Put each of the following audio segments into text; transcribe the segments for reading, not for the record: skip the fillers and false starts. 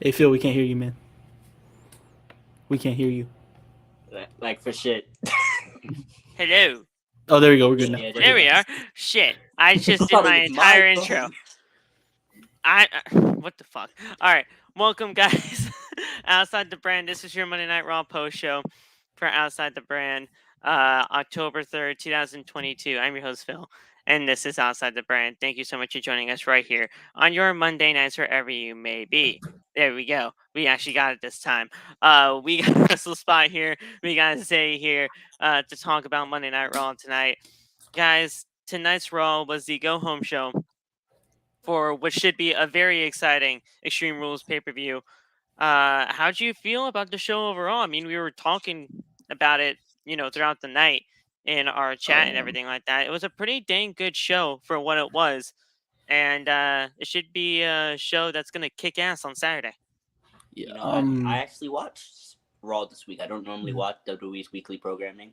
Hey Phil, we can't hear you, man. We can't hear you. Like for shit. Hello. Oh, there we go. We're good now. Yeah, There we are. Shit. I just did my entire intro. What the fuck? Alright. Welcome, guys. Outside the Brand. This is your Monday Night Raw post show for Outside the Brand. October 3rd, 2022. I'm your host, Phil. And this is Outside the Brand. Thank you so much for joining us right here on your Monday nights, wherever you may be. There we go. We actually got it this time. We got a wrestle spot here. We got Zay here to talk about Monday Night Raw tonight. Guys, tonight's Raw was the go home show for what should be a very exciting Extreme Rules pay-per-view. How'd you feel about the show overall? I mean, we were talking about it, throughout the night in our chat and everything like that. It was a pretty dang good show for what it was, and it should be a show that's gonna kick ass on Saturday. Yeah. I actually watched Raw this week. I don't normally watch WWE's weekly programming.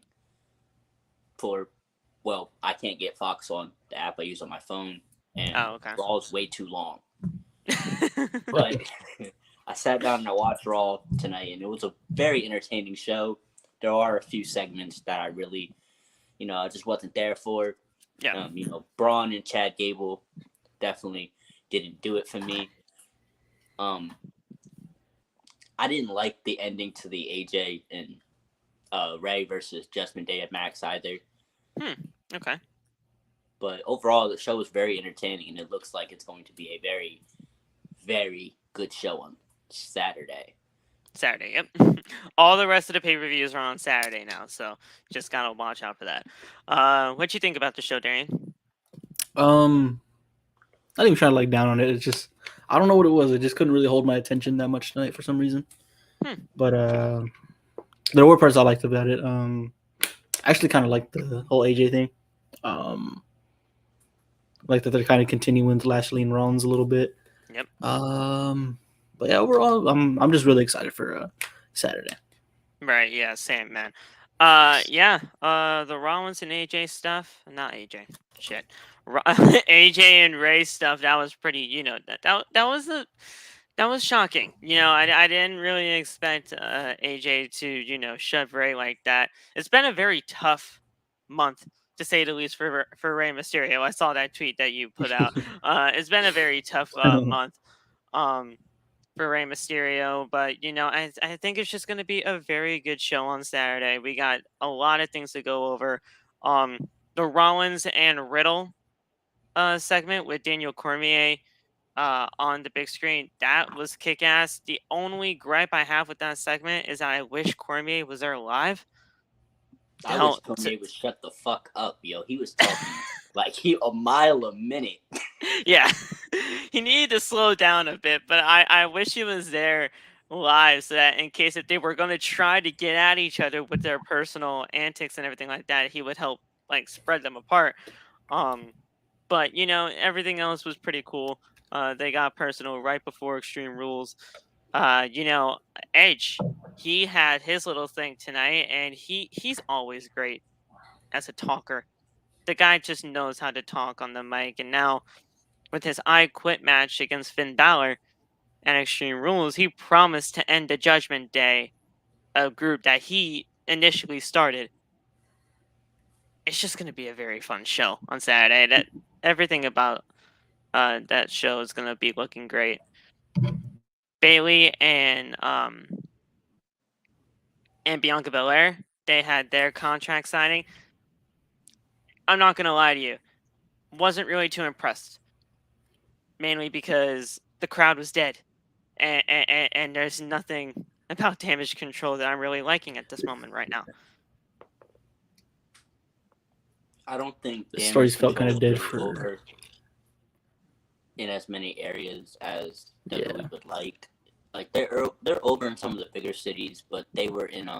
I can't get Fox on the app I use on my phone, and Raw is way too long. But I sat down and I watched Raw tonight, and it was a very entertaining show. There are a few segments that I really, I just wasn't there for. Yeah. Braun and Chad Gable definitely didn't do it for me. I didn't like the ending to the AJ and Ray versus Judgment Day at Max either. Okay. But overall, the show was very entertaining, and it looks like it's going to be a very, very good show on Saturday. Yep. All the rest of the pay-per-views are on Saturday now, so just gotta watch out for that. What you think about the show, Darian? Not even trying to down on it. It's just I don't know what it was. It just couldn't really hold my attention that much tonight for some reason. But there were parts I liked about it. I actually kind of liked the whole AJ thing. Like that they're kind of continuing with Lashley and Rollins a little bit. Yep. But yeah, overall, I'm just really excited for Saturday. Right. Yeah. Same, man. The Rollins and AJ stuff. Not AJ. Shit. AJ and Ray stuff. That was pretty. That was shocking. I didn't really expect AJ to shove Ray like that. It's been a very tough month, to say the least, for Rey Mysterio. I saw that tweet that you put out. It's been a very tough month for Rey Mysterio, but I think it's just going to be a very good show on Saturday. We got a lot of things to go over. The Rollins and Riddle segment with Daniel Cormier on the big screen, that was kick-ass. The only gripe I have with that segment is that I wish Cormier was there live. I wish Cormier would shut the fuck up, yo. He was talking like a mile a minute. Yeah, he needed to slow down a bit, but I wish he was there live so that in case if they were going to try to get at each other with their personal antics and everything like that, he would help spread them apart. But everything else was pretty cool. They got personal right before Extreme Rules. Edge, he had his little thing tonight, and he's always great as a talker. The guy just knows how to talk on the mic, and now with his I Quit match against Finn Balor and Extreme Rules, he promised to end the Judgment Day, a group that he initially started. It's just going to be a very fun show on Saturday. Everything about that show is going to be looking great. Bayley and Bianca Belair, they had their contract signing. I'm not going to lie to you. Wasn't really too impressed. Mainly because the crowd was dead. And there's nothing about damage control that I'm really liking at this moment right now. I don't think the stories felt kind of dead for over in as many areas as WWE would like. Like they're over in some of the bigger cities, but they were in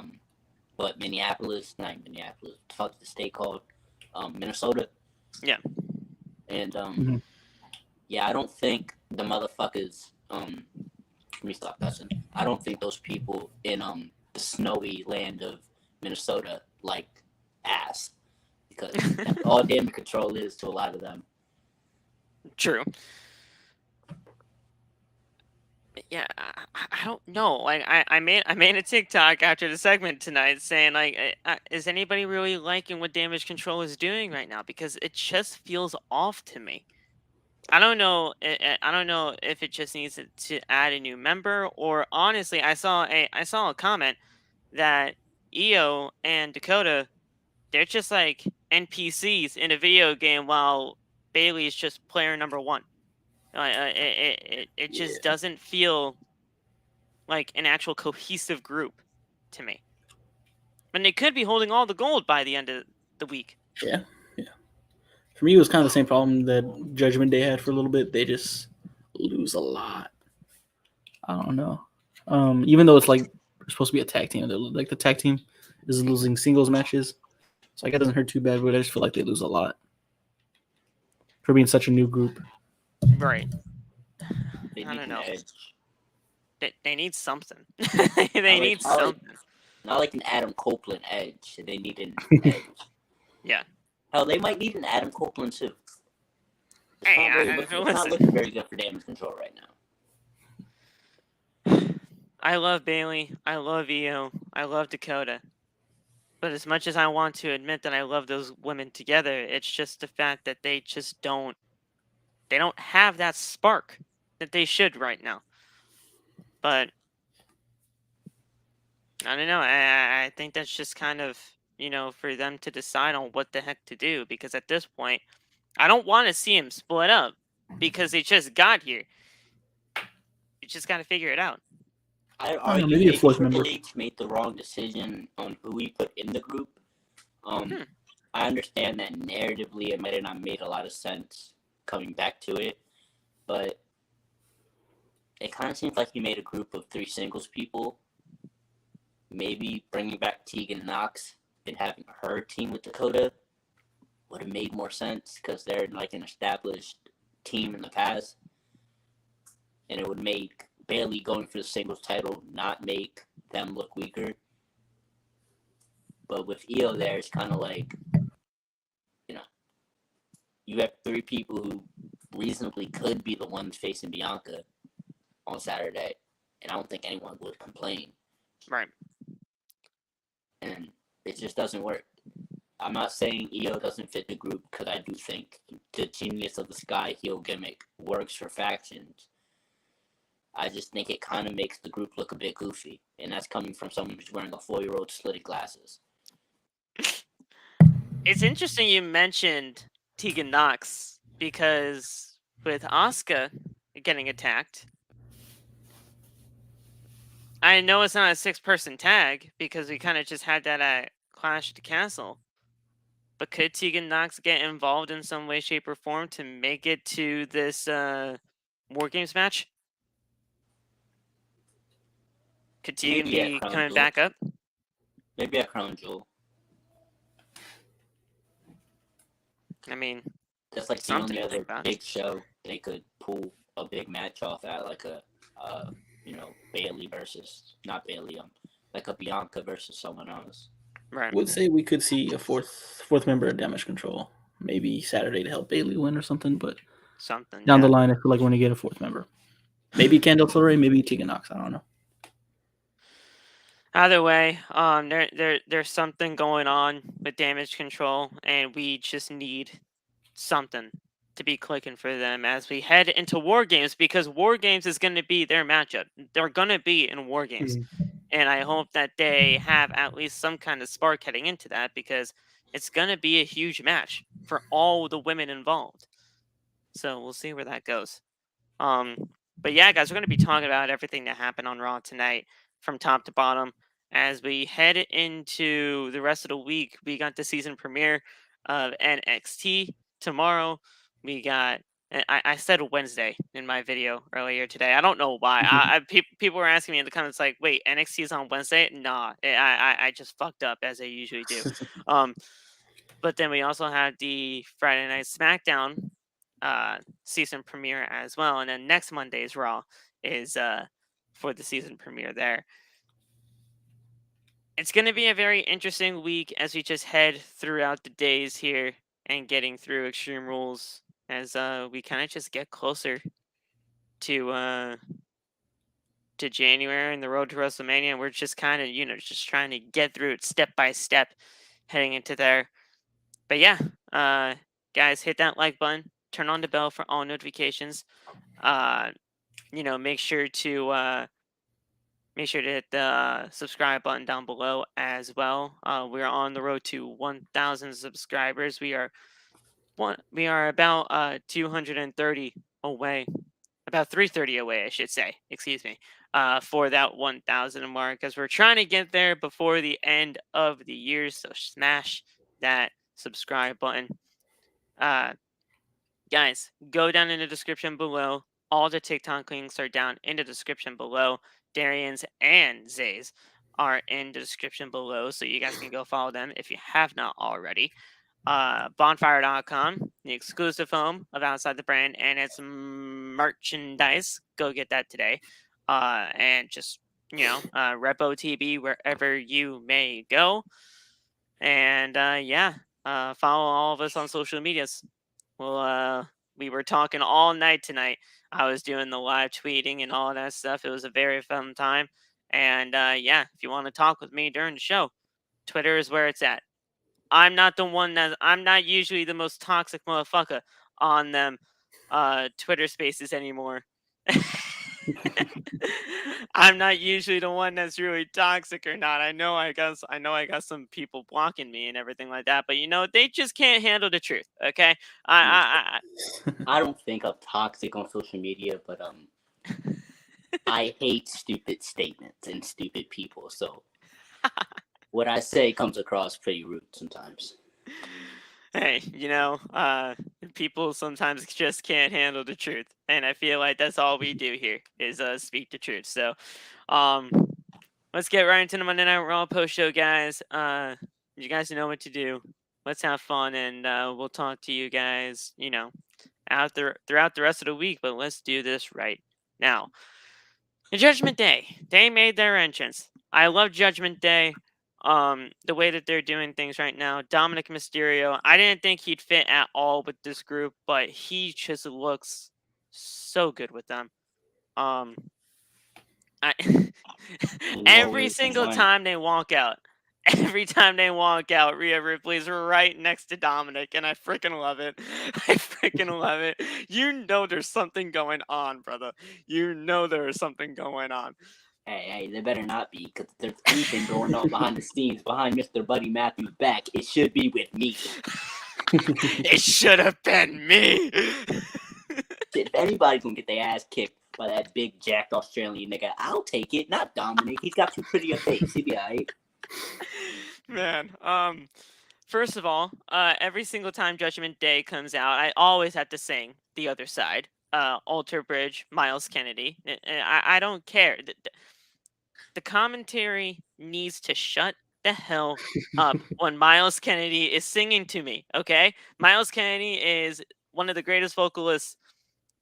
Minneapolis, not Minneapolis. Fuck the state called Minnesota. Yeah. And I don't think the motherfuckers. Let me stop cussing. I don't think those people in the snowy land of Minnesota like ass, because that's all damage control is to a lot of them. True. Yeah, I don't know. Like I made a TikTok after the segment tonight saying like, is anybody really liking what Damage Control is doing right now? Because it just feels off to me. I don't know. I don't know if it just needs to add a new member, or honestly, I saw a comment that Io and Dakota, they're just like NPCs in a video game, while Bayley is just player number one. It just doesn't feel like an actual cohesive group to me. And they could be holding all the gold by the end of the week. Yeah. For me, it was kind of the same problem that Judgment Day had for a little bit. They just lose a lot. I don't know. Even though it's like they're supposed to be a tag team, like the tag team is losing singles matches, so I guess it doesn't hurt too bad. But I just feel like they lose a lot for being such a new group. Right. They I don't know. Edge. They need something. They need something. Not like an Adam Copeland edge. They need an edge. Yeah. Hell, they might need an Adam Copeland too. It's not looking very good for Damage Control right now. I love Bayley. I love Io. I love Dakota. But as much as I want to admit that I love those women together, it's just the fact that they just don't have that spark that they should right now. But I don't know. I think that's just kind of, for them to decide on what the heck to do. Because at this point, I don't want to see them split up because they just got here. You just got to figure it out. I argue maybe a fourth member. Triple H made the wrong decision on who he put in the group. I understand that narratively it might have not made a lot of sense coming back to it, but it kind of seems like he made a group of 3 singles people. Maybe bringing back Tegan Nox and having her team with Dakota would have made more sense because they're like an established team in the past, and it would make Bayley going for the singles title not make them look weaker. But with Io there, it's kind of like, you have 3 people who reasonably could be the ones facing Bianca on Saturday, and I don't think anyone would complain. Right. And it just doesn't work. I'm not saying Io doesn't fit the group, because I do think the genius of the Skye heel gimmick works for factions. I just think it kind of makes the group look a bit goofy, and that's coming from someone who's wearing a 4-year-old slitted glasses. It's interesting you mentioned Tegan Nox, because with Asuka getting attacked, I know it's not a 6-person tag because we kind of just had that at Clash at the Castle. But could Tegan Nox get involved in some way, shape, or form to make it to this War Games match? Could Tegan be coming back up? Maybe at Crown Jewel. I mean, that's like the only other big show they could pull a big match off at, like a Bayley versus not Bayley, like a Bianca versus someone else. Right. I would say we could see a fourth member of Damage Control, maybe Saturday to help Bayley win or something. But down the line, I feel like when you get a 4th member, maybe Candice LeRae, maybe Tegan Nox. I don't know. Either way, there's something going on with Damage Control, and we just need something to be clicking for them as we head into War Games, because War Games is going to be their matchup. They're going to be in War Games, and I hope that they have at least some kind of spark heading into that, because it's going to be a huge match for all the women involved. So we'll see where that goes. But yeah, guys, we're going to be talking about everything that happened on Raw tonight from top to bottom. As we head into the rest of the week, we got the season premiere of NXT tomorrow. We got, I said Wednesday in my video earlier today. I don't know why. People were asking me in the comments like, wait, NXT is on Wednesday? Nah, I just fucked up as I usually do. But then we also have the Friday Night SmackDown season premiere as well. And then next Monday's Raw is for the season premiere there. It's going to be a very interesting week as we just head throughout the days here and getting through Extreme Rules as we kind of just get closer to to January and the road to WrestleMania. And we're just kind of, just trying to get through it step by step heading into there. But yeah, guys, hit that like button. Turn on the bell for all notifications. Make sure to hit the subscribe button down below as well. We're on the road to 1,000 subscribers. We are about 230 away, about 330 away, I should say. Excuse me, for that 1,000 mark, because we're trying to get there before the end of the year. So smash that subscribe button. Guys, go down in the description below. All the TikTok links are down in the description below. Darian's and Zay's are in the description below, so you guys can go follow them if you have not already. Bonfire.com, the exclusive home of Outside the Brand and its merchandise. Go get that today. And just, Repo TB wherever you may go. And follow all of us on social medias. Well, we were talking all night tonight. I was doing the live tweeting and all that stuff. It was a very fun time. And if you want to talk with me during the show, Twitter is where it's at. I'm not usually the most toxic motherfucker on them Twitter spaces anymore. I'm not usually the one that's really toxic or not. I know I got some people blocking me and everything like that, but they just can't handle the truth. Okay, I don't think I'm toxic on social media, but I hate stupid statements and stupid people. So what I say comes across pretty rude sometimes. Hey, people sometimes just can't handle the truth, and I feel like that's all we do here is speak the truth. So, let's get right into the Monday Night Raw post show, guys. You guys know what to do. Let's have fun, and we'll talk to you guys, throughout the rest of the week. But let's do this right now. The Judgment Day, they made their entrance. I love Judgment Day. The way that they're doing things right now. Dominik Mysterio, I didn't think he'd fit at all with this group, but he just looks so good with them. Every single time they walk out, Rhea Ripley's right next to Dominik, and I freaking love it. There's something going on, brother. There is something going on. Hey, there better not be, because if there's anything going on behind the scenes, behind Mr. Buddy Matthews' back, it should be with me. It should have been me. If anybody's gonna get their ass kicked by that big jacked Australian nigga, I'll take it, not Dominik. He's got too pretty a face. He'll be alright. Man, first of all, every single time Judgment Day comes out, I always have to sing The Other Side. Alter Bridge, Miles Kennedy. I don't care. The commentary needs to shut the hell up when Miles Kennedy is singing to me, okay? Miles Kennedy is one of the greatest vocalists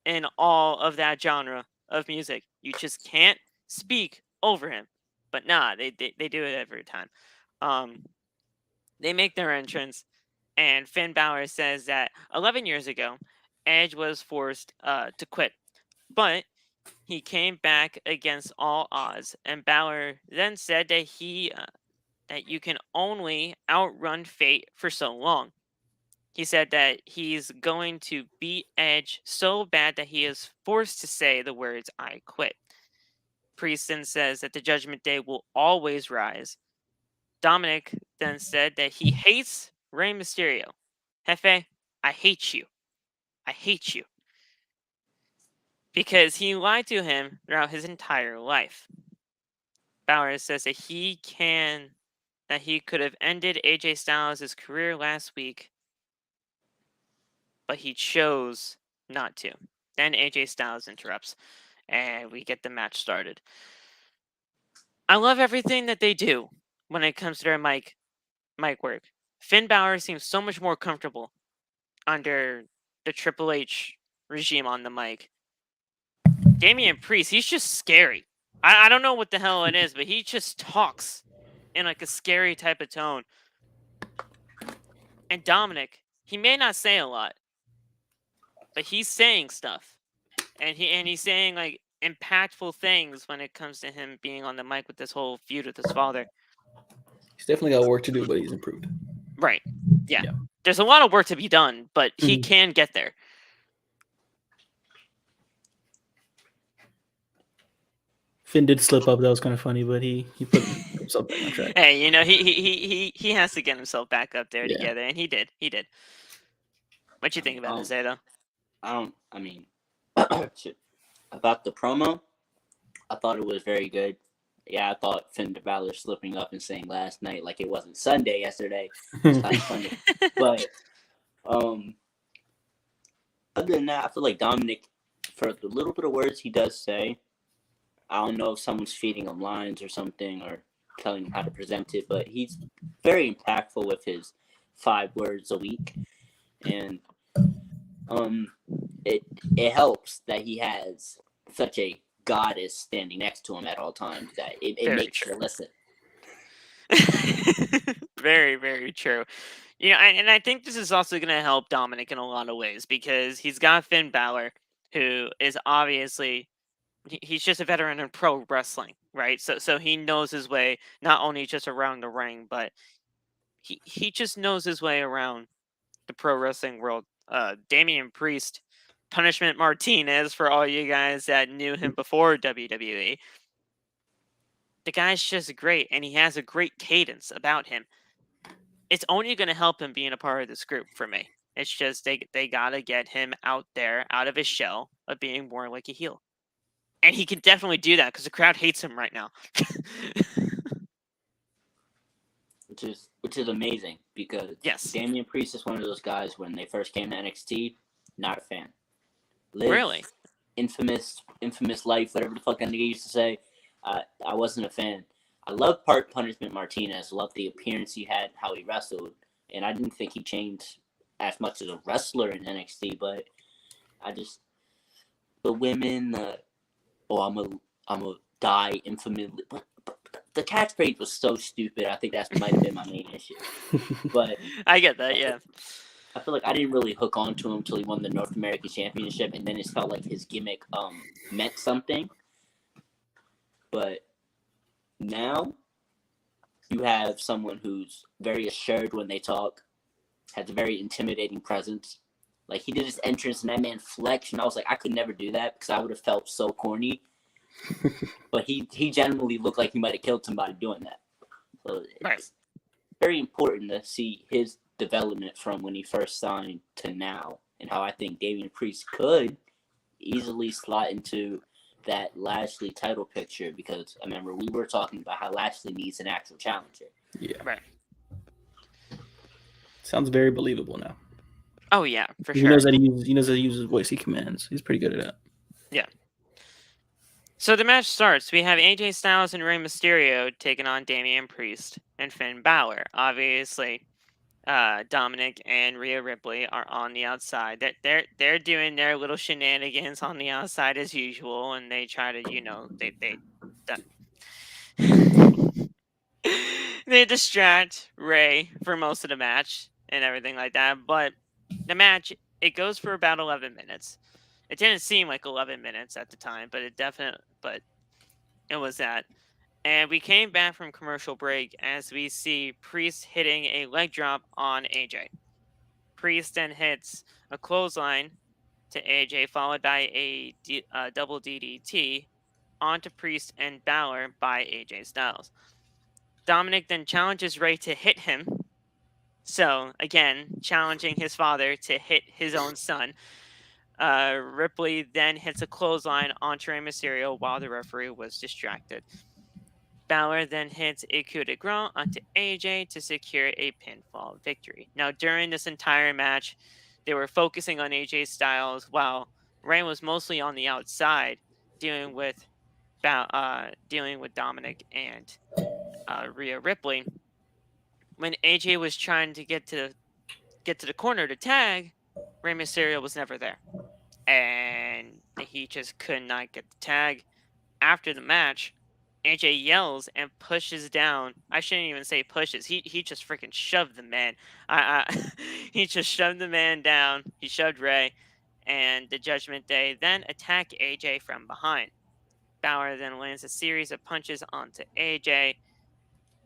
in all of that genre of music. You just can't speak over him. But nah, they do it every time. They make their entrance, and Finn Balor says that 11 years ago, Edge was forced to quit, but he came back against all odds, and Balor then said that that you can only outrun fate for so long. He said that he's going to beat Edge so bad that he is forced to say the words, "I quit." Priest then says that the Judgment Day will always rise. Dominik then said that he hates Rey Mysterio. Jefe, I hate you. I hate you. Because he lied to him throughout his entire life. Balor says that he could have ended AJ Styles' career last week, but he chose not to. Then AJ Styles interrupts, and we get the match started. I love everything that they do when it comes to their mic work. Finn Balor seems so much more comfortable under the Triple H regime on the mic. Damian Priest, he's just scary. I don't know what the hell it is, but he just talks in like a scary type of tone. And Dominik, he may not say a lot, but he's saying stuff. And he's saying like impactful things when it comes to him being on the mic with this whole feud with his father. He's definitely got work to do, but he's improved. Right. Yeah. There's a lot of work to be done, but he can get there. Finn did slip up. That was kind of funny, but he put himself back on track. Hey, he has to get himself back up there together, and he did. What you think about this, though? About the promo, I thought it was very good. Yeah, I thought Finn Balor slipping up and saying last night like it wasn't Sunday yesterday. It's kind of funny. But other than that, I feel like Dominik, for the little bit of words he does say, I don't know if someone's feeding him lines or something or telling him how to present it, but he's very impactful with his 5 words a week. And it helps that he has such a goddess standing next to him at all times that it makes you listen. Very, very true. And I think this is also going to help Dominik in a lot of ways because he's got Finn Balor, who is obviously he's just a veteran in pro wrestling, right? So he knows his way not only just around the ring, but he just knows his way around the pro wrestling world. Damian Priest, Punishment Martinez, for all you guys that knew him before WWE. The guy's just great, and he has a great cadence about him. It's only going to help him being a part of this group for me. It's just they got to get him out there, out of his shell of being more like a heel. And he can definitely do that because the crowd hates him right now. Which is amazing because Damian Priest is one of those guys when they first came to NXT, not a fan. Really? Infamous life, whatever the fuck that nigga used to say. I wasn't a fan. I love Punishment Martinez. Loved the appearance he had, how he wrestled, and I didn't think he changed as much as a wrestler in NXT. But the women. I'm a die infamously. The catchphrase was so stupid. I think that might have been my main issue. But I get that, yeah. I feel like I didn't really hook on to him until he won the North American Championship, and then it felt like his gimmick meant something. But now you have someone who's very assured when they talk, has a very intimidating presence. Like, he did his entrance and that man flexed, and I was like, I could never do that because I would have felt so corny. But he genuinely looked like he might have killed somebody doing that. So it's very important to see his development from when he first signed to now, and how I think Damian Priest could easily slot into that Lashley title picture, because I remember we were talking about how Lashley needs an actual challenger. Yeah. Right. Sounds very believable now. Oh yeah, for sure. He knows that he uses voice he commands. He's pretty good at that. Yeah. So the match starts. We have AJ Styles and Rey Mysterio taking on Damian Priest and Finn Balor. Obviously, Dominik and Rhea Ripley are on the outside. They're doing their little shenanigans on the outside as usual, and they try to they distract Rey for most of the match and everything like that. But the match, it goes for about 11 minutes. It didn't seem like 11 minutes at the time, but it was that. And we came back from commercial break as we see Priest hitting a leg drop on AJ. Priest then hits a clothesline to AJ, followed by a double DDT onto Priest and Balor by AJ Styles. Dominik then challenges Rey to hit him. So, again, challenging his father to hit his own son. Ripley then hits a clothesline onto Rey Mysterio while the referee was distracted. Balor then hits a coup de grace onto AJ to secure a pinfall victory. Now, during this entire match, they were focusing on AJ Styles while Rey was mostly on the outside dealing with Dominik and Rhea Ripley. When AJ was trying to get to the corner to tag, Rey Mysterio was never there. And he just could not get the tag. After the match, AJ yells and pushes down. I shouldn't even say pushes. He just freaking shoved the man. He just shoved the man down. He shoved Rey. And the Judgment Day then attack AJ from behind. Balor then lands a series of punches onto AJ,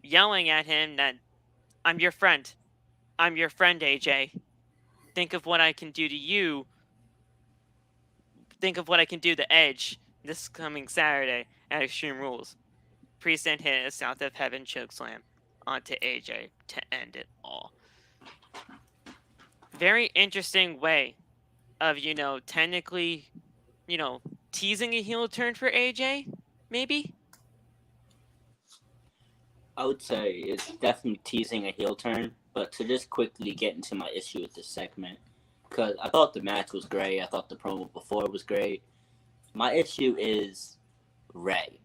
yelling at him that, "I'm your friend. I'm your friend, AJ. Think of what I can do to you. Think of what I can do to Edge this coming Saturday at Extreme Rules." Priest then hit a South of Heaven chokeslam onto AJ to end it all. Very interesting way of, technically, teasing a heel turn for AJ, maybe? I would say it's definitely teasing a heel turn, but to just quickly get into my issue with this segment, because I thought the match was great, I thought the promo before was great. My issue is Rey.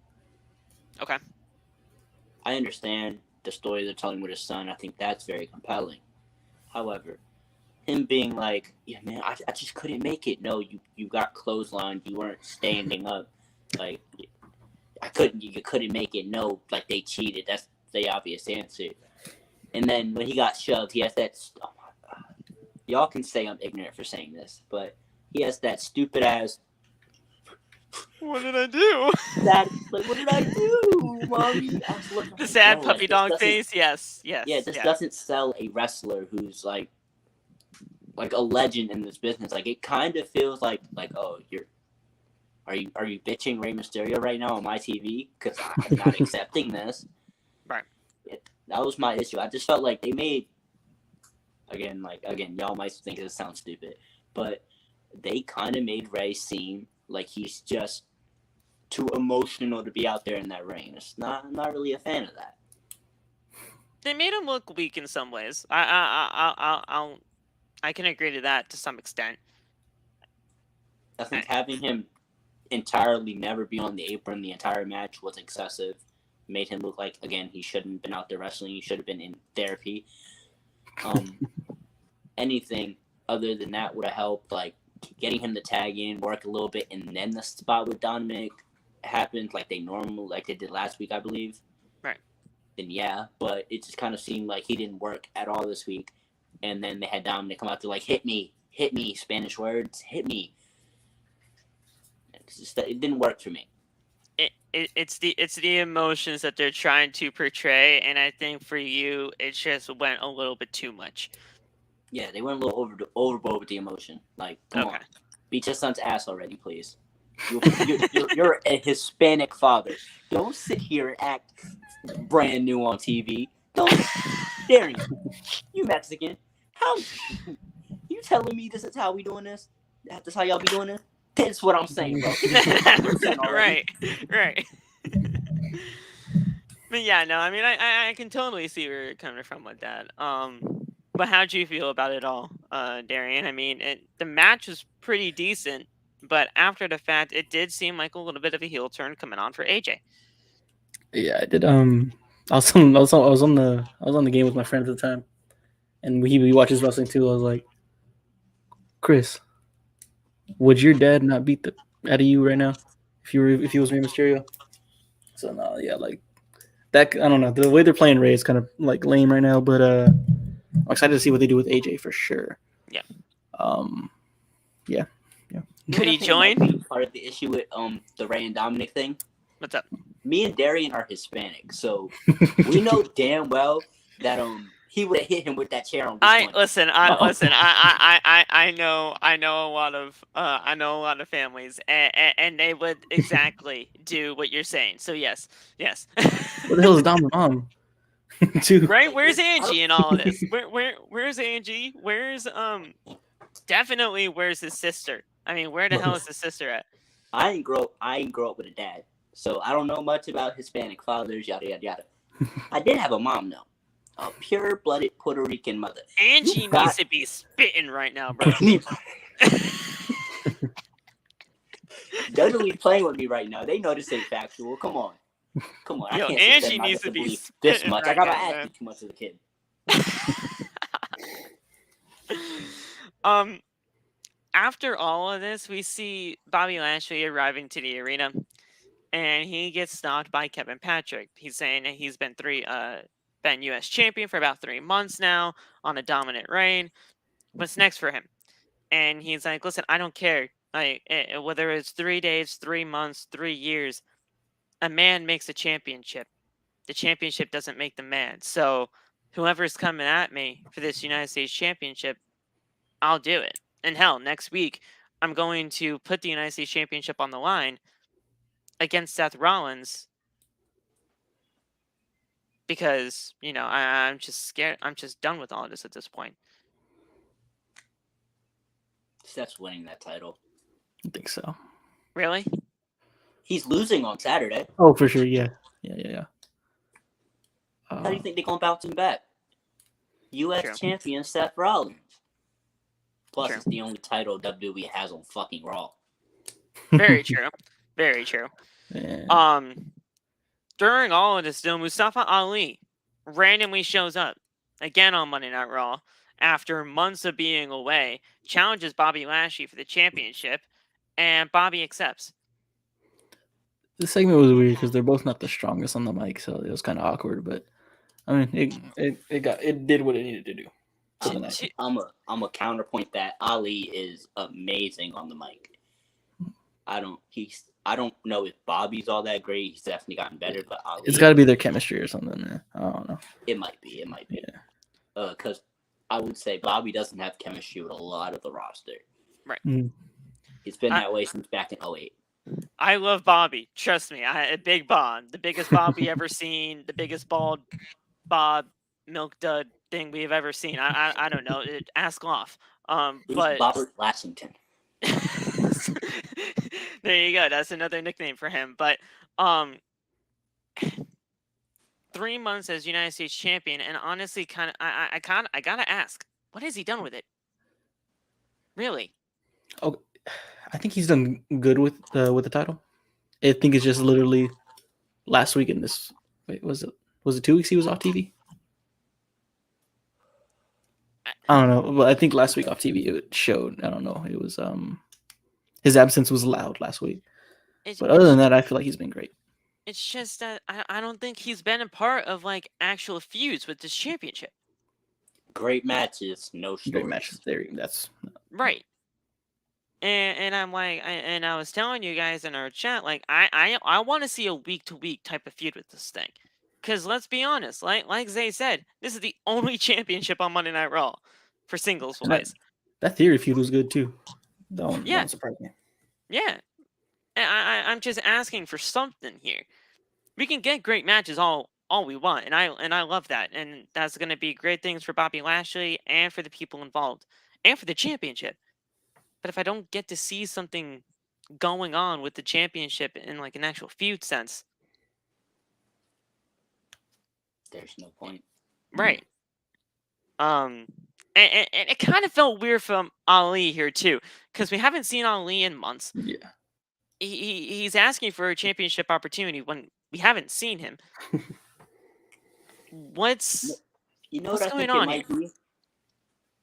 Okay. I understand the story they're telling with his son. I think that's very compelling. However, him being like, "Yeah, man, I just couldn't make it." No, you got clotheslined. You weren't standing up. Like, you couldn't make it. No, like, they cheated. That's the obvious answer. And then when he got shoved, he has that. Oh my God. Y'all can say I'm ignorant for saying this, but he has that stupid ass. What did I do? What did I do, mommy? The sad puppy dog face. Yes. Yeah, this doesn't sell a wrestler who's like a legend in this business. Like, it kind of feels like oh, are you bitching Rey Mysterio right now on my TV? Because I'm not accepting this. Right. That was my issue. I just felt like they made again, y'all might think this sounds stupid, but they kind of made Rey seem like he's just too emotional to be out there in that ring. I'm not really a fan of that. They made him look weak in some ways. I can agree to that to some extent. I think having him entirely never be on the apron the entire match was excessive. Made him look like, again, he shouldn't have been out there wrestling. He should have been in therapy. Anything other than that would have helped. Like, getting him to tag in, work a little bit, and then the spot with Dominik happened like they did last week, I believe. Right. Then yeah, but it just kind of seemed like he didn't work at all this week. And then they had Dominik come out to like, hit me, Spanish words, hit me. It didn't work for me. It's the emotions that they're trying to portray, and I think for you, it just went a little bit too much. Yeah, they went a little overboard with the emotion. Like, come on, beat your son's ass already, please. You're a Hispanic father. Don't sit here and act brand new on TV. Don't, Darian, you Mexican. How you telling me this is how we doing this? That's how y'all be doing this? That's what I'm saying, bro. Right. But yeah, no, I mean, I can totally see where you're coming from with that. But how'd you feel about it all, Darian? I mean, the match was pretty decent, but after the fact, it did seem like a little bit of a heel turn coming on for AJ. Yeah, I did. I was on the game with my friend at the time, and we watches wrestling too. I was like, Chris, would your dad not beat the out of you right now if he was Rey Mysterio? So no, yeah, like that. I don't know. The way they're playing Rey is kind of like lame right now, but I'm excited to see what they do with AJ for sure. Yeah. Yeah. Could he join? Part of the issue with the Rey and Dominik thing. What's up? Me and Darian are Hispanic, so we know damn well that he would have hit him with that chair on. I know a lot of families, and they would exactly do what you're saying. So yes. What the hell is Dom's mom? Right? Where's Angie in all of this? Where's Angie? Where's where's his sister? I mean, where the hell is his sister at? I ain't grow up with a dad, so I don't know much about Hispanic fathers. Yada yada yada. I did have a mom though. A pure-blooded Puerto Rican mother. Angie needs to be spitting right now, bro. WWE playing with me right now. They know this ain't factual. Come on. Yo, Angie needs to be this much. Right I gotta ask you too much as a kid. After all of this, we see Bobby Lashley arriving to the arena, and he gets stopped by Kevin Patrick. He's saying that he's been U.S. champion for about 3 months now on a dominant reign. What's next for him? And he's like, listen, I don't care. Like, whether it's 3 days, 3 months, 3 years, a man makes a championship. The championship doesn't make the man. So whoever's coming at me for this United States Championship, I'll do it. And hell, next week, I'm going to put the United States Championship on the line against Seth Rollins because, I'm just scared. I'm just done with all this at this point. Seth's winning that title. I think so. Really? He's losing on Saturday. Oh, for sure. Yeah. How do you think they're going to bounce him back? U.S. champion Seth Rollins. Plus, it's the only title WWE has on fucking Raw. Very true. Very true. Yeah. During all of this, though, Mustafa Ali randomly shows up again on Monday Night Raw after months of being away, challenges Bobby Lashley for the championship, and Bobby accepts. This segment was weird because they're both not the strongest on the mic, so it was kind of awkward. But I mean, it did what it needed to do. I'm a counterpoint that Ali is amazing on the mic. I don't know if Bobby's all that great. He's definitely gotten better, but Ali, it's got to be their chemistry or something. I don't know. It might be. Yeah. Because I would say Bobby doesn't have chemistry with a lot of the roster. Right. It's been that way since back in 2008. I love Bobby. Trust me. Big Bob. The biggest Bob we ever seen. The biggest bald Bob milk dud thing we've ever seen. I don't know. Ask Loff. But Robert Lashington. There you go. That's another nickname for him. But 3 months as United States champion, and honestly, I gotta ask, what has he done with it? Really? Oh, I think he's done good with the title. I think it's just literally last week in this. Wait, was it 2 weeks he was off TV? I don't know, but I think last week off TV it showed. I don't know. It was his absence was loud last week. But other than that, I feel like he's been great. It's just that I don't think he's been a part of like actual feuds with this championship. Great matches, no stories. Great matches. That's right. And I'm like, and I was telling you guys in our chat, like I want to see a week-to-week type of feud with this thing, because let's be honest, like Zay said, this is the only championship on Monday Night Raw for singles wise. That theory feud was good too. Don't surprise me. Yeah, and I'm just asking for something here. We can get great matches all we want, and I love that, and that's going to be great things for Bobby Lashley and for the people involved and for the championship. But if I don't get to see something going on with the championship in like an actual feud sense, there's no point. Right. And it kind of felt weird from Ali here too, because we haven't seen Ali in months. Yeah. He's asking for a championship opportunity when we haven't seen him. What's going on here?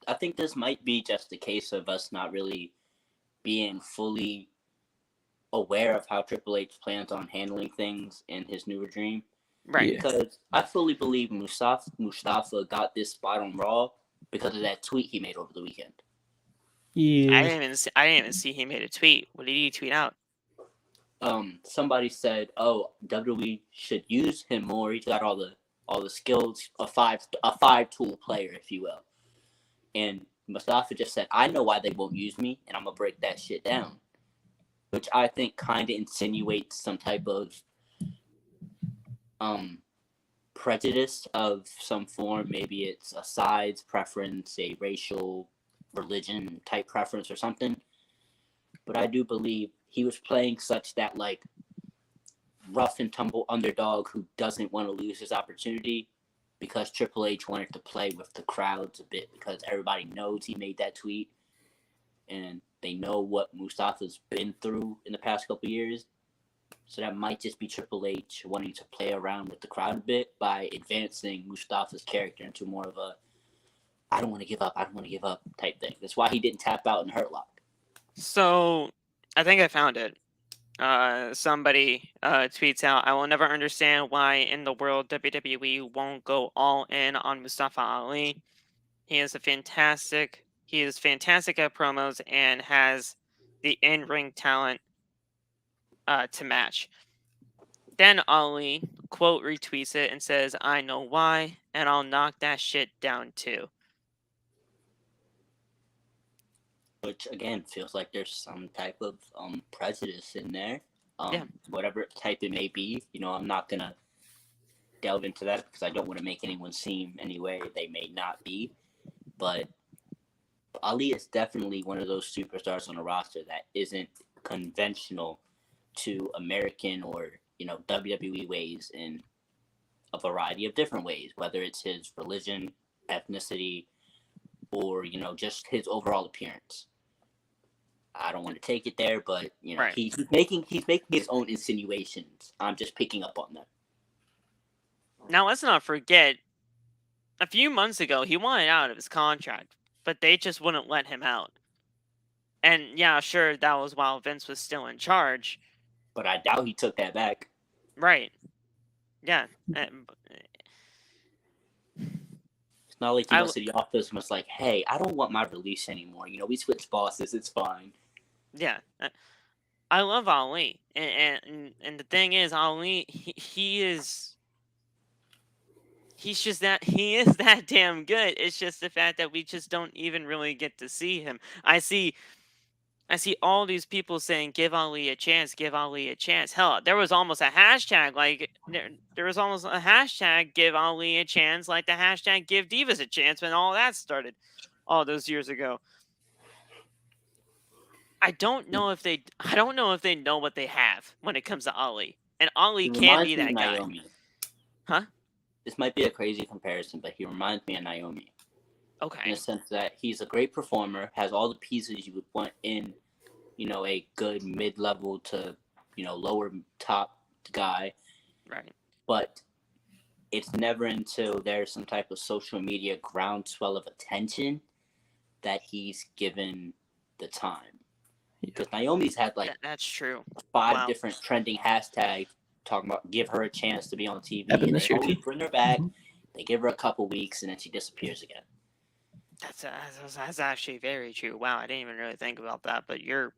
I think this might be just a case of us not really being fully aware of how Triple H plans on handling things in his new regime. Right. Because I fully believe Mustafa got this spot on Raw because of that tweet he made over the weekend. Yeah. I didn't even see he made a tweet. What did he tweet out? Somebody said, "Oh, WWE should use him more. He's got all the skills, a five-tool player, if you will." And Mustafa just said, "I know why they won't use me, and I'm gonna break that shit down," which I think kind of insinuates some type of prejudice of some form. Maybe it's a sides preference, a racial, religion type preference, or something. But I do believe he was playing such that like rough and tumble underdog who doesn't want to lose his opportunity, because Triple H wanted to play with the crowds a bit, because everybody knows he made that tweet and they know what Mustafa's been through in the past couple of years. So that might just be Triple H wanting to play around with the crowd a bit by advancing Mustafa's character into more of a I don't want to give up type thing. That's why he didn't tap out in Hurt Lock. So I think I found it. Somebody tweets out, "I will never understand why in the world WWE won't go all in on Mustafa Ali. He is fantastic at promos and has the in-ring talent to match." Then Ali, quote, retweets it and says, "I know why, and I'll knock that shit down too." Which, again, feels like there's some type of prejudice in there. Yeah. Whatever type it may be. I'm not going to delve into that because I don't want to make anyone seem any way they may not be. But Ali is definitely one of those superstars on the roster that isn't conventional to American or WWE ways in a variety of different ways, whether it's his religion, ethnicity, or just his overall appearance. I don't want to take it there, but right. he's making his own insinuations. I'm just picking up on them. Now let's not forget, a few months ago he wanted out of his contract, but they just wouldn't let him out. And yeah, sure, that was while Vince was still in charge. But I doubt he took that back. Right. Yeah. It's not like he went to the office and was like, "Hey, I don't want my release anymore. We switched bosses. It's fine." Yeah. I love Ali. And the thing is, Ali, he is that damn good. It's just the fact that we just don't even really get to see him. I see all these people saying, "Give Ali a chance, give Ali a chance." Hell, there was almost a hashtag, like, there was almost a hashtag, "Give Ali a chance," like the hashtag "Give Divas a chance" when all that started all those years ago. I don't know if they know what they have when it comes to Ali. And Ali can't be that guy. Naomi. Huh? This might be a crazy comparison, but he reminds me of Naomi. Okay. In the sense that he's a great performer, has all the pieces you would want in, a good mid-level to, lower top guy. Right. But it's never until there's some type of social media groundswell of attention that he's given the time. Because Naomi's had that's true. 5 different trending hashtags talking about give her a chance to be on TV. And they always bring her back. Mm-hmm. They give her a couple weeks and then she disappears again. That's actually very true. Wow, I didn't even really think about that, but you're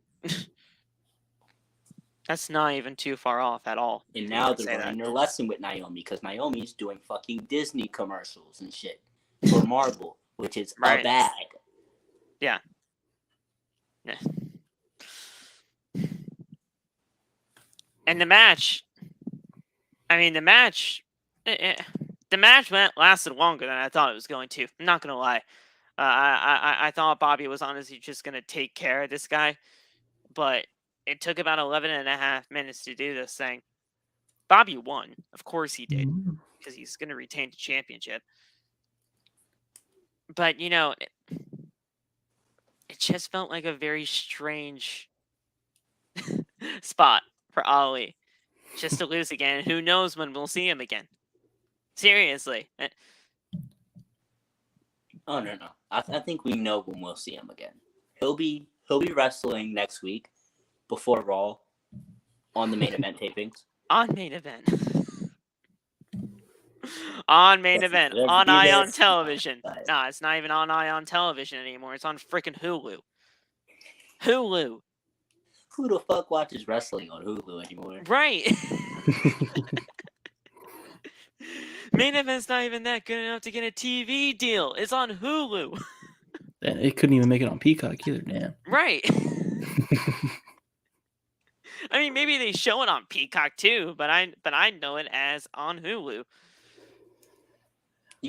that's not even too far off at all. And now they're learning their lesson with Naomi because Naomi's doing fucking Disney commercials and shit for Marvel, which is a bag. Yeah. And the match, lasted longer than I thought it was going to. I'm not going to lie. I thought Bobby was honestly just going to take care of this guy, but it took about 11 and a half minutes to do this thing. Bobby won. Of course he did, because he's going to retain the championship. But, it just felt like a very strange spot for Ali just to lose again. Who knows when we'll see him again? Seriously. Oh no. I think we know when we'll see him again. He'll be wrestling next week before Raw on the main event tapings. On main event. On main event. On Ion Television. Nah, it's not even on Ion Television anymore. It's on freaking Hulu. Hulu. Who the fuck watches wrestling on Hulu anymore? Right. Main event's not even that good enough to get a TV deal. It's on Hulu. And it couldn't even make it on Peacock either, damn. Right. I mean, maybe they show it on Peacock too, but I know it as on Hulu.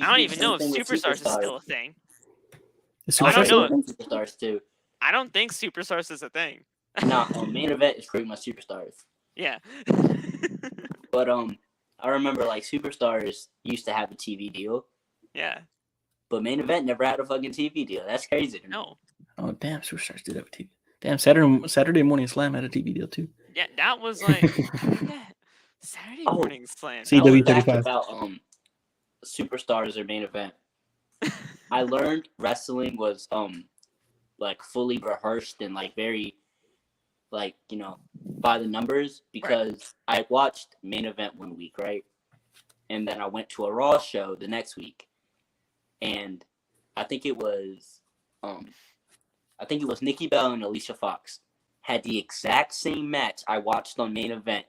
I don't even know if Superstars is still a thing. I don't know if Superstars too. I don't think Superstars is a thing. No, main event is pretty much Superstars. Yeah. But I remember like Superstars used to have a TV deal. Yeah. But main event never had a fucking TV deal. That's crazy to me. No. Oh damn, Superstars did have a TV. Damn, Saturday Morning Slam had a TV deal too. Yeah, that was like Saturday Morning Slam. CW35 about Superstars or main event. I learned wrestling was like fully rehearsed and like very like by the numbers because I watched main event one week, right? And then I went to a Raw show the next week. And I think it was Nikki Bella and Alicia Fox had the exact same match I watched on main event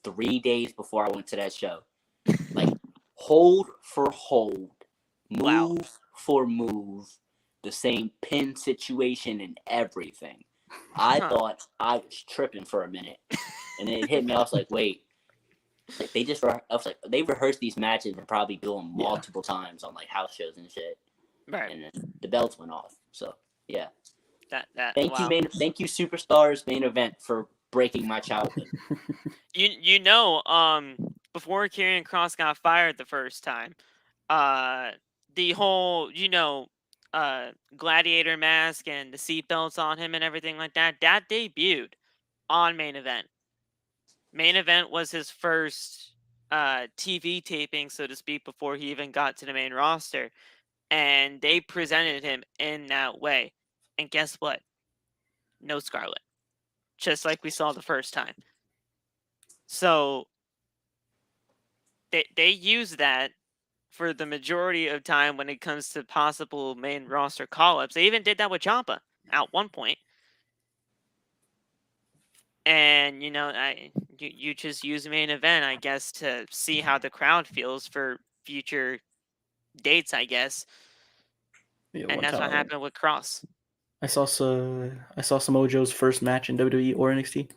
3 days before I went to that show. Like, hold for hold, move for move, the same pin situation and everything. I thought I was tripping for a minute, and then it hit me. I was like, wait. Like they rehearsed these matches and probably do them multiple times on like house shows and shit. Right. And then the belts went off. So yeah. Thank you, Superstars main event, for breaking my childhood. You know, before Karrion Kross got fired the first time, the whole gladiator mask and the seatbelts on him and everything like that debuted on main event. Main event was his first TV taping, so to speak, before he even got to the main roster. And they presented him in that way. And guess what? No Scarlet. Just like we saw the first time. So they use that for the majority of time when it comes to possible main roster call-ups. They even did that with Ciampa at one point. And, you just use main event, I guess, to see how the crowd feels for future dates, I guess. Yeah, and that's what happened with Kross. I saw Samoa Joe's first match in WWE or NXT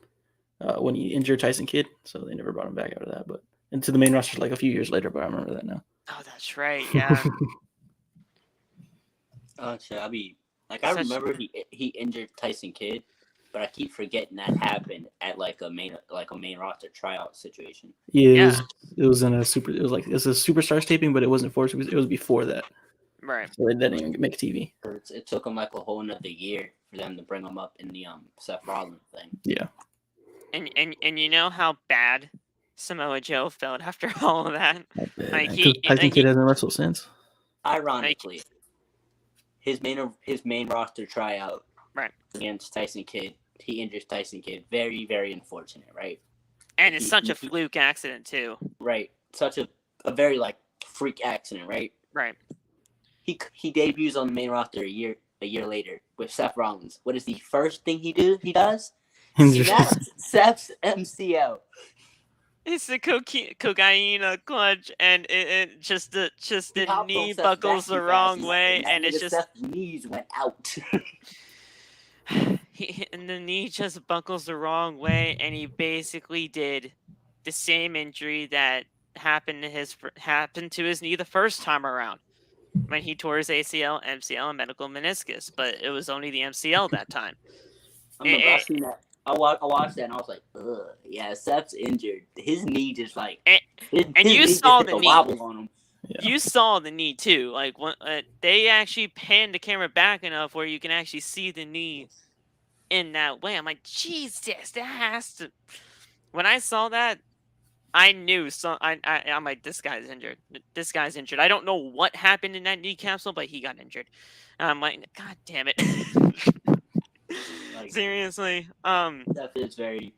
when he injured Tyson Kidd, so they never brought him back out of that. But into the main roster like a few years later, but I remember that now. Oh, that's right, yeah. I remember he injured Tyson Kidd, but I keep forgetting that happened at like a main roster tryout situation. Yeah, it was a Superstars taping, but it wasn't for it was before that. Right. So they didn't even make TV. It took them like a whole another year for them to bring him up in the Seth Rollins thing. Yeah. And you know how bad Samoa Joe felt after all of that? Like Tyson Kidd hasn't wrestled since. Ironically, his main roster tryout against Tyson Kidd, he injures Tyson Kidd. Very, very unfortunate, right? And it's such a fluke accident too. Right. Such a very like freak accident, right? Right. He debuts on the main roster a year later with Seth Rollins. What is the first thing he does? Snaps Seth's MCL. It's the cocaine clutch, and it just the knee buckles the wrong way, and it's just Seth's knees went out. And the knee just buckles the wrong way, and he basically did the same injury that happened to his knee the first time around when he tore his ACL, MCL, and medial meniscus. But it was only the MCL that time. I seen that. I watched that and I was like, ugh, yeah, Seth's injured. His knee just like, you saw the knee. Wobble on him. Yeah. You saw the knee too. Like they actually panned the camera back enough where you can actually see the knee in that way. I'm like, Jesus, that has to. When I saw that, I knew. I'm like, this guy's injured. This guy's injured. I don't know what happened in that knee capsule, but he got injured. And I'm like, God damn it. Seriously. Seth is very.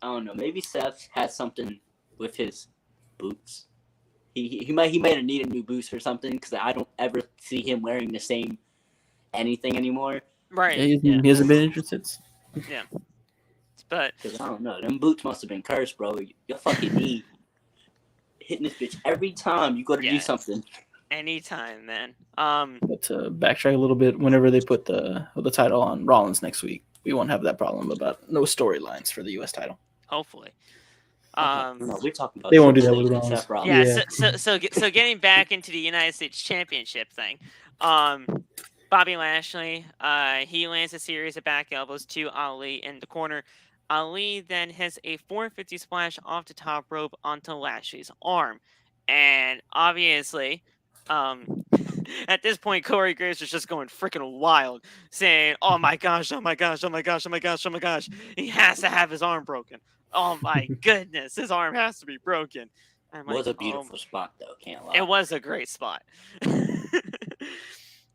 I don't know. Maybe Seth has something with his boots. He might have needed new boots or something, because I don't ever see him wearing the same anything anymore. Right. Yeah, he hasn't been injured since. Yeah. But because I don't know, them boots must have been cursed, bro. Your fucking knee hitting this bitch every time you go to do something. Anytime, man. But to backtrack a little bit, whenever they put the title on Rollins next week, we won't have that problem about no storylines for the U.S. title. Hopefully. No, we're talking about they won't do that with Rollins. Yeah. So getting back into the United States Championship thing. Bobby Lashley, he lands a series of back elbows to Ali in the corner. Ali then hits a 450 splash off the top rope onto Lashley's arm. And obviously, at this point, Corey Graves was just going freaking wild, saying, oh my gosh, oh my gosh, oh my gosh, oh my gosh, oh my gosh. He has to have his arm broken. Oh my goodness, his arm has to be broken. It was a beautiful spot, though, can't lie. It was a great spot.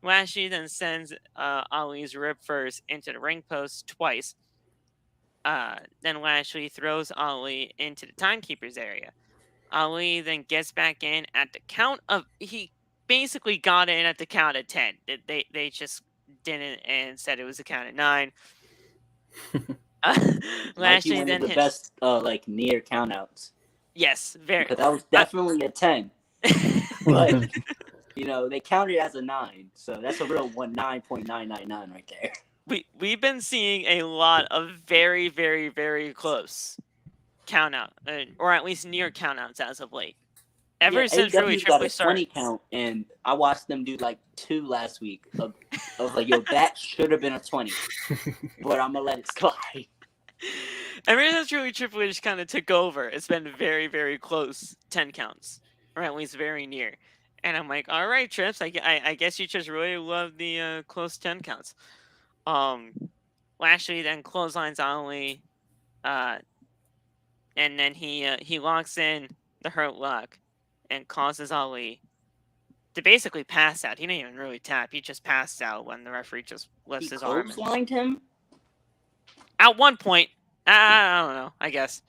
Lashley then sends Ali's rib first into the ring post twice. Then Lashley throws Ali into the timekeeper's area. Ali then gets back in at the count of... He basically got in at the count of 10. They just didn't and said it was a count of 9. Lashley one then of the hit. best like near countouts. Yes, very. Because that was definitely a 10. But they counted it as a 9, so that's a real 9.999 right there. We've been seeing a lot of very, very, very close count out, or at least near count outs as of late. Ever since really got a started. 20 count, and I watched them do like 2 last week of like, yo, that should have been a 20, but I'm gonna let it slide. Ever since really Triple H kind of took over, it's been very, very close 10 counts, or at least very near. And I'm like, all right, Trips, I guess you just really love the close 10 counts. Lashley then clotheslines Ali, and then he locks in the Hurt Lock and causes Ali to basically pass out. He didn't even really tap. He just passed out when the referee just lifts his arm. He clotheslined him? At one point. I don't know, I guess.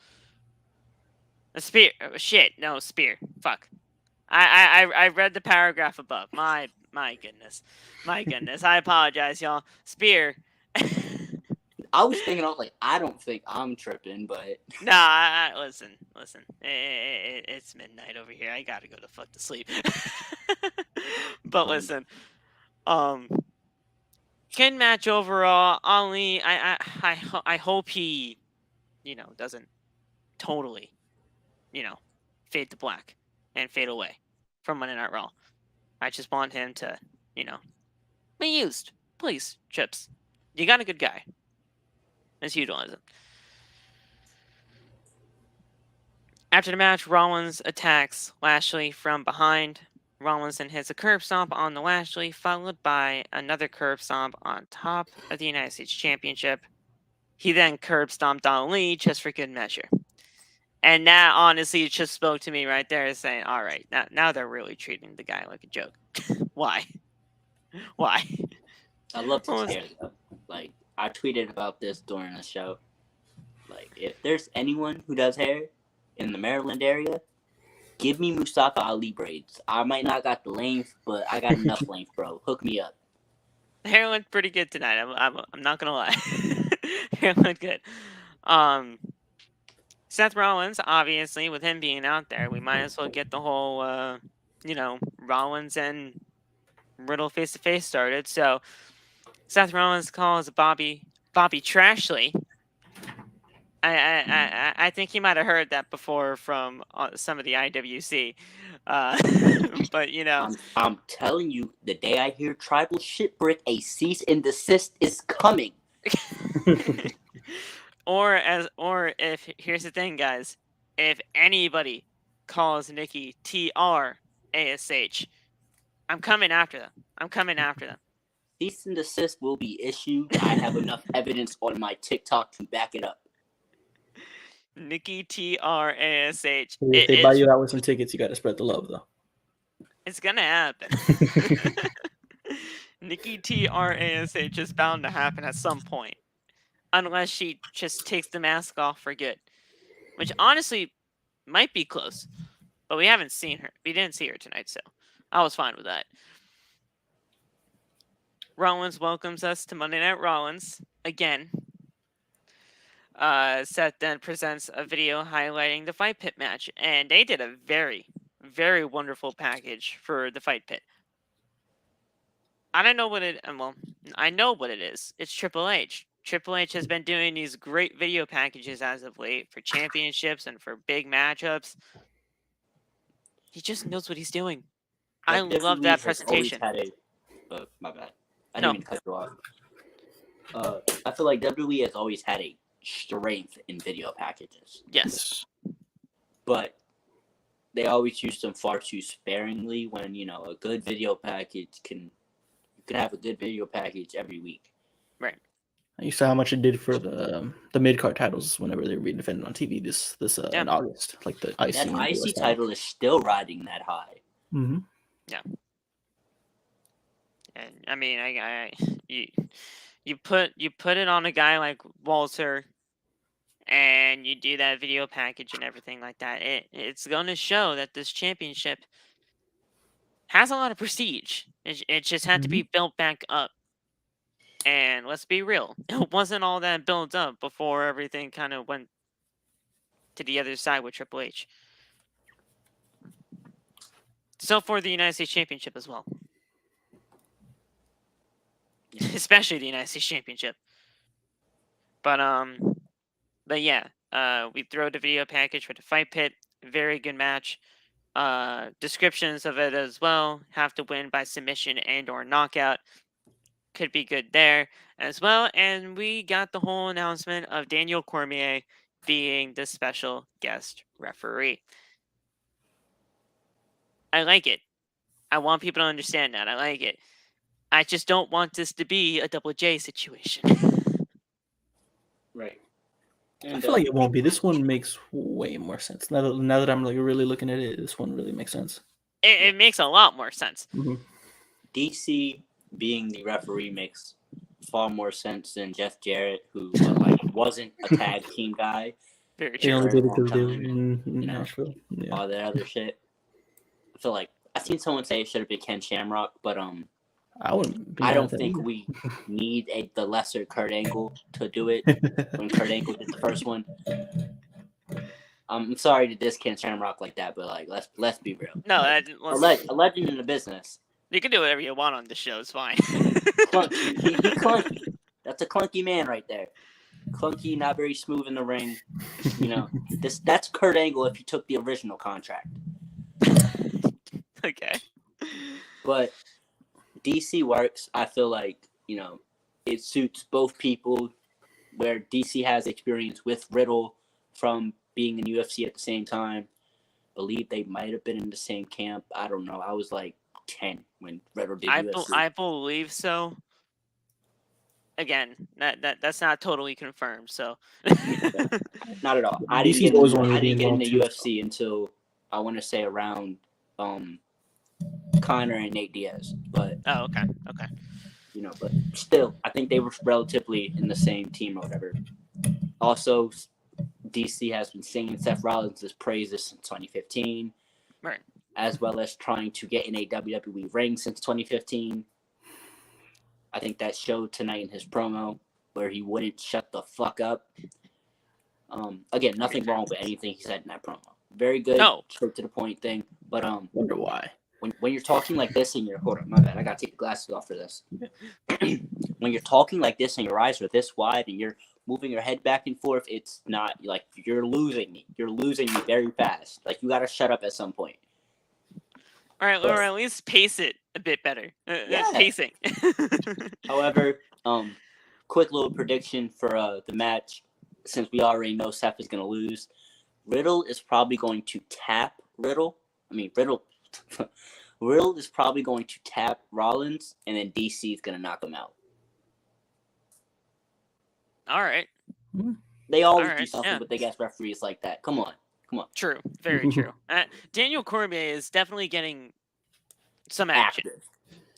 A spear. Shit, no, spear. Fuck. I read the paragraph above. My goodness. My goodness. I apologize, y'all. Spear. I was like, I don't think I'm tripping, but Nah, listen. It's midnight over here. I gotta go the fuck to sleep. But listen, good match overall. Ali, I hope he, doesn't totally, fade to black and fade away from Monday Night Raw. I just want him to, be used. Please, Chips. You got a good guy. Let's utilize it. After the match, Rollins attacks Lashley from behind. Rollins then hits a curb stomp on the Lashley, followed by another curb stomp on top of the United States Championship. He then curb stomped on Lee just for good measure. And that honestly just spoke to me right there, saying, all right, now they're really treating the guy like a joke. Why? I love to scare them. Like, I tweeted about this during the show. Like, if there's anyone who does hair in the Maryland area, give me Mustafa Ali braids. I might not got the length, but I got enough length, bro. Hook me up. The hair looked pretty good tonight. I'm not gonna lie. Hair looked good. Seth Rollins, obviously, with him being out there, we might as well get the whole, Rollins and Riddle face to face started. So Seth Rollins calls Bobby Trashley. I think he might have heard that before from some of the IWC, but I'm telling you, the day I hear Tribal shit brick, a cease and desist is coming. or if here's the thing, guys, if anybody calls Nikki TRASH, I'm coming after them. Cease and desist will be issued. I have enough evidence on my TikTok to back it up. Nikki TRASH. If they buy you out with some tickets, you got to spread the love, though. It's gonna happen. Nikki TRASH is bound to happen at some point, unless she just takes the mask off for good, which honestly might be close. But we haven't seen her. We didn't see her tonight, so I was fine with that. Rollins welcomes us to Monday Night Rollins again. Seth then presents a video highlighting the Fight Pit match, and they did a very, very wonderful package for the Fight Pit. I don't know what it. Well, I know what it is. It's Triple H. Triple H has been doing these great video packages as of late for championships and for big matchups. He just knows what he's doing. I love that presentation. My bad. I didn't mean to cut you off. I feel like WWE has always had a strength in video packages. Yes. But they always use them far too sparingly when, a good video package you can have a good video package every week. Right. You saw how much it did for the mid-card titles whenever they were being defended on TV this in August. Like the IC. That IC title is still riding that high. Mm-hmm. Yeah. And I mean, you put it on a guy like Walter, and you do that video package and everything like that. It's going to show that this championship has a lot of prestige. It just had to be built back up. And let's be real, it wasn't all that built up before everything kind of went to the other side with Triple H. So for the United States Championship as well. Especially the United States Championship. But yeah, we throw the video package for the Fight Pit. Very good match. Descriptions of it as well. Have to win by submission and or knockout. Could be good there as well. And we got the whole announcement of Daniel Cormier being the special guest referee. I like it. I want people to understand that. I like it. I just don't want this to be a Double J situation. Right. And, I feel like it won't be. This one makes way more sense. Now that I'm like really looking at it, this one really makes sense. It makes a lot more sense. Mm-hmm. DC being the referee makes far more sense than Jeff Jarrett, who wasn't a tag team guy. Very true. They only did it because they were in Nashville. All that other shit. I feel like I've seen someone say it should have been Ken Shamrock, but I wouldn't. I don't think we need the lesser Kurt Angle to do it when Kurt Angle did the first one. I'm sorry to diss Ken Shamrock like that, but let's be real. No, a legend in the business. You can do whatever you want on the show. It's fine. Clunky. He clunky. That's a clunky man right there. Clunky, not very smooth in the ring. That's Kurt Angle if he took the original contract. Okay. But DC works. I feel like, it suits both people, where DC has experience with Riddle from being in UFC at the same time. Believe they might have been in the same camp. I don't know. I was like 10 when Riddle did UFC. I believe so. Again, that's not totally confirmed, so not at all. I didn't get into UFC until I want to say around Conor and Nate Diaz. But okay. But still, I think they were relatively in the same team or whatever. Also, DC has been singing Seth Rollins' praises since 2015. Right. As well as trying to get in a WWE ring since 2015. I think that showed tonight in his promo where he wouldn't shut the fuck up. Again, nothing wrong with anything he said in that promo. Very good, straight to the point thing. But wonder why. When you're talking like this and hold on, my bad, I gotta take the glasses off for this. When you're talking like this and your eyes are this wide and you're moving your head back and forth, it's not like you're losing me. You're losing me very fast. Like you gotta shut up at some point. All right, or at least pace it a bit better. Pacing. However, quick little prediction for the match, since we already know Seth is gonna lose. Riddle is probably going to tap Riddle is probably going to tap Rollins, and then DC is going to knock him out. All right. They always do something with the guest referees like that. Come on. True. Very true. Daniel Cormier is definitely getting some action. Active.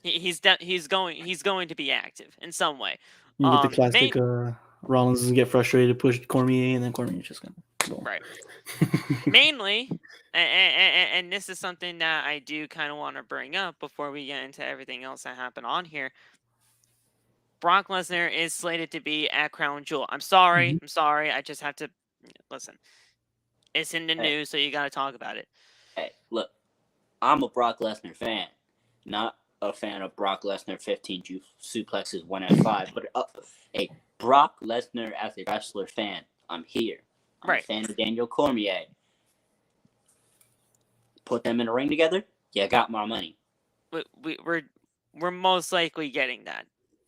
He's going to be active in some way. You get the classic Rollins doesn't get frustrated, push Cormier, and then Cormier's just going to go. Right. Mainly, and this is something that I do kind of want to bring up before we get into everything else that happened on here. Brock Lesnar is slated to be at Crown Jewel. I'm sorry. I just have to listen. It's in the news, so you got to talk about it. Hey, look, I'm a Brock Lesnar fan, not a fan of Brock Lesnar 15 suplexes 1 at 5, but hey, Brock Lesnar as a wrestler fan, I'm here. I'm a fan of Daniel Cormier. Put them in a ring together, you got my money. We're most likely getting that.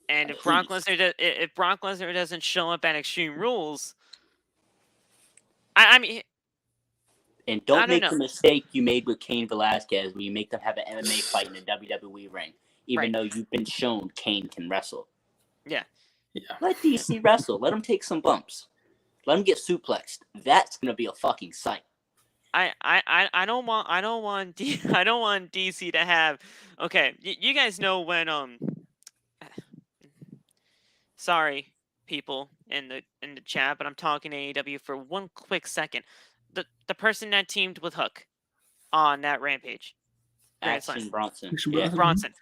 And if Brock Lesnar doesn't show up at Extreme Rules, I mean, and don't make the mistake you made with Cain Velasquez when you make them have an MMA fight in a WWE ring, even though you've been shown Cain can wrestle. Yeah. Let DC wrestle. Let him take some bumps. Let him get suplexed. That's gonna be a fucking sight. I don't want DC to have. Okay, you guys know when Sorry, people in the chat, but I'm talking AEW for one quick second. The person that teamed with Hook on that Rampage. Action Bronson. Yeah, Bronson.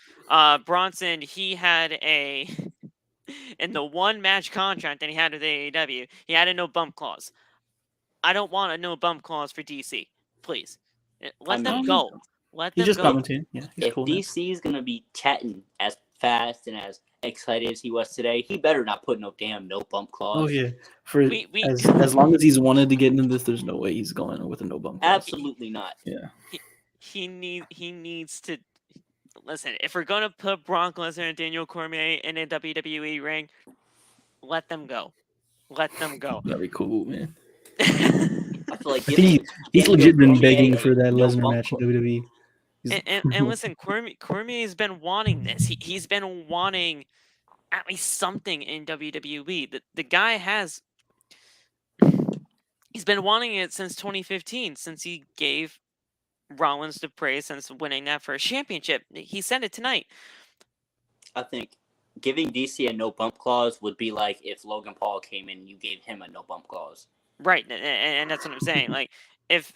Bronson, he had a in the one match contract that he had with AEW, he had a no bump clause. I don't want a no bump clause for DC. Please. Let them go. Let them just go. Commenting. Yeah, he's if cool. DC is gonna be chatting as fast and as excited as he was today, he better not put no damn no bump clause. Oh yeah, as long as he's wanted to get into this, there's no way he's going with a no bump clause. Absolutely not. Yeah. He needs to listen. If we're gonna put Brock Lesnar and Daniel Cormier in a WWE ring, let them go. Let them go. That'd be cool, man. I feel like he's legit been begging for that Lesnar match in WWE. And listen, Cormier has been wanting this. He's been wanting at least something in WWE. The guy he's been wanting it since 2015, since he gave Rollins the praise since winning that first championship. He said it tonight. I think giving DC a no bump clause would be like if Logan Paul came in and you gave him a no bump clause. Right, and that's what I'm saying. Like if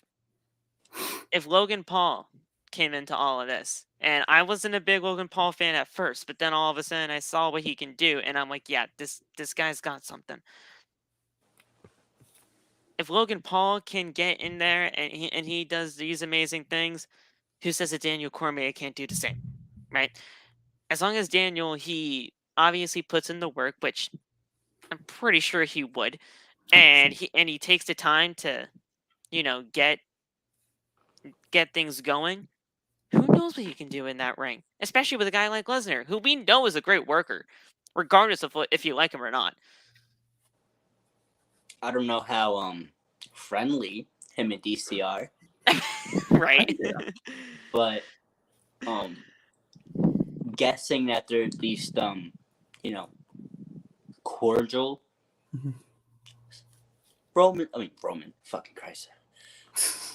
Logan Paul came into all of this, and I wasn't a big Logan Paul fan at first, but then all of a sudden I saw what he can do, and I'm like, yeah, this guy's got something. If Logan Paul can get in there and he does these amazing things, who says that Daniel Cormier can't do the same, right? As long as Daniel, he obviously puts in the work, which I'm pretty sure he would, and he takes the time to, get things going. Who knows what he can do in that ring, especially with a guy like Lesnar, who we know is a great worker, regardless of if you like him or not. I don't know how friendly him and DC are. Right. Yeah. But guessing that they're at least cordial. Mm-hmm. Roman, fucking Christ.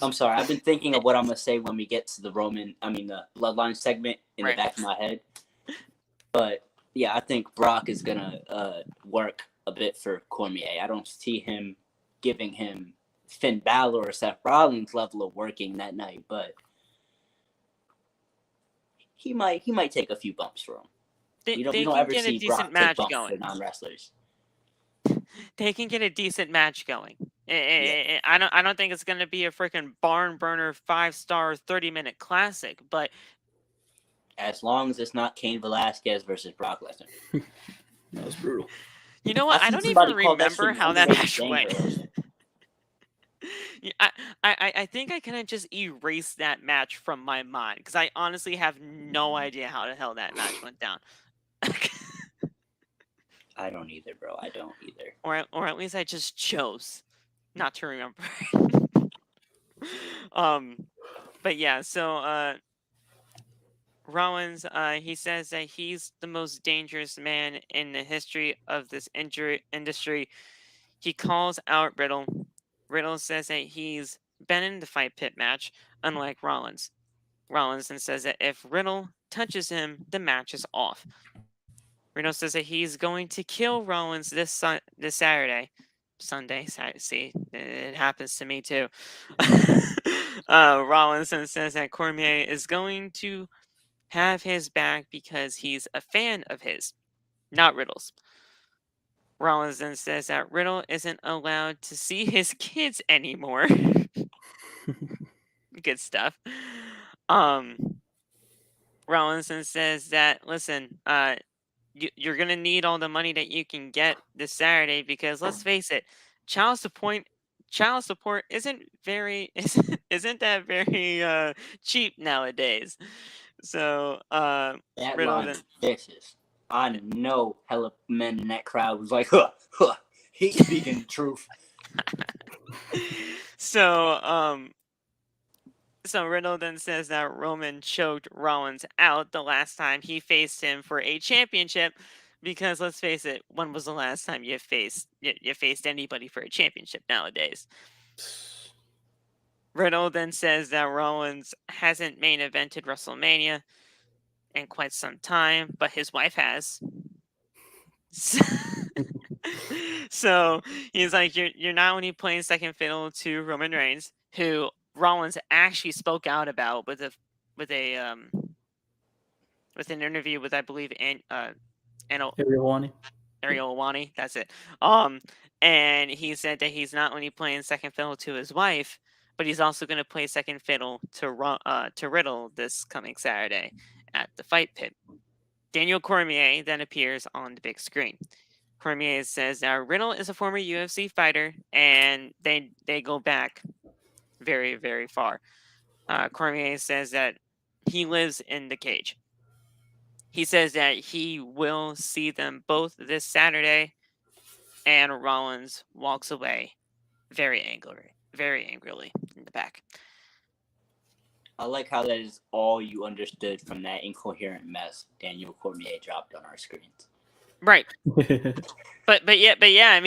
I'm sorry, I've been thinking of what I'm gonna say when we get to the the Bloodline segment in the back of my head. But yeah, I think Brock is gonna work a bit for Cormier. I don't see him giving him Finn Balor or Seth Rollins level of working that night, but he might take a few bumps for him. You don't ever see Brock take bumps for non-wrestlers. They can get a decent match going. I don't think it's going to be a freaking barn burner 5-star 30-minute classic, but as long as it's not Cain Velasquez versus Brock Lesnar. That was brutal. You know what? I don't even remember how that match went. I think I kind of just erased that match from my mind because I honestly have no idea how the hell that match went down. I don't either, bro. I don't either. Or at least I just chose not to remember. But yeah, so Rollins, he says that he's the most dangerous man in the history of this industry. He calls out Riddle. Riddle says that he's been in the fight pit match, unlike Rollins. Rollins then says that if Riddle touches him, the match is off. Riddle says that he's going to kill Rollins this Saturday. Sunday. See, it happens to me too. Rollins then says that Cormier is going to have his back because he's a fan of his, not Riddle's. Rollins then says that Riddle isn't allowed to see his kids anymore. Good stuff. Rollins then says that, listen, you're going to need all the money that you can get this Saturday because let's face it, child support isn't that very cheap nowadays. So that Riddle line is vicious. I know hella men in that crowd was like, he's speaking the truth. So Riddle then says that Roman choked Rollins out the last time he faced him for a championship, because let's face it, when was the last time you faced anybody for a championship nowadays? Riddle then says that Rollins hasn't main evented WrestleMania in quite some time, but his wife has. So he's like, you're not only playing second fiddle to Roman Reigns, who Rollins actually spoke out about with an interview with, I believe, Ariel Wani. Ariel Wani, that's it. And he said that he's not only playing second fiddle to his wife, but he's also going to play second fiddle to Riddle this coming Saturday at the Fight Pit. Daniel Cormier then appears on the big screen. Cormier says that Riddle is a former UFC fighter, and they go back very, very far. Cormier says that he lives in the cage. He says that he will see them both this Saturday, and Rollins walks away very angrily in the back. I like how that is all you understood from that incoherent mess Daniel Cormier dropped on our screens. Right. but yeah,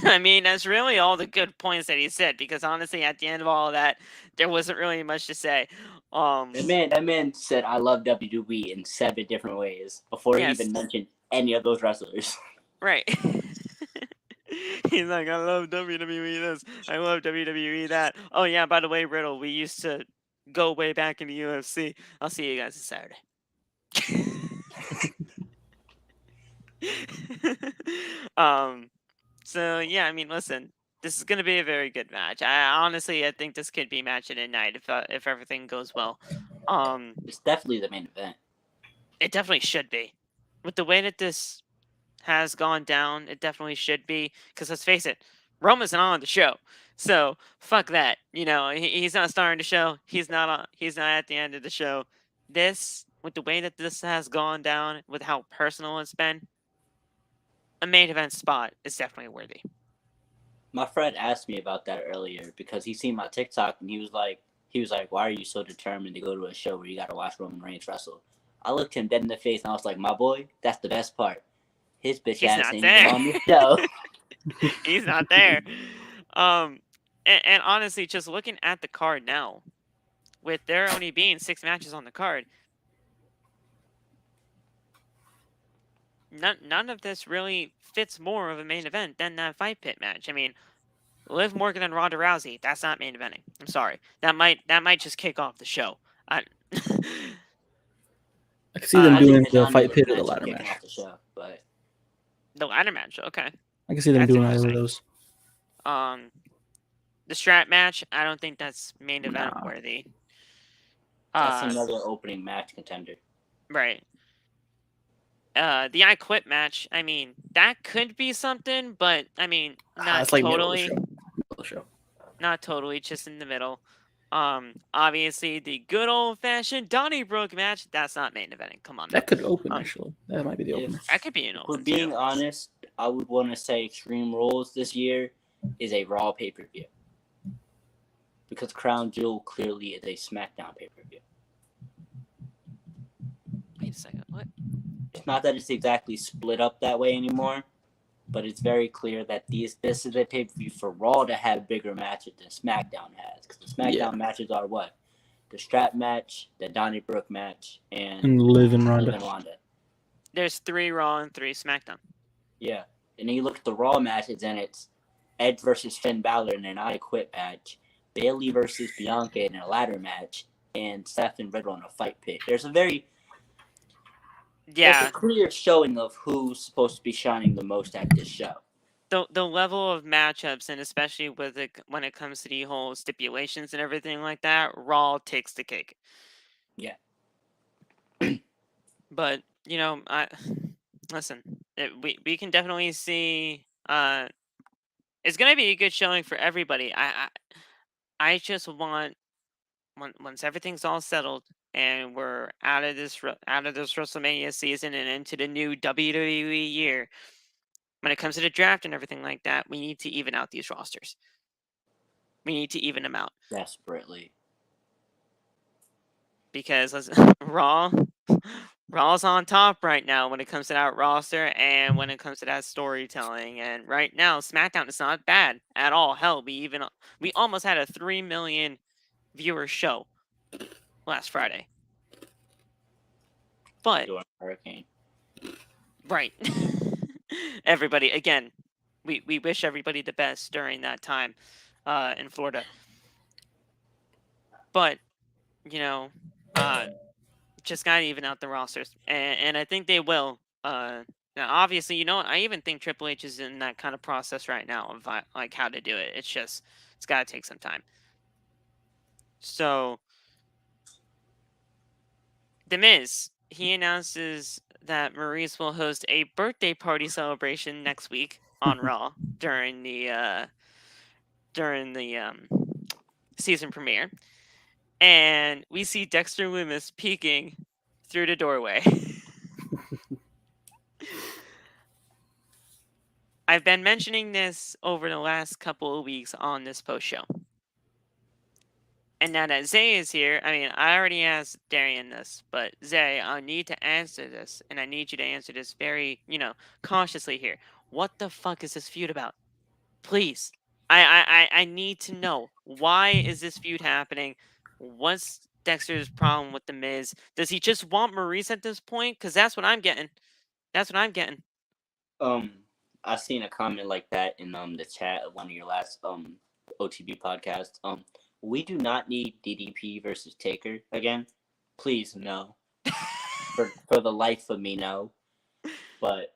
I mean that's really all the good points that he said, because honestly at the end of all of that there wasn't really much to say. That man said I love WWE in 7 different ways before he even mentioned any of those wrestlers. Right. He's like, I love WWE this, I love WWE that. Oh yeah, by the way, Riddle, we used to go way back in the UFC. I'll see you guys this Saturday. So yeah, I mean, listen, this is gonna be a very good match. I think this could be match of the night if everything goes well. It's definitely the main event. It definitely should be. With the way that this has gone down, it definitely should be. Because let's face it, Roman's not on the show, so fuck that. You know, he's not starting the show. He's not at the end of the show. This, with the way that this has gone down, with how personal it's been, a main event spot is definitely worthy. My friend asked me about that earlier because he seen my TikTok and he was like, why are you so determined to go to a show where you got to watch Roman Reigns wrestle? I looked him dead in the face and I was like, my boy, that's the best part. His bitch ass ain't even on the show. He's not there. And honestly, just looking at the card now, with there only being 6 matches on the card, none of this really fits more of a main event than that Fight Pit match. I mean, Liv Morgan and Ronda Rousey, that's not main eventing. I'm sorry. That might just kick off the show. I can see them doing the Fight Pit or the ladder match. The ladder match, okay. I can see them doing either of those. The strap match, I don't think that's main event worthy. That's another opening match contender. Right. The I Quit match, I mean, that could be something, but I mean, not like totally. Middle of the show. Not totally, just in the middle. Obviously the good old fashioned Donnybrook match, that's not main eventing. Come on. That could open actually. That might be the opener. That could be an opener. For being honest, I would want to say Extreme Rules this year is a Raw pay-per-view. Because Crown Jewel clearly is a SmackDown pay-per-view. Wait a second, what? It's not that it's exactly split up that way anymore, but it's very clear that this is a pay-per-view for Raw to have bigger matches than SmackDown has. Because the SmackDown matches are what? The strap match, the Donnybrook match, and Liv and Ronda. There's 3 Raw and 3 SmackDown. Yeah. And then you look at the Raw matches, and it's Edge versus Finn Balor in an I Quit match, Bayley versus Bianca in a ladder match, and Seth and Riddle in a Fight Pit. There's a very clear showing of who's supposed to be shining the most at this show. The level of matchups, and especially with it, when it comes to the whole stipulations and everything like that, Raw takes the cake. Yeah. But you know, we can definitely see. It's gonna be a good showing for everybody. I just want, once everything's all settled and we're out of this WrestleMania season and into the new WWE year, when it comes to the draft and everything like that, we need to even out these rosters. We need to even them out. Desperately. Because Raw's on top right now when it comes to that roster and when it comes to that storytelling. And right now, SmackDown is not bad at all. Hell, we almost had a 3 million viewer show last Friday. But Hurricane. Right. Everybody, again, we wish everybody the best during that time in Florida. But, you know, just gotta even out the rosters. And I think they will Now, obviously, I even think Triple H is in that kind of process right now of like how to do it. It's got to take some time. So, The Miz, he announces that Maurice will host a birthday party celebration next week on Raw during the season premiere, and we see Dexter Lumis peeking through the doorway. I've been mentioning this over the last couple of weeks on this post show. And now that Zay is here, I mean, I already asked Darian this, but Zay, I need to answer this, and I need you to answer this very, cautiously here. What the fuck is this feud about? Please. I need to know. Why is this feud happening? What's Dexter's problem with The Miz? Does he just want Maurice at this point? Because that's what I'm getting. I seen a comment like that in the chat of one of your last OTB podcasts. We do not need DDP versus Taker again. Please, no. for the life of me, no. But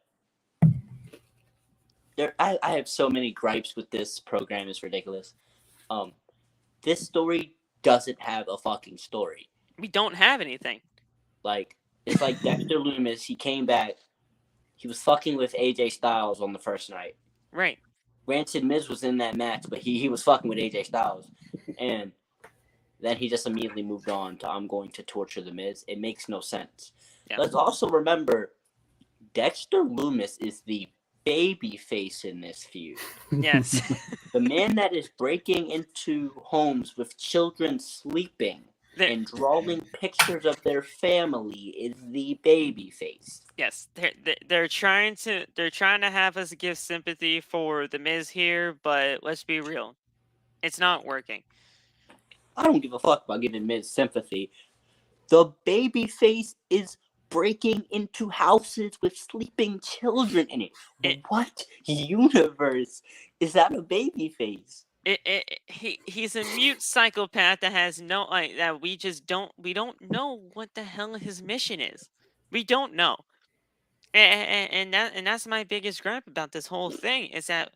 I have so many gripes with this program. It's ridiculous. This story doesn't have a fucking story. We don't have anything. Like, it's like Dexter Lumis, he came back. He was fucking with AJ Styles on the first night. Right. Granted, Miz was in that match, but he was fucking with AJ Styles. And then he just immediately moved on to I'm going to torture the Miz. It makes no sense. Yeah. Let's also remember, Dexter Lumis is the baby face in this feud. Yes. The man that is breaking into homes with children sleeping and drawing pictures of their family is the baby face. Yes, they're trying to have us give sympathy for the Miz here, but let's be real, it's not working. I don't give a fuck about giving Miz sympathy. The baby face is breaking into houses with sleeping children in it. What universe is that a baby face? He's a mute psychopath that has no that we don't know what the hell his mission is. We don't know. And that's my biggest gripe about this whole thing is that,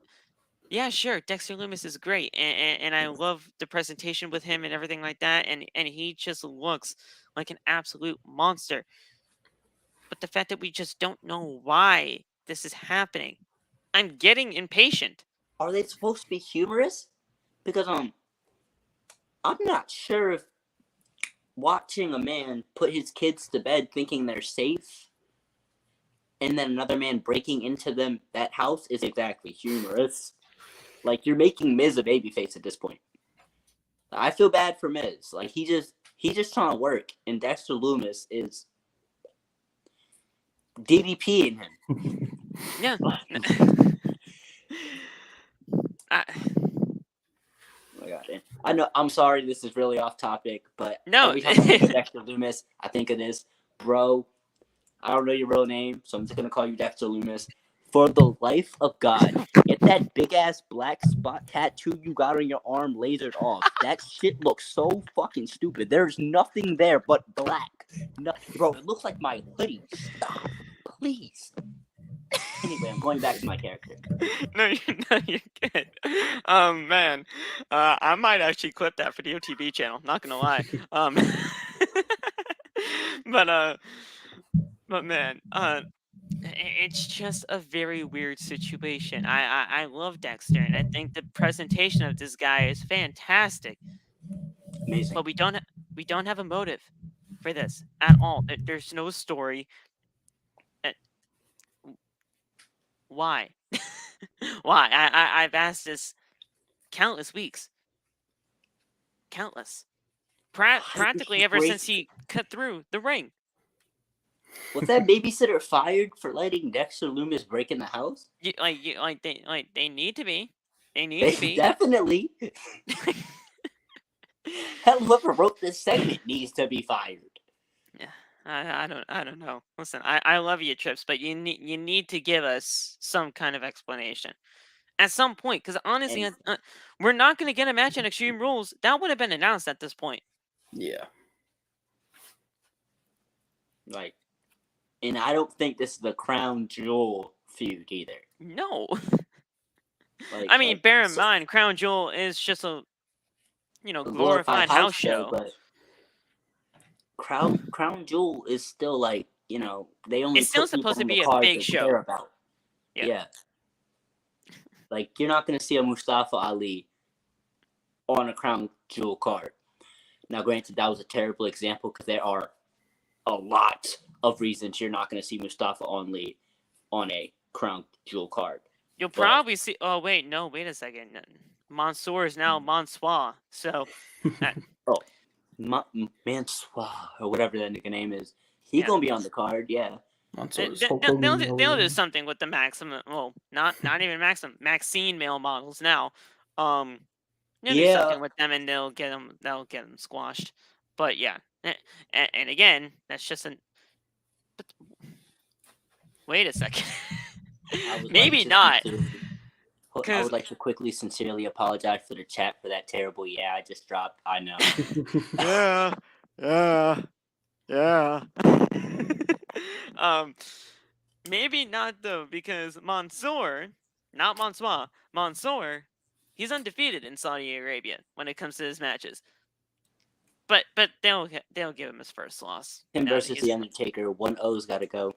yeah, sure, Dexter Lumis is great, and I love the presentation with him and everything like that, and he just looks like an absolute monster. But the fact that we just don't know why this is happening, I'm getting impatient. Are they supposed to be humorous? Because I'm not sure if watching a man put his kids to bed thinking they're safe and then another man breaking into that house is exactly humorous. Like, you're making Miz a babyface at this point. I feel bad for Miz. Like, he just trying to work, and Dexter Lumis is DDP-ing him. Yeah. Oh my God. I know. I'm sorry. This is really off topic, but no. Every time I think of Dexter Lumis, I think of this, bro. I don't know your real name, so I'm just gonna call you Dexter Lumis. For the life of God, get that big ass black spot tattoo you got on your arm lasered off. That shit looks so fucking stupid. There's nothing there but black. No, bro, it looks like my hoodie. Stop, please. Anyway, I'm going back to my character. No, you're good. Man, I might actually clip that for the OTB channel. Not gonna lie. But man, it's just a very weird situation. I love Dexter, and I think the presentation of this guy is fantastic. Amazing. But we don't have a motive for this at all. There's no story. Why? Why? I've asked this countless weeks. Countless. Practically ever since he cut through the ring. Was that babysitter fired for letting Dexter Lumis break in the house? They need to be. They need to be. Definitely. Hell, whoever wrote this segment needs to be fired. Yeah, I don't know. Listen, I love you, Trips, but you need to give us some kind of explanation at some point, because honestly, we're not going to get a match in Extreme Rules. That would have been announced at this point. Yeah. Like, And I don't think this is the crown jewel feud either. No. I mean, bear in mind, Crown Jewel is just a glorified house show. But Crown Jewel is still like, they only it's still supposed to be a big show. Care about. Yeah. Like, you're not going to see a Mustafa Ali on a Crown Jewel card. Now, granted, that was a terrible example because there are a lot of reasons you're not going to see Mustafa Ali on a Crown Jewel card. You'll probably see. Oh wait, no, wait a second. Mansoor is now Mansoir, so. Mansoir or whatever that nigga name is. He's gonna be on the card, yeah. They'll do something with the maximum. Well, not even Maxine male models now. They'll do something with them, and they'll get them squashed. But yeah, and again, that's just an. Wait a second. Maybe not. I would like to quickly, sincerely apologize for the chat for that terrible I just dropped. I know. Yeah. Maybe not though, because Mansoor, not Mansoir, Mansoor, he's undefeated in Saudi Arabia when it comes to his matches. But they'll give him his first loss. Him versus The Undertaker, 1-0's got to go.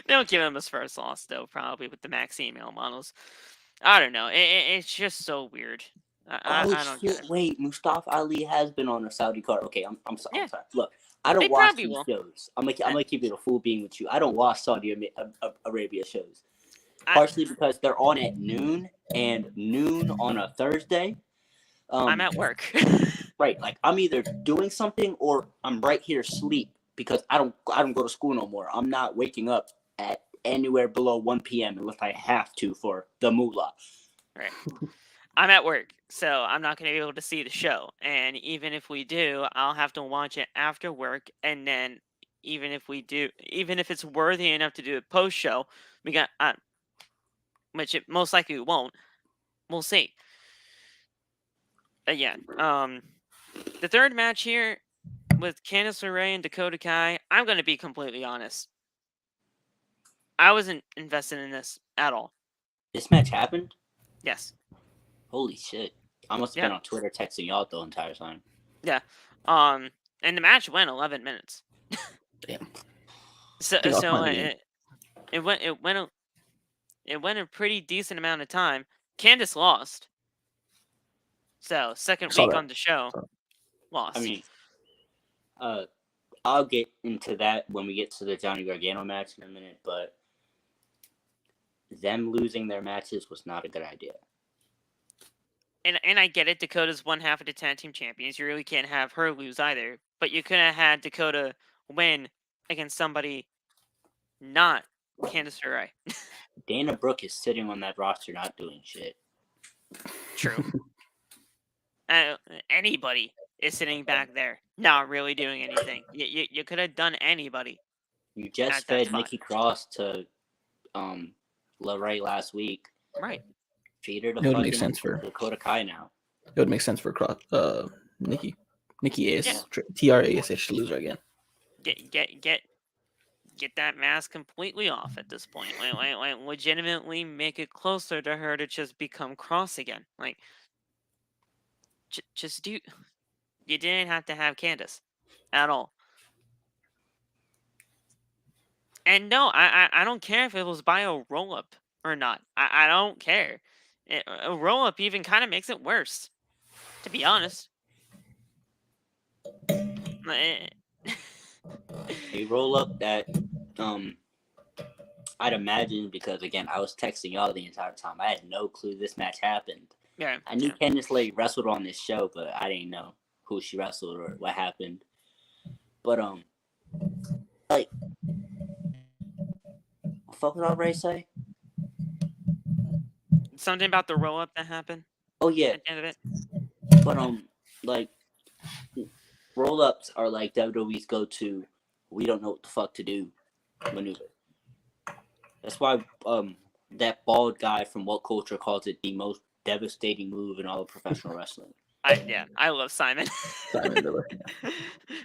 They'll give him his first loss, though, probably with the Maxine male models. I don't know. It's just so weird. I don't get it. Wait, Mustafa Ali has been on a Saudi card. Okay, I'm sorry. I'm sorry. Look, I don't watch these shows. I'm gonna keep it a full being with you. I don't watch Saudi Arabia shows. Partially because they're on at noon, and noon on a Thursday. I'm at work. Right, like I'm either doing something or I'm right here asleep. Because I don't go to school no more. I'm not waking up at anywhere below 1 p.m. unless I have to for the moolah. Right. I'm at work, so I'm not going to be able to see the show. And even if we do, I'll have to watch it after work. And then even if it's worthy enough to do a post show, we got which it most likely won't. We'll see. But yeah, the third match here. With Candice LeRae and Dakota Kai, I'm going to be completely honest. I wasn't invested in this at all. This match happened? Yes. Holy shit. I must have been on Twitter texting y'all the entire time. Yeah. And the match went 11 minutes. Damn. So it went a pretty decent amount of time. Candice lost. So second week on the show, lost. I mean, I'll get into that when we get to the Johnny Gargano match in a minute, but them losing their matches was not a good idea. And I get it, Dakota's one half of the tag team champions. You really can't have her lose either. But you could have had Dakota win against somebody not Candice LeRae. Dana Brooke is sitting on that roster not doing shit. True. Anybody is sitting back there not really doing anything. You could have done anybody. You just fed Nikki Cross to LeRae last week. Right. Feed her to it would make sense for Dakota Kai now. It would make sense for Nikki Ace TRASH to lose her again. Get that mask completely off at this point. Like legitimately make it closer to her to just become Cross again. Like just do. You didn't have to have Candice at all. And no, I don't care if it was by a roll up or not. I don't care. A roll up even kind of makes it worse, to be honest. A roll up that I'd imagine, because again I was texting y'all the entire time. I had no clue this match happened. Yeah. I knew Candice LeRae wrestled on this show, but I didn't know who she wrestled or what happened. But like, what the fuck was I ready to say? Something about the roll up that happened. Oh yeah. At the end of it. But like, roll ups are like WWE's go to we don't know what the fuck to do maneuver. That's why that bald guy from What Culture calls it the most devastating move in all of professional wrestling. I love Simon. Simon Miller.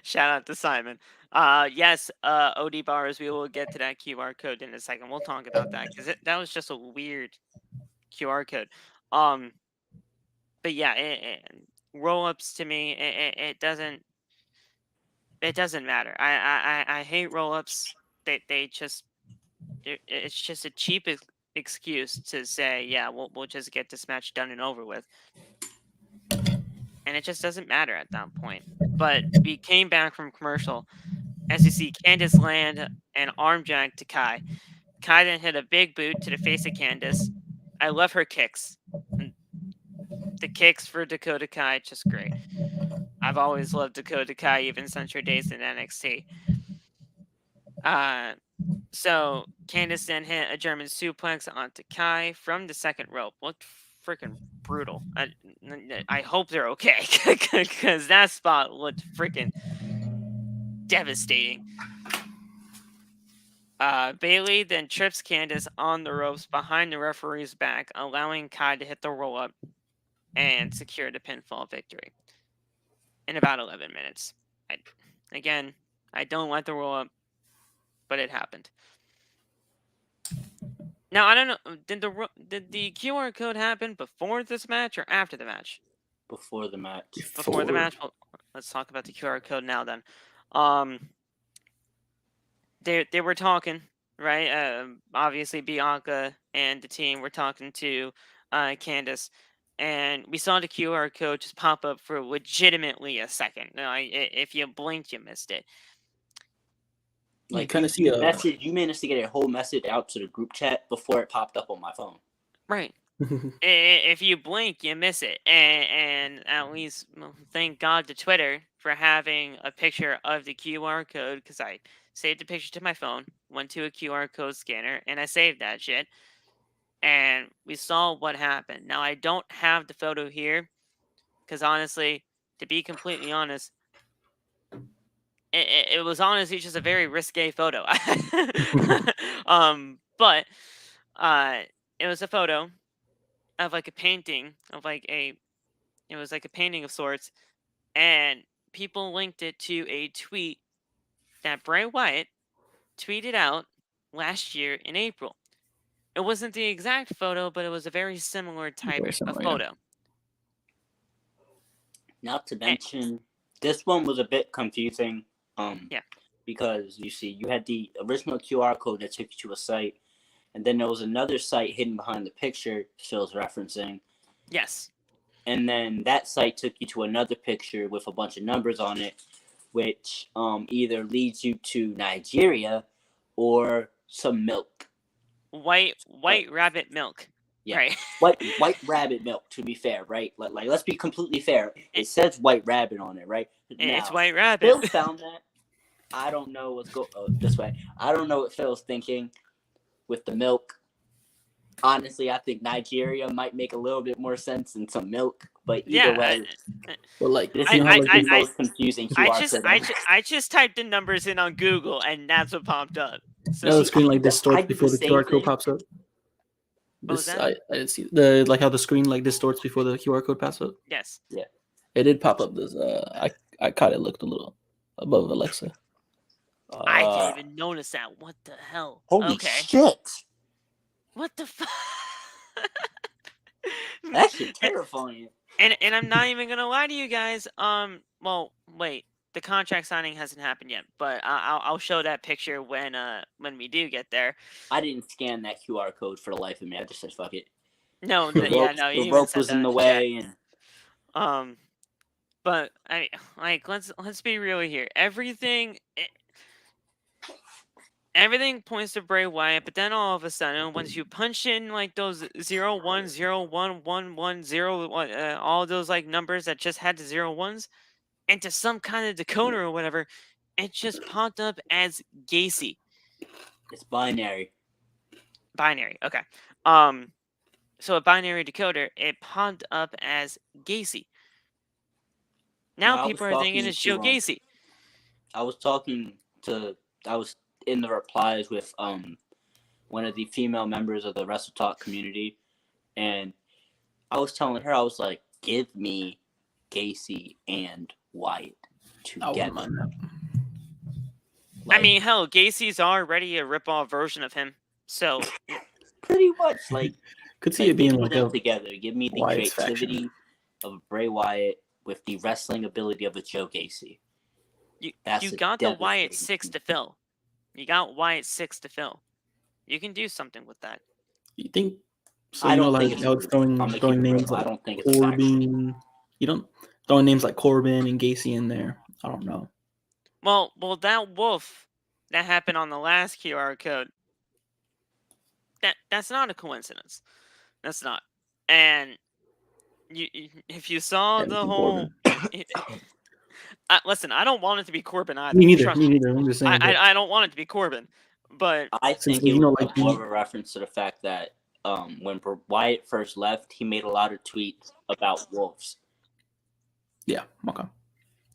Shout out to Simon. Yes, OD bars. We will get to that QR code in a second. We'll talk about that because that was just a weird QR code. But yeah, roll ups to me, it doesn't matter. I hate roll ups. They just it's just a cheap excuse to say, yeah, we'll just get this match done and over with. And it just doesn't matter at that point. But we came back from commercial as you see Candice land an arm drag to Skye. Skye then hit a big boot to the face of Candice. I love her kicks. The kicks for Dakota Kai, just great. I've always loved Dakota Kai, even since her days in NXT. So Candice then hit a German suplex onto Kai from the second rope. Looked freaking brutal. I hope they're okay because that spot looked freaking devastating. Bayley then trips Candice on the ropes behind the referee's back, allowing Kai to hit the roll up and secure the pinfall victory in about 11 minutes. I don't like the roll up, but it happened. Now I don't know. Did the QR code happen before this match or after the match? Before the match. Before the match. Well, let's talk about the QR code now. Then, they were talking, right? Obviously Bianca and the team were talking to Candice, and we saw the QR code just pop up for legitimately a second. If you blinked, you missed it. Like, kind of see a message. You managed to get a whole message out to the group chat before it popped up on my phone. Right. If you blink, you miss it. And at least thank God to Twitter for having a picture of the QR code, because I saved the picture to my phone, went to a QR code scanner, and I saved that shit. And we saw what happened. Now, I don't have the photo here, because honestly, to be completely honest, it was honestly just a very risque photo. But it was a photo of like a painting of it was like a painting of sorts, and people linked it to a tweet that Bray Wyatt tweeted out last year in April. It wasn't the exact photo, but it was a very similar type of photo. Yeah. Not to mention, this one was a bit confusing. Yeah. Because you see, you had the original QR code that took you to a site, and then there was another site hidden behind the picture Phil's referencing. Yes. And then that site took you to another picture with a bunch of numbers on it, which either leads you to Nigeria or some milk. White rabbit milk. Yeah. Right. white rabbit milk, to be fair, right? Like, let's be completely fair. It says white rabbit on it, right? It's white rabbit. Phil found that. I don't know what's this way. I don't know what Phil's thinking with the milk. Honestly, I think Nigeria might make a little bit more sense than some milk, but either way. But like, this is the most confusing QR I just typed the numbers in on Google, and that's what popped up. So the screen like distorts before the QR code pops up. I didn't see how the screen like distorts before the QR code pops up. Yes. Yeah. It did pop up. This I caught it looked a little above Alexa. I didn't even notice that. What the hell? Holy shit! What the fuck? That shit terrifying. And I'm not even gonna lie to you guys. Well, wait. The contract signing hasn't happened yet, but I'll show that picture when we do get there. I didn't scan that QR code for the life of me. I just said fuck it. No, the rope was in the way, and but let's be real here. Everything points to Bray Wyatt, but then all of a sudden, once you punch in like those 01, 01, 1, 0, all those like numbers that just had the 01s into some kind of decoder or whatever, it just popped up as Gacy. It's binary. Binary, okay. So a binary decoder, it popped up as Gacy. Now people are thinking it's Joe Gacy. I was in the replies with one of the female members of the Wrestle Talk community, and I was telling her, I was like, give me Gacy and Wyatt together. I wouldn't mind that. I mean, hell, Gacy's already a rip-off version of him, so pretty much like could see it being like them together. Give me the Wyatt's creativity faction of Bray Wyatt with the wrestling ability of a Joe Gacy. You got the Wyatt 6 to fill. You got Wyatt 6 to fill. You can do something with that. You think? So I you don't know, think like it's how it's throwing names like I don't think it's Corbin. You don't throwing names like Corbin and Gacy in there. I don't know. Well, that wolf that happened on the last QR code. That's not a coincidence. That's not. And if you saw the whole, listen, I don't want it to be Corbin either. Me neither. I'm just saying. I don't want it to be Corbin, but I think it was more of a reference to the fact that when Wyatt first left, he made a lot of tweets about wolves. Yeah. Okay.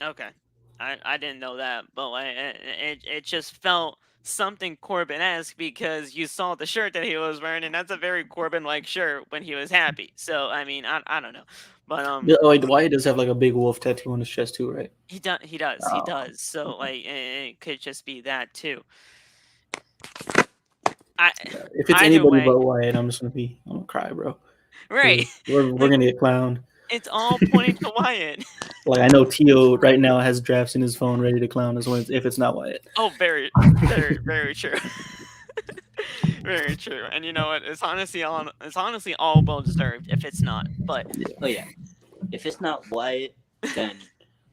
Okay. I didn't know that, but it just felt something Corbin-esque because you saw the shirt that he was wearing, and that's a very Corbin-like shirt when he was happy. So I mean, I don't know, but Wyatt does have like a big wolf tattoo on his chest too, right? He does. So like, it could just be that too. If it's anybody but Wyatt, I'm gonna cry, bro. Right. We're gonna get clowned. It's all pointing to Wyatt. Like I know Tio right now has drafts in his phone ready to clown us if it's not Wyatt. Oh, very, very true. Very true. And you know what? It's honestly all well deserved if it's not. But if it's not Wyatt, then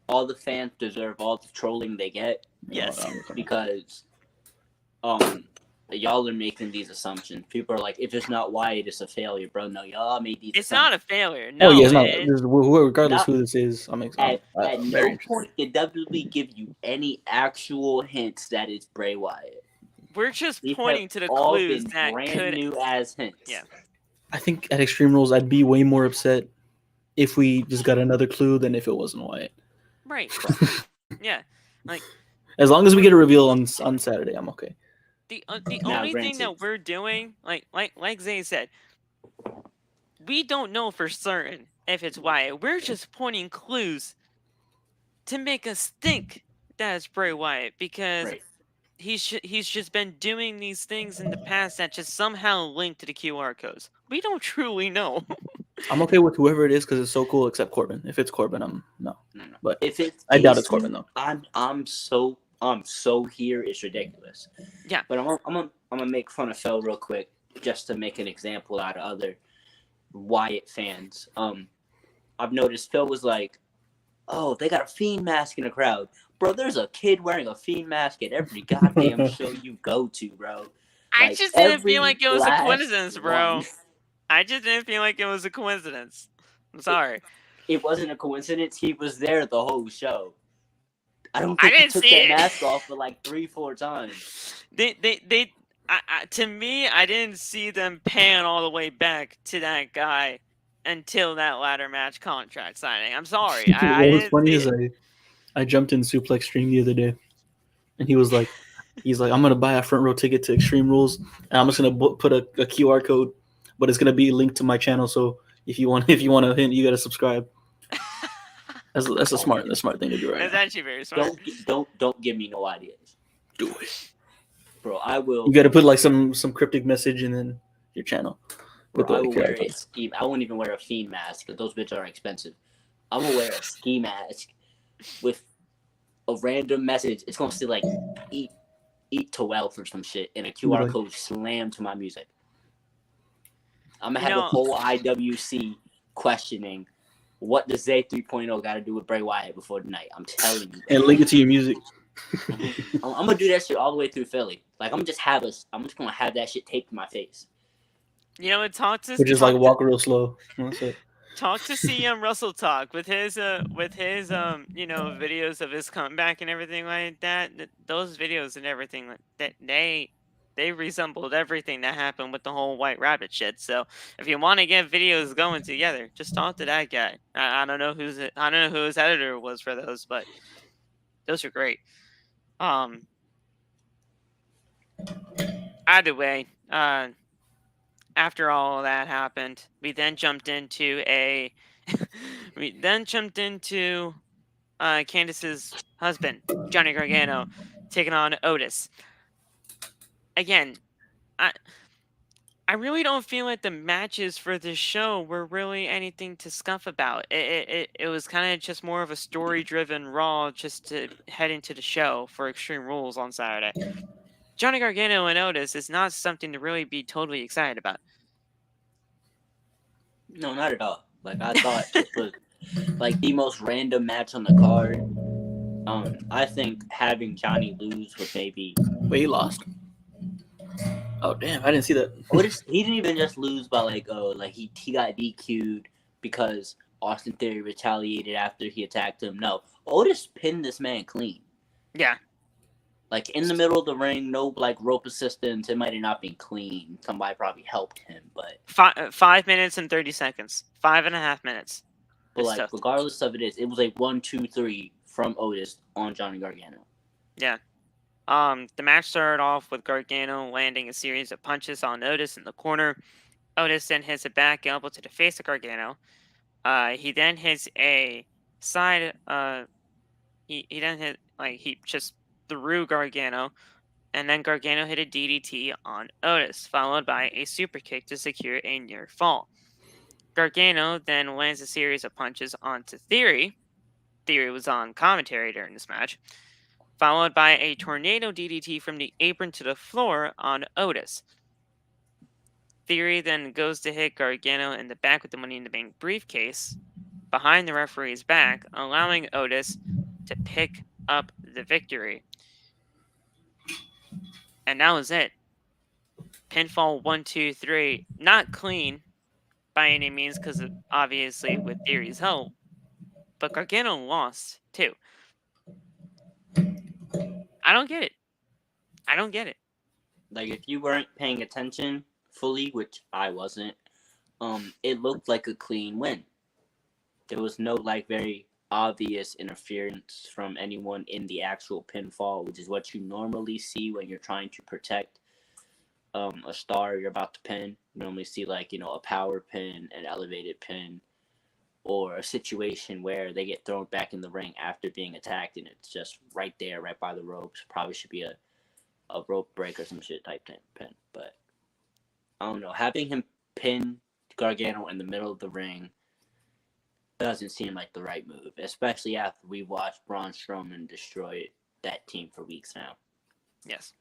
all the fans deserve all the trolling they get. Yes. Because y'all are making these assumptions. People are like, if it's not Wyatt, it's a failure, bro. No, y'all made these. It's not a failure. No. It's not. Regardless who this is, I'm excited. At no point did WWE give you any actual hints that it's Bray Wyatt. We're just pointing to the clues that brand new as hints. Yeah. I think at Extreme Rules, I'd be way more upset if we just got another clue than if it wasn't Wyatt. Right. Yeah. Like, as long as we get a reveal on Saturday, I'm okay. The only thing that we're doing, like Zay said, we don't know for certain if it's Wyatt. We're just pointing clues to make us think that it's Bray Wyatt because he's just been doing these things in the past that just somehow link to the QR codes. We don't truly know. I'm okay with whoever it is because it's so cool. Except Corbin. If it's Corbin, no. But if it's I doubt it's Corbin though. I'm so here. It's ridiculous. Yeah. But I'm gonna make fun of Phil real quick just to make an example out of other Wyatt fans. I've noticed Phil was like, "Oh, they got a Fiend mask in the crowd, bro. There's a kid wearing a Fiend mask at every goddamn show you go to, bro." I just didn't feel like it was a coincidence, bro. I just didn't feel like it was a coincidence. I'm sorry. It wasn't a coincidence. He was there the whole show. I don't think he took that mask off for like 3-4 times. To me, I didn't see them pan all the way back to that guy until that ladder match contract signing. I'm sorry. What was funny is I jumped in Suplex Stream the other day, and he's like, I'm gonna buy a front row ticket to Extreme Rules, and I'm just gonna put a QR code, but it's gonna be linked to my channel. So if you want a hint, you gotta subscribe. That's a smart thing to do right now. It's actually very smart. Don't give me no ideas. Do it, bro. I will. You got to put like some cryptic message and then your channel. Bro, I will wear I won't even wear a Fiend mask because those bitches are expensive. I'm gonna wear a ski mask with a random message. It's gonna say like eat to wealth or some shit, and a QR code slammed to my music. I'm gonna have a whole IWC questioning. What does Zay 3.0 got to do with Bray Wyatt before tonight? I'm telling you. And link it to your music. I'm gonna do that shit all the way through Philly. Like I'm just gonna have that shit taped to my face. You know, talk to. Which is like walk real slow. That's it. Talk to CM Russell talk with his videos of his comeback and everything like that. Those videos and everything like that they resembled everything that happened with the whole White Rabbit shit. So if you want to get videos going together, just talk to that guy. I don't know who his editor was for those, but those are great. Either way, after all of that happened, we then jumped into a We then jumped into Candice's husband, Johnny Gargano, taking on Otis. Again, I really don't feel like the matches for this show were really anything to scuff about. It was kind of just more of a story-driven Raw just to head into the show for Extreme Rules on Saturday. Johnny Gargano and Otis is not something to really be totally excited about. No, not at all. Like, I thought it was like the most random match on the card. I think having Johnny lose was maybe. Wait, he lost? Oh damn! I didn't see that. He didn't even just lose by he got DQ'd because Austin Theory retaliated after he attacked him. No, Otis pinned this man clean. Yeah. Like, in the middle of the ring, no, like, rope assistance. It might have not been clean. Somebody probably helped him, but... 5 minutes and 30 seconds. 5.5 minutes. But, like, regardless of it was a 1, 2, 3 from Otis on Johnny Gargano. Yeah. The match started off with Gargano landing a series of punches on Otis in the corner. Otis then hits a back elbow to the face of Gargano. He then hits a side... He then hit... Like, he just... through Gargano, and then Gargano hit a DDT on Otis, followed by a super kick to secure a near fall. Gargano then lands a series of punches onto Theory. Theory was on commentary during this match, followed by a tornado DDT from the apron to the floor on Otis. Theory then goes to hit Gargano in the back with the Money in the Bank briefcase behind the referee's back, allowing Otis to pick up the victory. And that was it. Pinfall 1, 2, 3. Not clean by any means, because obviously with Theory's help. But Gargano lost too. I don't get it. Like, if you weren't paying attention fully, which I wasn't, it looked like a clean win. There was no, like, very obvious interference from anyone in the actual pinfall, which is what you normally see when you're trying to protect a star you're about to pin. You normally see, like, a power pin, an elevated pin, or a situation where they get thrown back in the ring after being attacked and it's just right there, right by the ropes. Probably should be a rope break or some shit type pin. But I don't know. Having him pin Gargano in the middle of the ring doesn't seem like the right move, especially after we watched Braun Strowman destroy that team for weeks now. Yes.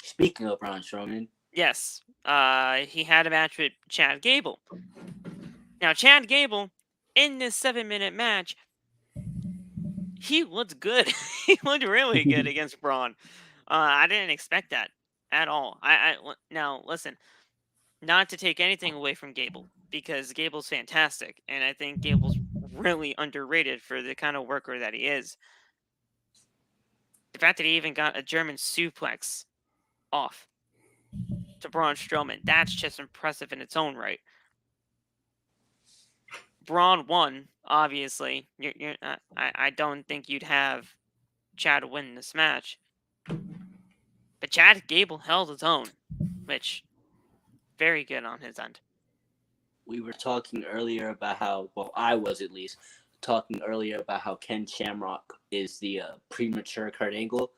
Speaking of Braun Strowman. Yes. He had a match with Chad Gable. Now, Chad Gable, in this 7-minute match, he looked good. He looked really good against Braun. I didn't expect that at all. Now, listen, not to take anything away from Gable, because Gable's fantastic, and I think Gable's really underrated for the kind of worker that he is. The fact that he even got a German suplex off to Braun Strowman, that's just impressive in its own right. Braun won, obviously. I don't think you'd have Chad win this match. But Chad Gable held his own, which, very good on his end. We were talking earlier about how, well, I was at least, talking earlier about how Ken Shamrock is the premature Kurt Angle.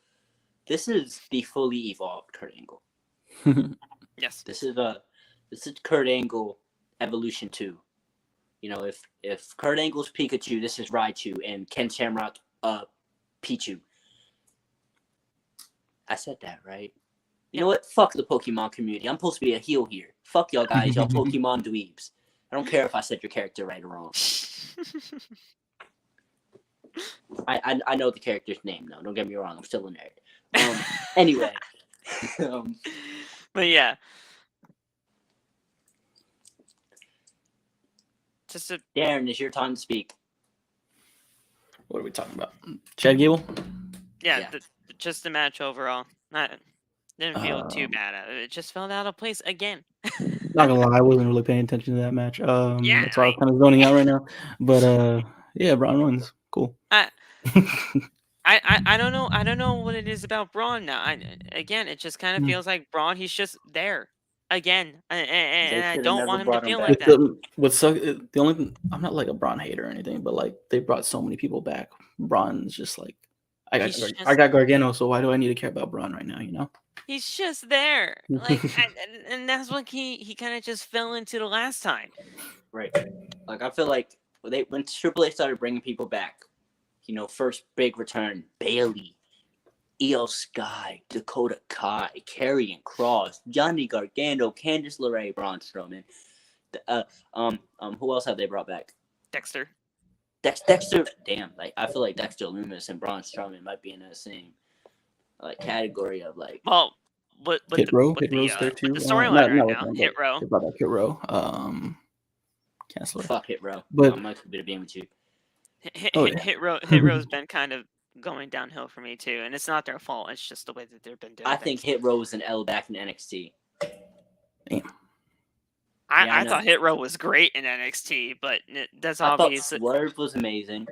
This is the fully evolved Kurt Angle. Yes. This is Kurt Angle Evolution 2. If Kurt Angle's Pikachu, this is Raichu, and Ken Shamrock, Pichu. I said that, right? You know what? Fuck the Pokemon community. I'm supposed to be a heel here. Fuck y'all guys, y'all Pokemon dweebs. I don't care if I said your character right or wrong. I know the character's name, though. Don't get me wrong. I'm still a nerd. Anyway. But yeah. Darren, it's your time to speak. What are we talking about? Chad Gable? Yeah. Just the match overall. Didn't feel too bad. It just felt out of place again. Not gonna lie, I wasn't really paying attention to that match. Yeah, that's why I was kind of zoning out right now. But yeah, Braun wins. Cool. I don't know. I don't know what it is about Braun now. Again, it just kind of feels like Braun. He's just there. again, and I don't want him to feel like that. The only thing, I'm not like a Braun hater or anything, but like they brought so many people back. Braun's just like, I got Gargano, so why do I need to care about Braun right now? You know, he's just there, like, and that's what he kind of just fell into the last time. Right. Like I feel like when Triple H started bringing people back, you know, first big return, Bayley, Skye, Dakota Kai, Karrion Kross, Johnny Gargano, Candice LeRae, Braun Strowman. Who else have they brought back? Dexter. Dexter. Damn, like I feel like Dexter Lumis and Braun Strowman might be in that same like category of like. Well, but Hit Row there too. The storyline right now, Hit Row. They brought back Hit Row. Fuck Hit Row. But I'm not gonna be with you. Hit Row's been kind of going downhill for me too, and it's not their fault. It's just the way that they've been doing. I think Hit Row was an L back in NXT. Damn. I thought Hit Row was great in NXT, but that's obvious. I thought Swerve was amazing.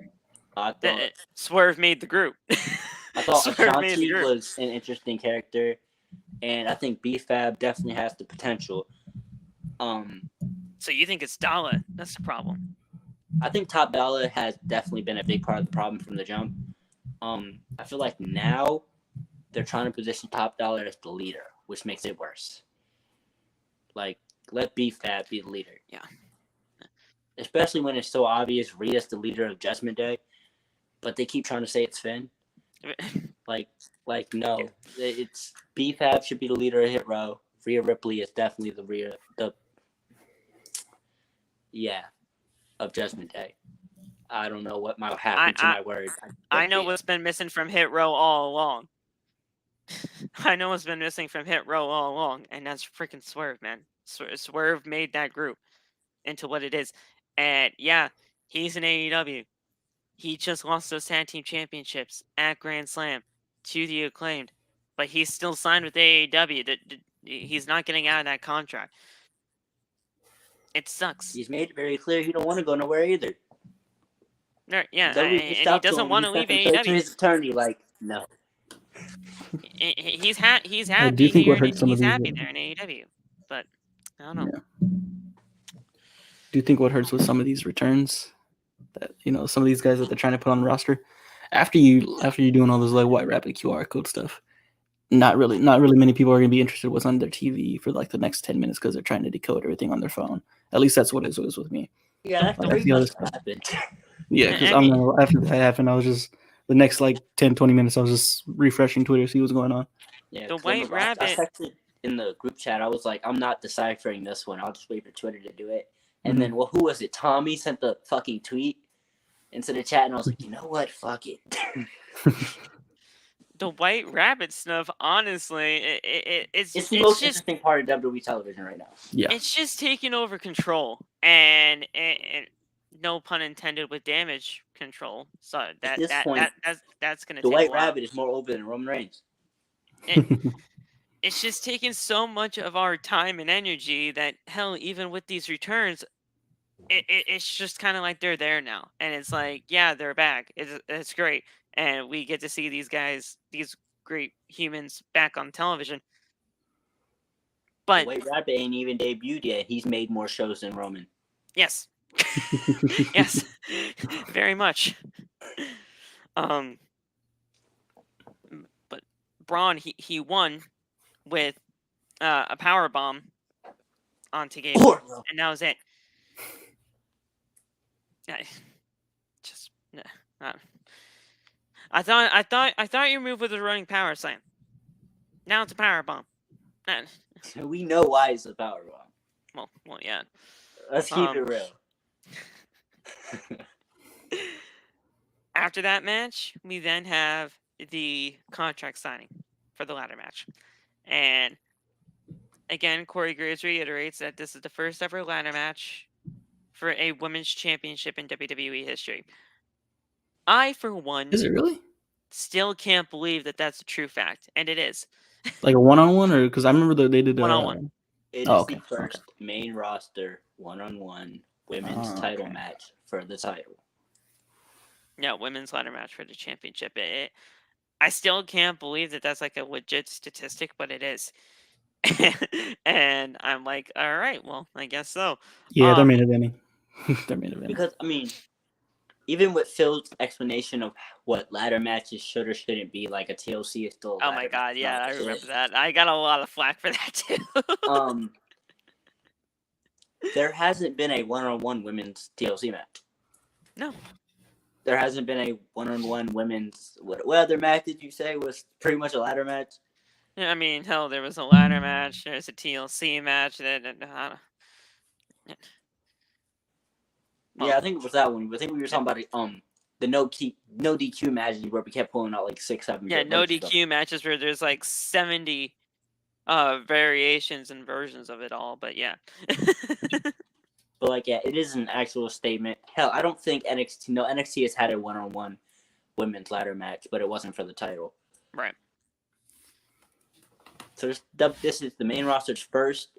I thought Swerve made the group. I thought Ashanti was an interesting character, and I think B-Fab definitely has the potential. So you think it's Dalla? That's the problem. I think Top Dollar has definitely been a big part of the problem from the jump. I feel like now they're trying to position Top Dollar as the leader, which makes it worse. Like, let B-Fab be the leader. Yeah. Especially when it's so obvious Rhea's the leader of Judgment Day, but they keep trying to say it's Finn. like no, it's B-Fab should be the leader of Hit Row. Rhea Ripley is definitely of Judgment Day. I don't know what might happen to my word. I know what's been missing from Hit Row all along. I know what's been missing from Hit Row all along, and that's freaking Swerve, man. Swerve made that group into what it is. And yeah, he's in AEW. He just lost those tag team championships at Grand Slam to the Acclaimed, but he's still signed with AEW. He's not getting out of that contract. It sucks. He's made it very clear he don't want to go nowhere either. Yeah, and he doesn't want to leave AEW. To his attorney, like, no. He's happy. Do you think what hurt some he's of these? Happy there in AEW, but I don't know. Yeah. Do you think what hurts with some of these returns, that some of these guys that they're trying to put on the roster, after you doing all this like White Rabbit QR code stuff, not really many people are going to be interested in what's on their TV for like the next 10 minutes because they're trying to decode everything on their phone. At least that's what it was with me. Yeah, that's what happened. Yeah, because I know after that happened, I was just the next like 10-20 minutes I was just refreshing Twitter to see what's going on. Yeah, the White Rabbit. I texted in the group chat. I was like, I'm not deciphering this one. I'll just wait for Twitter to do it. And then, who was it? Tommy sent the fucking tweet into the chat, and I was like, you know what? Fuck it. The White Rabbit stuff, honestly, it's the most interesting part of WWE television right now. Yeah, it's just taking over control, and no pun intended with damage control. So that's going to. The White Rabbit is more open than Roman Reigns. It's just taking so much of our time and energy that hell, even with these returns, it's just kind of like they're there now, and it's like, yeah, they're back. It's great. And we get to see these guys, these great humans, back on television. But the White Rabbit ain't even debuted yet. He's made more shows than Roman. Yes. Yes. Very much. But Braun, he won with a power bomb onto Gable, and that was it. I thought your move was a running power slam. Now it's a power bomb. We know why it's a power bomb. Well, yeah. Let's keep it real. After that match, we then have the contract signing for the ladder match, and again, Corey Graves reiterates that this is the first ever ladder match for a women's championship in WWE history. I, for one, is it really? Still can't believe that that's a true fact, and it is. Like a one-on-one, or because I remember that they did one-on-one. It is the first main roster one-on-one women's title match for the title. Yeah, women's ladder match for the championship. I still can't believe that that's like a legit statistic, but it is. And I'm like, all right, well, I guess so. Yeah, they're main eventing. They're main eventing. Because, I mean, even with Phil's explanation of what ladder matches should or shouldn't be, like a TLC is still a ladder oh my god, match, yeah, not I shit. remember that. I got a lot of flack for that too. There hasn't been a one-on-one women's TLC match. No. There hasn't been a one-on-one women's. What other match did you say was pretty much a ladder match? Yeah, I mean, hell, there was a ladder match. There's a TLC match. Yeah, I think it was that one. I think we were talking about the no DQ matches where we kept pulling out like 6, 7. Yeah, no DQ matches where there's like 70 variations and versions of it all. But yeah. But like, yeah, it is an actual statement. Hell, I don't think NXT. No, NXT has had a one-on-one women's ladder match, but it wasn't for the title. Right. So this is the main roster's first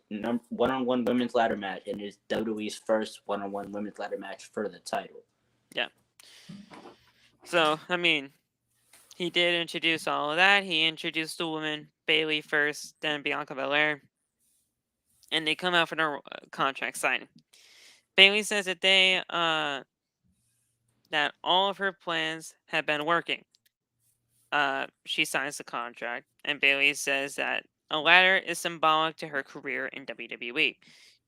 one-on-one women's ladder match, and is WWE's first one-on-one women's ladder match for the title. Yeah. So, I mean, he did introduce all of that. He introduced the woman, Bayley first, then Bianca Belair. And they come out for their contract signing. Bayley says that that all of her plans have been working. She signs the contract, and Bayley says that a ladder is symbolic to her career in WWE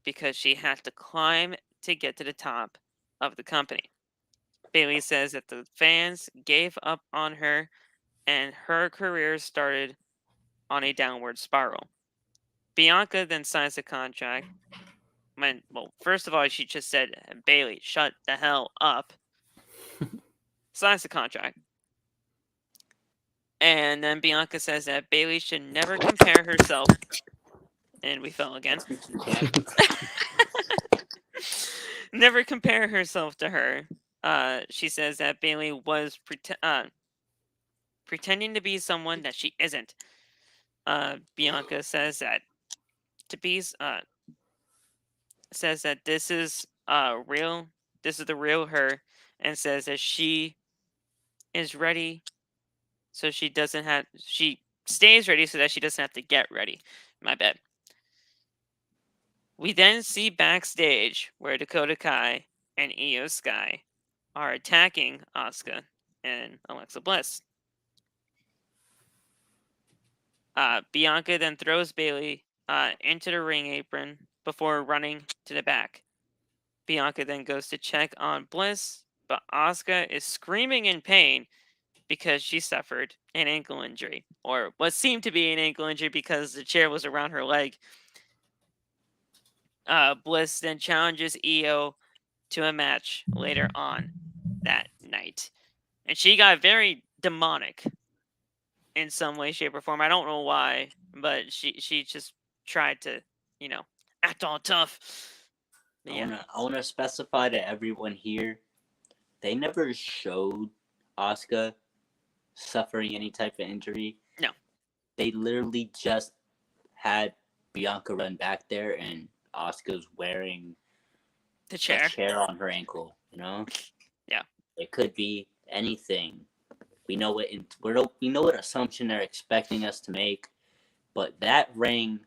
because she had to climb to get to the top of the company. Bayley says that the fans gave up on her, and her career started on a downward spiral. Bianca then signs the contract. First of all, she just said, Bayley, shut the hell up. Signs the contract. And then Bianca says that Bayley should never compare herself. And we fell again. Never compare herself to her. She says that Bayley was pretending to be someone that she isn't. Bianca says that says that this is real. This is the real her, and says that she is ready, so she stays ready so that she doesn't have to get ready. My bad. We then see backstage where Dakota Kai and Io Skye are attacking Asuka and Alexa Bliss. Bianca then throws Bayley into the ring apron before running to the back. Bianca then goes to check on Bliss, but Asuka is screaming in pain because she suffered an ankle injury, or what seemed to be an ankle injury because the chair was around her leg. Bliss then challenges Io to a match later on that night. And she got very demonic in some way, shape, or form. I don't know why, but she just tried to, act all tough. Yeah. I want to specify to everyone here, they never showed Asuka suffering any type of injury. No. They literally just had Bianca run back there and Asuka's wearing the chair on her ankle, Yeah. It could be anything. We know what assumption they're expecting us to make, but that rang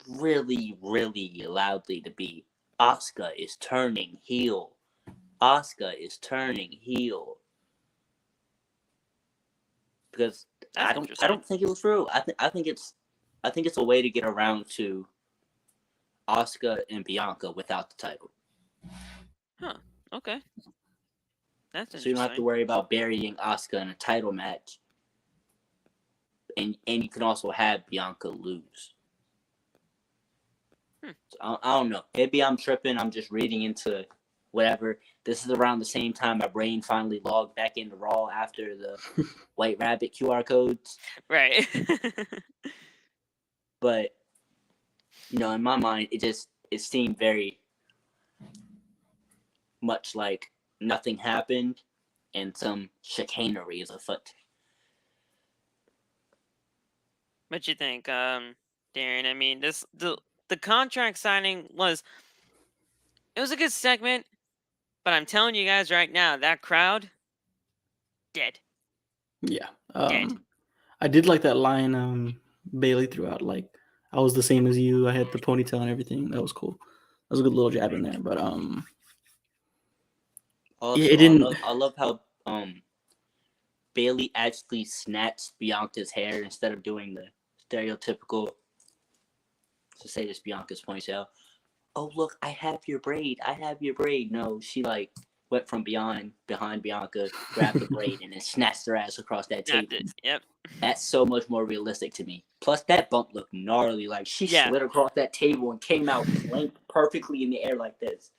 really, really loudly to be Asuka is turning heel. Asuka is turning heel. Because I don't think it was true. I think it's a way to get around to Asuka and Bianca without the title. Huh. Okay. That's interesting. So you don't have to worry about burying Asuka in a title match. And you can also have Bianca lose. So I don't know. Maybe I'm tripping. I'm just reading into whatever. This is around the same time my brain finally logged back into Raw after the White Rabbit QR codes. Right. But, in my mind, it seemed very much like nothing happened and some chicanery is afoot. What you think, Darren? I mean, the contract signing was a good segment, but I'm telling you guys right now, that crowd, dead. Yeah. Dead. I did like that line Bayley threw out, like, I was the same as you. I had the ponytail and everything. That was cool. That was a good little jab in there. But also, it didn't. I love how Bayley actually snatched Bianca's hair instead of doing the stereotypical, to say this Bianca's ponytail. Oh, look, I have your braid. No, she like went from behind Bianca, grabbed the braid, and then snatched her ass across that table. Yep. That's so much more realistic to me. Plus, that bump looked gnarly. Like, she slid across that table and came out planked perfectly in the air like this.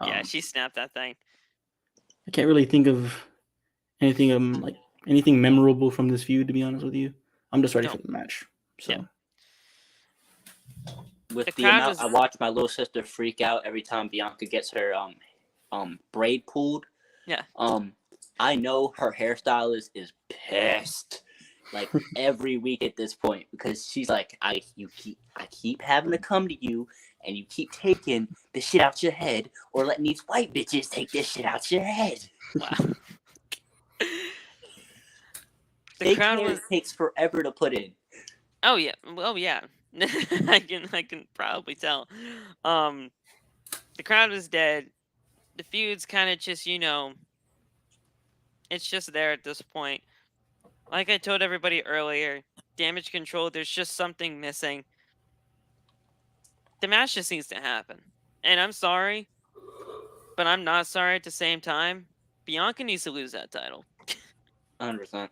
Yeah, she snapped that thing. I can't really think of anything like anything memorable from this feud, to be honest with you. I'm just ready for the match. So. Yeah. With the amount I watch my little sister freak out every time Bianca gets her braid pulled. Yeah. I know her hairstylist is pissed, like every week at this point, because she's like, I keep having to come to you, and you keep taking the shit out your head, or letting these white bitches take this shit out your head. Wow. Fake hair takes forever to put in. Oh yeah. Oh yeah. I can probably tell. The crowd is dead. The feud's kind of just, it's just there at this point. Like I told everybody earlier, Damage Control, there's just something missing. The match just needs to happen. And I'm sorry, but I'm not sorry at the same time. Bianca needs to lose that title. 100%.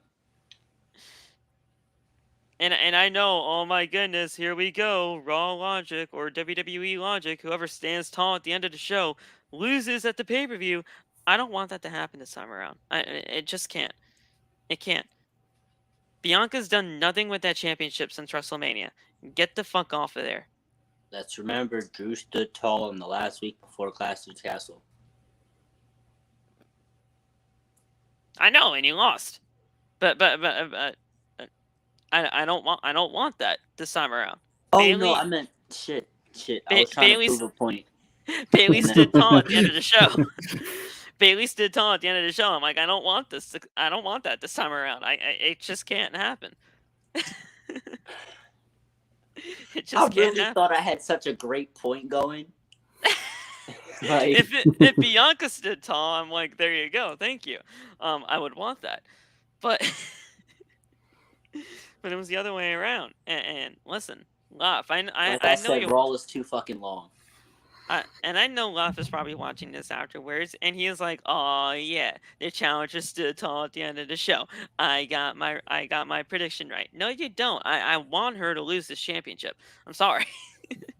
And I know, oh my goodness, here we go. Raw logic or WWE logic, whoever stands tall at the end of the show loses at the pay-per-view. I don't want that to happen this time around. It just can't. It can't. Bianca's done nothing with that championship since WrestleMania. Get the fuck off of there. Let's remember, Drew stood tall in the last week before Clash of the Castle. I know, and he lost. But I don't want that this time around. Oh Bayley, no, I meant shit. I was trying to prove a point. Bayley stood tall at the end of the show. Bayley stood tall at the end of the show. I'm like, I don't want this. I don't want that this time around. It just can't happen. It just can't happen. Thought I had such a great point going. Like... if Bianca stood tall, I'm like, there you go, thank you. I would want that, but it was the other way around. And listen, Love, I know your Raw is too fucking long. And I know Love is probably watching this afterwards, and he is like, "Oh yeah, the challenger stood tall at the end of the show. I got my prediction right." No, you don't. I want her to lose this championship. I'm sorry.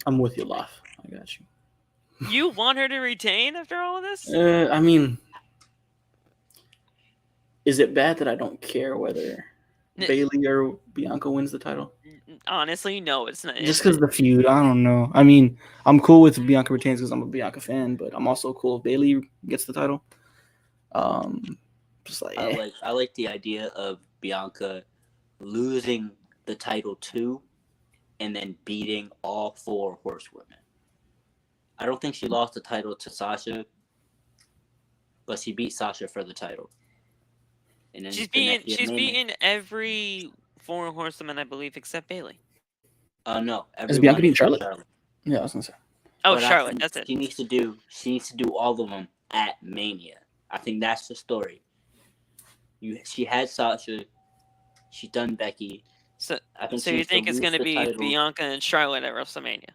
I'm with you, Love. I got you. You want her to retain after all of this? I mean, is it bad that I don't care whether Bayley or Bianca wins the title? Honestly, no, it's not. Just because of the feud, I don't know. I mean, I'm cool with Bianca retains because I'm a Bianca fan, but I'm also cool if Bayley gets the title. Just like I like the idea of Bianca losing the title too, and then beating all 4 horsewomen. I don't think she lost the title to Sasha, but she beat Sasha for the title. And then she's beaten every 4 horsewomen, I believe, except Bayley. No. Is Bianca beating Charlotte? Yeah, I was gonna say. Oh, but Charlotte, that's it. She needs to do all of them at Mania. I think that's the story. She had Sasha. She's done Becky. So you think it's gonna be title. Bianca and Charlotte at WrestleMania?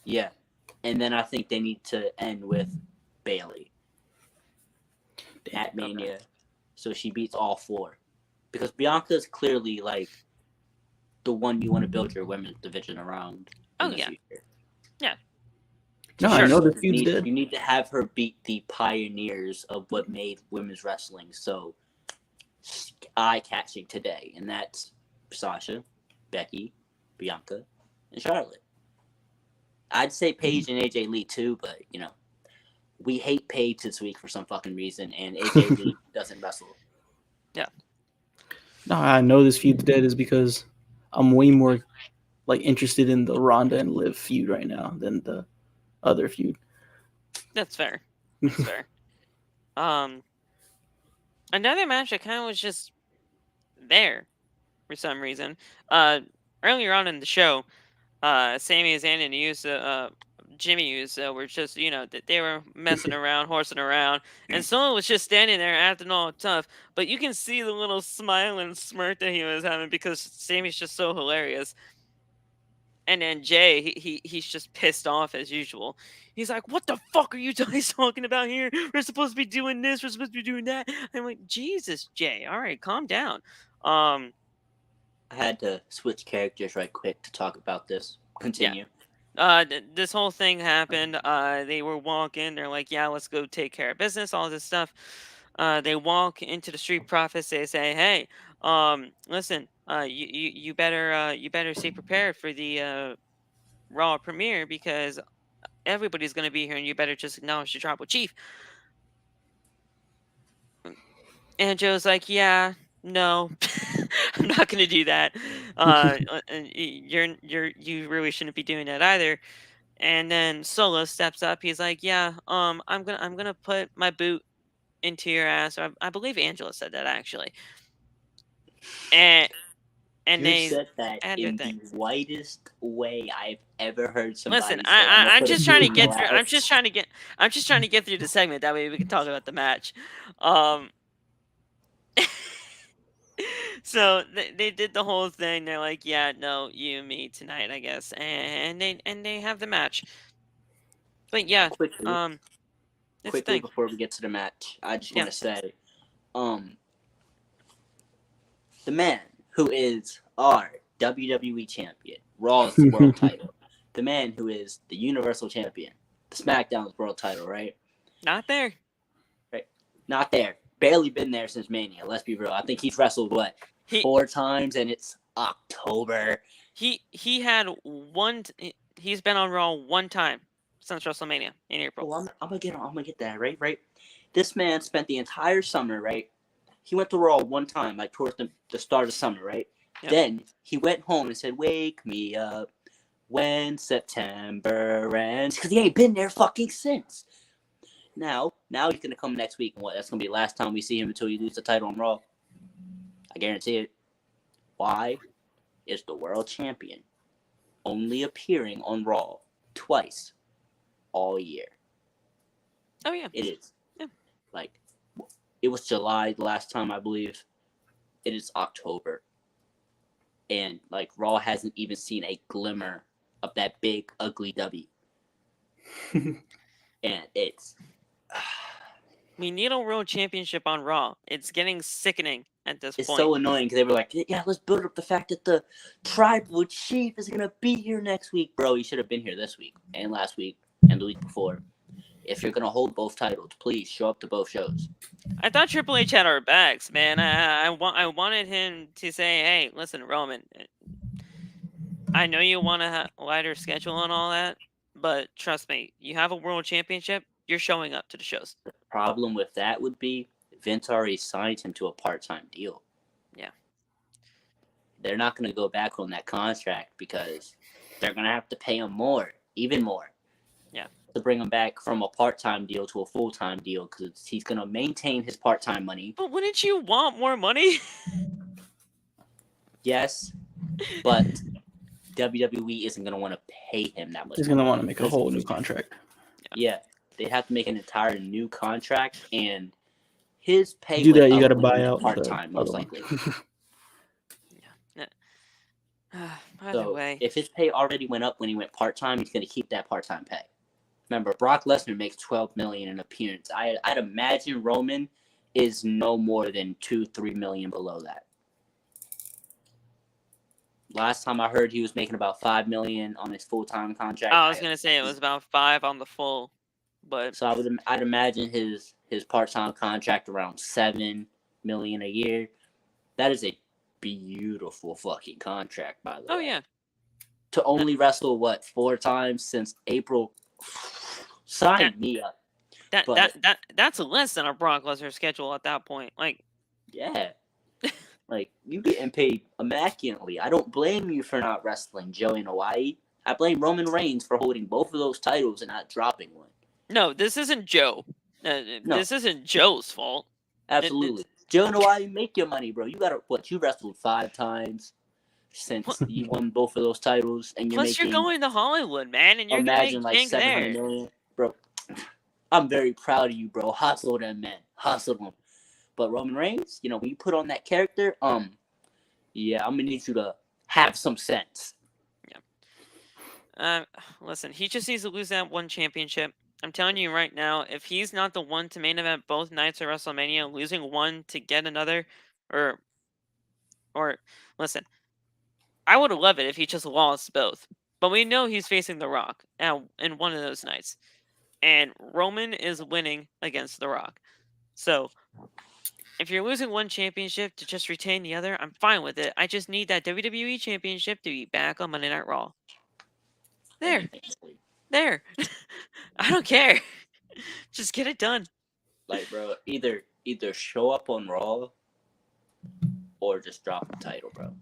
Yeah. And then I think they need to end with Bayley at Mania. Okay. So she beats all 4. Because Bianca is clearly like the one you want to build your women's division around. Oh, yeah. Future. Yeah. No, sure. I know the feud's dead. You need to have her beat the pioneers of what made women's wrestling so eye-catching today. And that's Sasha, Becky, Bianca, and Charlotte. I'd say Paige and AJ Lee too, but we hate Paige this week for some fucking reason, and AJ Lee doesn't wrestle. Yeah. No, I know this feud's dead is because I'm way more interested in the Ronda and Liv feud right now than the other feud. That's fair. That's fair. Another match that kind of was just there for some reason. earlier on in the show, Sami Zayn and Jimmy Uso were just, they were messing around, horsing around, and Solo was just standing there acting all tough. But you can see the little smile and smirk that he was having because Sami's just so hilarious. And then Jay, he's just pissed off as usual. He's like, "What the fuck are you guys talking about here? We're supposed to be doing this. We're supposed to be doing that." I'm like, Jesus, Jay. All right, calm down. I had to switch characters right quick to talk about this. Continue. Yeah. This whole thing happened. They were walking. They're like, "Yeah, let's go take care of business." All this stuff. They walk into the Street Profits. They say, "Hey, listen, you better stay prepared for the Raw premiere because everybody's going to be here, and you better just acknowledge the Tribal Chief." And Joe's like, "Yeah, no, I'm not going to do that. You really shouldn't be doing that either." And then Solo steps up. He's like, "Yeah, I'm gonna put my boot into your ass." I believe Angela said that actually. And you said that in the whitest way I've ever heard somebody. Listen, I'm just trying to get through. I'm just trying to get through the segment. That way we can talk about the match. So they did the whole thing. They're like, "Yeah, no, you and me tonight, I guess," and they have the match. But yeah, quickly before we get to the match, I just want to say, the man who is our WWE champion, Raw's world title, the man who is the Universal champion, the SmackDown's world title, right? Not there. Right, not there. Barely been there since Mania. Let's be real. I think he's wrestled 4 times, and it's October. He had one. He's been on Raw one time since WrestleMania in April. Well, I'm gonna get that right. This man spent the entire summer, right? He went to Raw one time, like towards the start of summer, right? Yep. Then he went home and said, "Wake me up when September ends," because he ain't been there fucking since. Now he's gonna come next week, and that's gonna be the last time we see him until he loses the title on Raw. I guarantee it. Why is the world champion only appearing on Raw twice all year? Oh yeah, it is. Yeah. Like, it was July the last time, I believe. It is October, and like Raw hasn't even seen a glimmer of that big ugly W. And it's. We need a world championship on Raw. It's getting sickening at this point. It's so annoying because they were like, "Yeah, let's build up the fact that the Tribal Chief is gonna be here next week." Bro, he should have been here this week and last week and the week before. If you're gonna hold both titles, please show up to both shows. I thought Triple H had our backs, man. I wanted him to say, "Hey, listen, Roman, I know you want a lighter schedule and all that, but trust me, you have a world championship. You're showing up to the shows." The problem with that would be Vince already signed him to a part-time deal. Yeah. They're not going to go back on that contract because they're going to have to pay him more, even more. Yeah. To bring him back from a part-time deal to a full-time deal because he's going to maintain his part-time money. But wouldn't you want more money? Yes, but WWE isn't going to want to pay him that much. He's going to want to make a whole new contract. Yeah. They have to make an entire new contract, and his pay. Do that, you got to buy out part-time, most likely. By the way, if his pay already went up when he went part-time, he's going to keep that part-time pay. Remember, Brock Lesnar makes $12 million in appearance. I'd imagine Roman is no more than $2-3 million below that. Last time I heard, he was making about $5 million on his full-time contract. I was going to say it was about 5 on the full. But so I'd imagine his part-time contract around $7 million a year. That is a beautiful fucking contract, by the way. Oh yeah. To only wrestle 4 times since April. Sign me up. That's less than a Brock Lesnar schedule at that point. Like, yeah. Like, you getting paid immaculately. I don't blame you for not wrestling Joe in Hawaii. I blame Roman Reigns for holding both of those titles and not dropping one. No, this isn't Joe. No. This isn't Joe's fault. Absolutely. Joe and Hawaii, make your money, bro. You got to, you wrestled 5 times. since you won both of those titles, and you're going to Hollywood, man, and you're imagine gonna make 700 million, bro. I'm very proud of you, bro. Hustle them, man. Hustle them. But Roman Reigns, when you put on that character, yeah, I'm gonna need you to have some sense. Yeah. Listen, he just needs to lose that one championship. I'm telling you right now, if he's not the one to main event both nights of WrestleMania, losing one to get another, or listen, I would love it if he just lost both. But we know he's facing The Rock in one of those nights. And Roman is winning against The Rock. So, if you're losing one championship to just retain the other, I'm fine with it. I just need that WWE championship to be back on Monday Night Raw. There. I don't care. Just get it done. Like, bro, either show up on Raw or just drop the title, bro.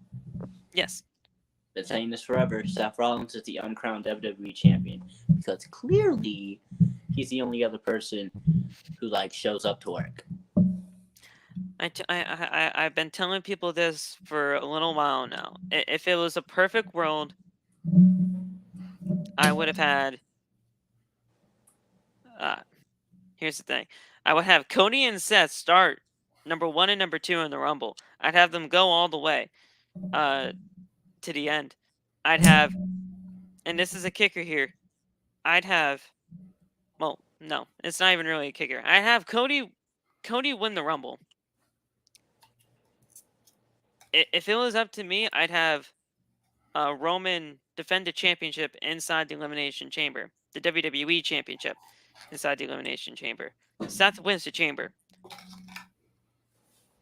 Yes. Been saying this forever. Seth Rollins is the uncrowned WWE champion because clearly he's the only other person who shows up to work. I've been telling people this for a little while now. If it was a perfect world, I would have had. Here's the thing: I would have Cody and Seth start number 1 and number 2 in the Rumble. I'd have them go all the way, to the end. I'd have, and this is a kicker here. I'd have. Well, no, it's not even really a kicker. I'd have Cody win the Rumble. If it was up to me, I'd have Roman defend the championship inside the Elimination Chamber. The WWE Championship inside the Elimination Chamber. Seth wins the Chamber.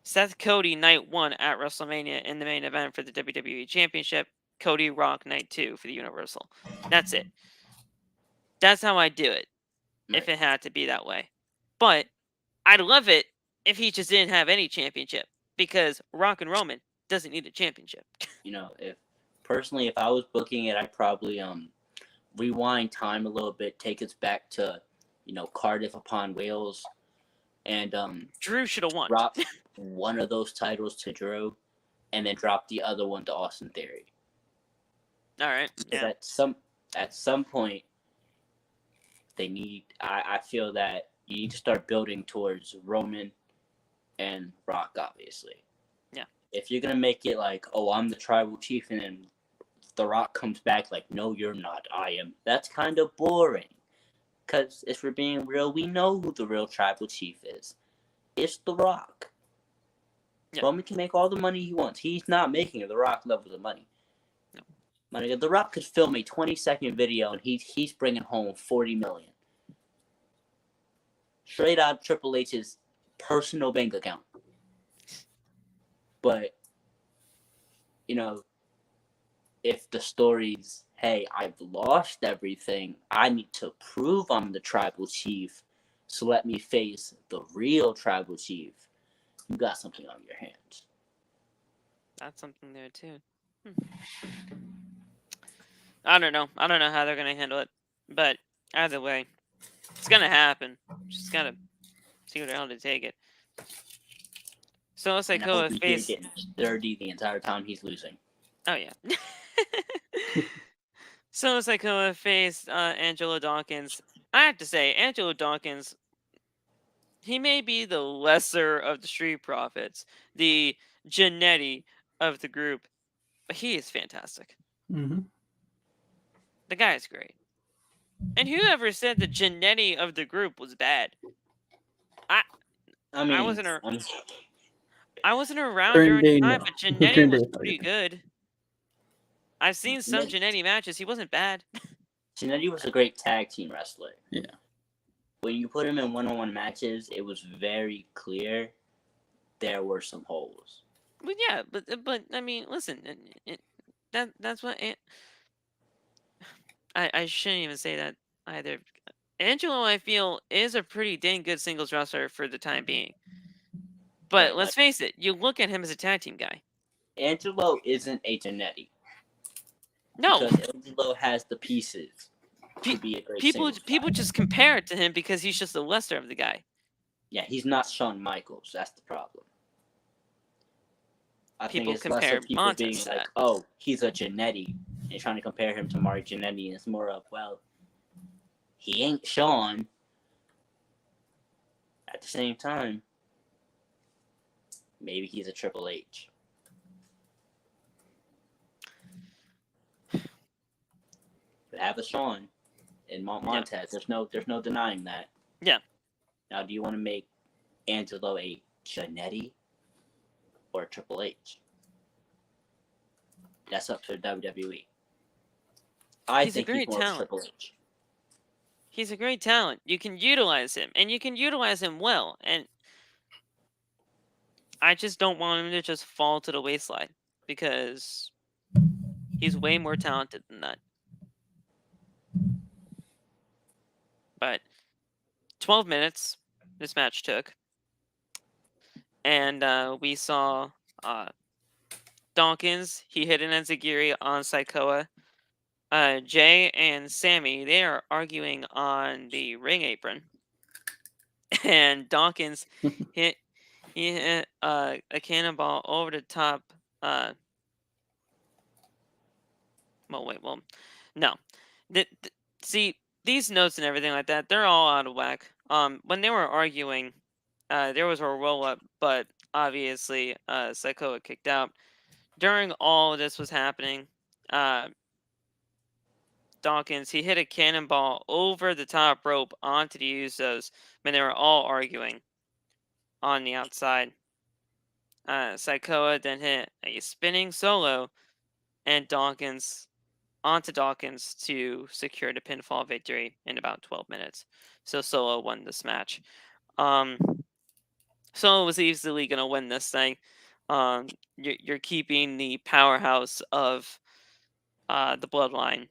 Seth Cody night 1 at WrestleMania in the main event for the WWE Championship. Cody Rock night 2 for the Universal. That's it. That's how I do it. If it had to be that way. But I'd love it if he just didn't have any championship. Because Rock and Roman doesn't need a championship. If I was booking it, I'd probably rewind time a little bit, take us back to Cardiff upon Wales, and Drew should have won. Drop one of those titles to Drew, and then drop the other one to Austin Theory. All right. Yeah. At some point, they need. I feel that you need to start building towards Roman and Rock, obviously. Yeah. If you're gonna make it I'm the tribal chief, and then The Rock comes back no, you're not, I am. That's kind of boring. Because if we're being real, we know who the real tribal chief is. It's The Rock. Yeah. Roman can make all the money he wants. He's not making The Rock levels of money. No. The Rock could film a 20-second video, and he's bringing home $40 million. Straight out of Triple H's personal bank account. But, if the story's, hey, I've lost everything, I need to prove I'm the tribal chief, so let me face the real tribal chief, you got something on your hands. That's something there, too. I don't know. I don't know how they're going to handle it. But either way, it's going to happen. Just got to see where the hell to take it. So let's say Koa face... getting dirty the entire time he's losing. Oh, yeah. So it's Koa faced Angelo Dawkins. I have to say, Angelo Dawkins, he may be the lesser of the Street Profits, the Jannetty of the group, but he is fantastic. Mm-hmm. The guy is great. And whoever said the Jannetty of the group was bad? I wasn't around during the time, but Jannetty was pretty good. I've seen some Jannetty matches. He wasn't bad. Jannetty was a great tag team wrestler. Yeah. When you put him in one-on-one matches, it was very clear there were some holes. Well, yeah, but I mean, listen, that's what I shouldn't even say that either. Angelo, I feel, is a pretty dang good singles wrestler for the time being. But let's face it, you look at him as a tag team guy. Angelo isn't a Jannetty. No. Because Angelo has the pieces to be a great people just compare it to him because he's just the lesser of the guy. Yeah, he's not Shawn Michaels. That's the problem. I people think it's compare less of people Montez being to like, that. oh, he's a Jannetty, and trying to compare him to Mark Jannetty, and it's more of, well, he ain't Shawn. At the same time, maybe he's a Triple H. But have a Shawn in Montez. Yeah. There's no denying that. Yeah. Now, do you want to make Angelo a Jannetty or a Triple H? That's up to WWE. I think he's more of Triple H. He's a great talent. You can utilize him, and you can utilize him well. And I just don't want him to just fall to the wayside because he's way more talented than that. But 12 minutes this match took. And we saw Dawkins. He hit an enziguri on Sikoa. Jay and Sammy, they are arguing on the ring apron. And Dawkins hit a cannonball over the top. No. See, these notes and everything like that, they're all out of whack. When they were arguing, there was a roll-up, but obviously Sikoa kicked out. During all of this was happening, Dawkins, he hit a cannonball over the top rope onto the Usos when they were all arguing on the outside. Sikoa then hit a spinning solo and onto Dawkins to secure the pinfall victory in about 12 minutes. So Solo won this match. Solo was easily going to win this thing. You're keeping the powerhouse of the Bloodline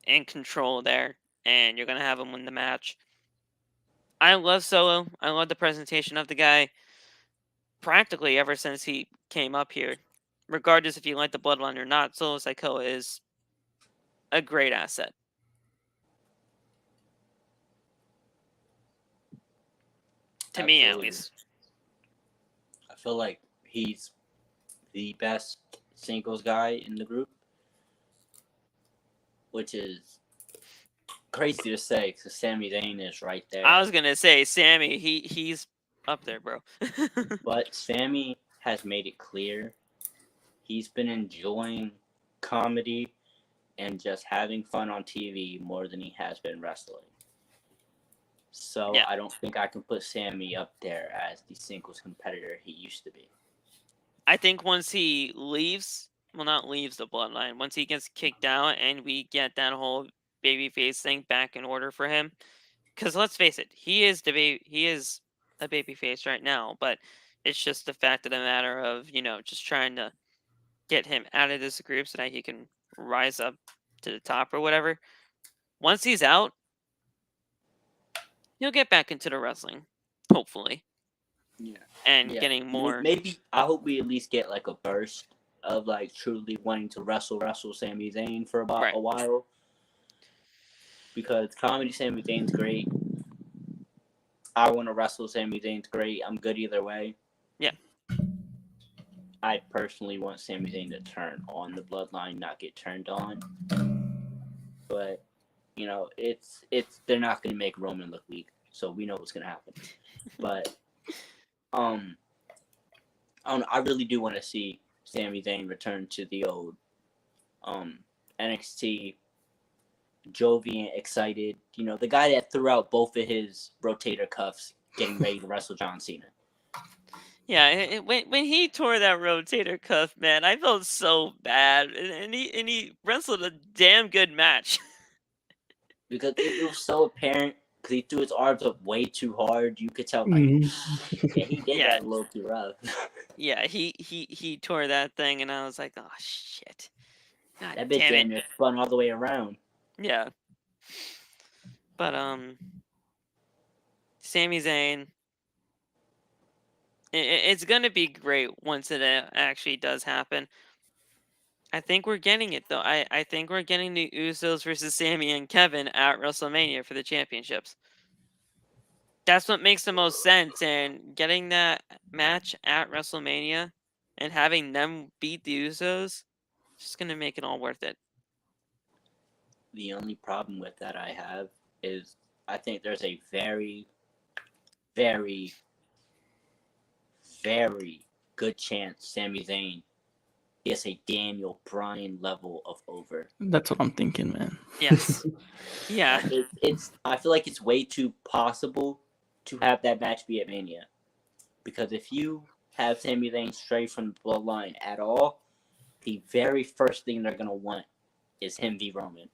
in control there, and you're going to have him win the match. I love Solo. I love the presentation of the guy practically ever since he came up here. Regardless if you like the Bloodline or not, Solo Sikoa is a great asset. To me, at least. I feel like he's the best singles guy in the group, which is crazy to say because Sami Zayn is right there. I was gonna say Sammy, he's up there, bro. But Sammy has made it clear he's been enjoying comedy and just having fun on TV more than he has been wrestling. So yeah. I don't think I can put Sammy up there as the singles competitor he used to be. I think once he leaves, well, not leaves the Bloodline, once he gets kicked out and we get that whole babyface thing back in order for him, because let's face it, he is a babyface right now, but it's just the fact of the matter of, just trying to get him out of this group so that he can rise up to the top or whatever. Once he's out, he'll get back into the wrestling, hopefully. Yeah. And getting more. Maybe I hope we at least get like a burst of like truly wanting to wrestle Sami Zayn for about a while. Because comedy Sami Zayn's great. I want to wrestle Sami Zayn's great. I'm good either way. Yeah. I personally want Sami Zayn to turn on the Bloodline, not get turned on. But it's they're not going to make Roman look weak, so we know what's going to happen. But I really do want to see Sami Zayn return to the old NXT joviant, excited. The guy that threw out both of his rotator cuffs getting ready to wrestle John Cena. Yeah, when he tore that rotator cuff, man, I felt so bad, and he wrestled a damn good match. Because it was so apparent. Because he threw his arms up way too hard, you could tell. He did that a little too rough. Yeah, he tore that thing, and I was like, oh shit! God that bitch just spun all the way around. Yeah, but Sami Zayn, it's gonna be great once it actually does happen. I think we're getting it though. I think we're getting the Usos versus Sami and Kevin at WrestleMania for the championships. That's what makes the most sense, and getting that match at WrestleMania and having them beat the Usos, just gonna make it all worth it. The only problem with that I have is I think there's a very, very, very good chance Sami Zayn is a Daniel Bryan level of over. That's what I'm thinking, man. Yes. Yeah. It's. I feel like it's way too possible to have that match be at Mania, because if you have Sami Zayn straight from the bloodline at all, the very first thing they're gonna want is him v Roman.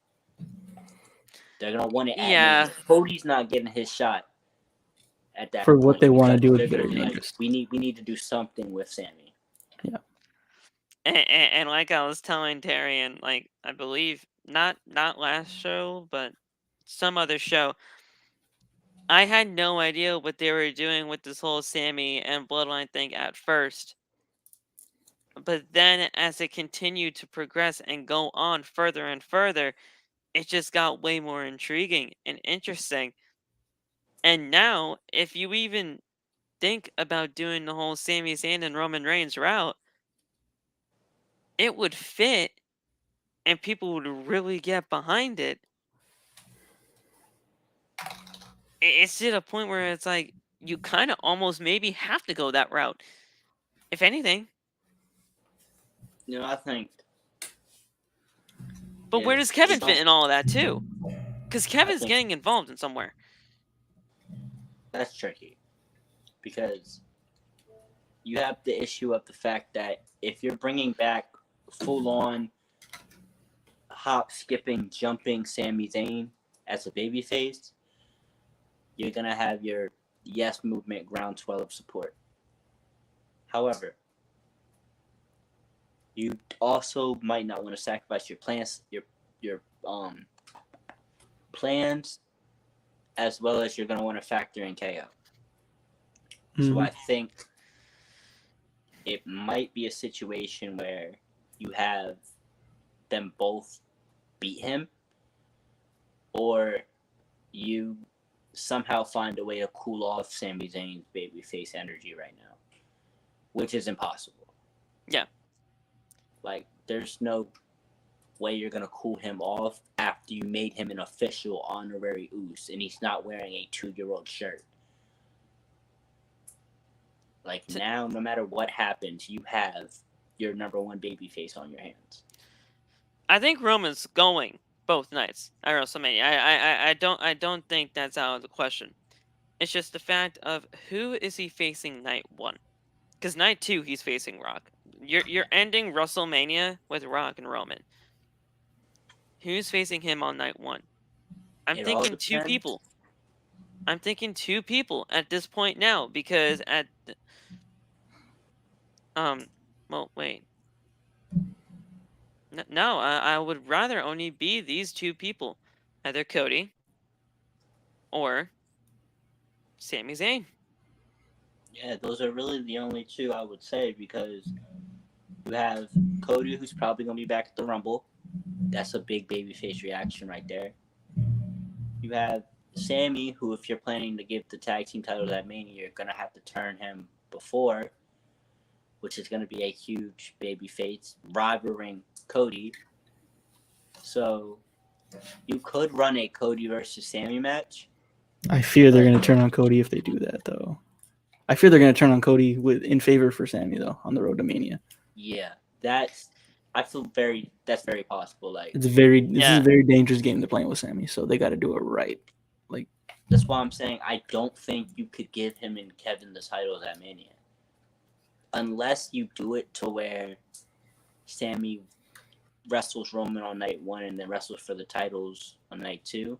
They're gonna want it at Mania. Cody's not getting his shot at that for what they want to do. They're gonna be like, we need to do something with Sami. Yeah. And like I was telling Terry, and like I believe not last show, but some other show, I had no idea what they were doing with this whole Sami and Bloodline thing at first. But then as it continued to progress and go on further and further, it just got way more intriguing and interesting. And now, if you even think about doing the whole Sami Zayn and Roman Reigns route, it would fit and people would really get behind it. It's to the point where it's like you kind of almost maybe have to go that route, if anything. I think. But where does Kevin fit in all of that too? Because Kevin's getting involved in somewhere. That's tricky, because you have the issue of the fact that if you're bringing back full-on hop, skipping, jumping Sami Zayn as a babyface, you're going to have your yes movement groundswell of support. However, you also might not want to sacrifice your plans, your plans, as well as you're going to want to factor in KO. So I think it might be a situation where you have them both beat him, or you somehow find a way to cool off Sami Zayn's babyface energy right now, which is impossible. Yeah. Like, there's no way you're going to cool him off after you made him an official honorary Uso and he's not wearing a 2-year-old shirt. Like, now, no matter what happens, you have your number one babyface on your hands. I think Roman's going both nights at WrestleMania. I don't think that's out of the question. It's just the fact of who is he facing night 1? Because night 2 he's facing Rock. You're ending WrestleMania with Rock and Roman. Who's facing him on night 1? I'm thinking 2 people. I'm thinking 2 people at this point now, because at well, wait. No, I would rather only be these 2 people, either Cody or Sami Zayn. Yeah, those are really the only 2 I would say, because you have Cody, who's probably going to be back at the Rumble. That's a big babyface reaction right there. You have Sami, who, if you're planning to give the tag team titles at Mania, you're going to have to turn him before, which is going to be a huge babyface rivaling Cody. So you could run a Cody versus Sami match. I fear they're going to turn on Cody if they do that, though. I fear they're going to turn on Cody in favor for Sami, though, on the road to Mania. Yeah, that's very possible. Like, this is a very dangerous game they're playing with Sami, so they got to do it right. Like, that's why I'm saying I don't think you could give him and Kevin the titles at Mania, unless you do it to where Sami wrestles Roman on night 1 and then wrestles for the titles on night 2.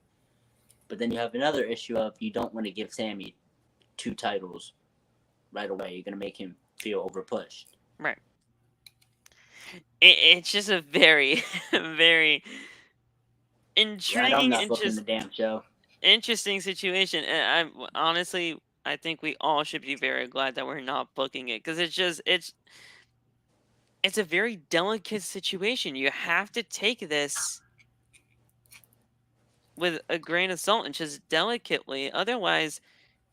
But then you have another issue of you don't want to give Sami 2 titles right away. You're going to make him feel overpushed. Right. It's just a very, very intriguing, I'm not booking the damn show. Interesting situation. And I think we all should be very glad that we're not booking it, because it's a very delicate situation. You have to take this with a grain of salt and just delicately. Otherwise,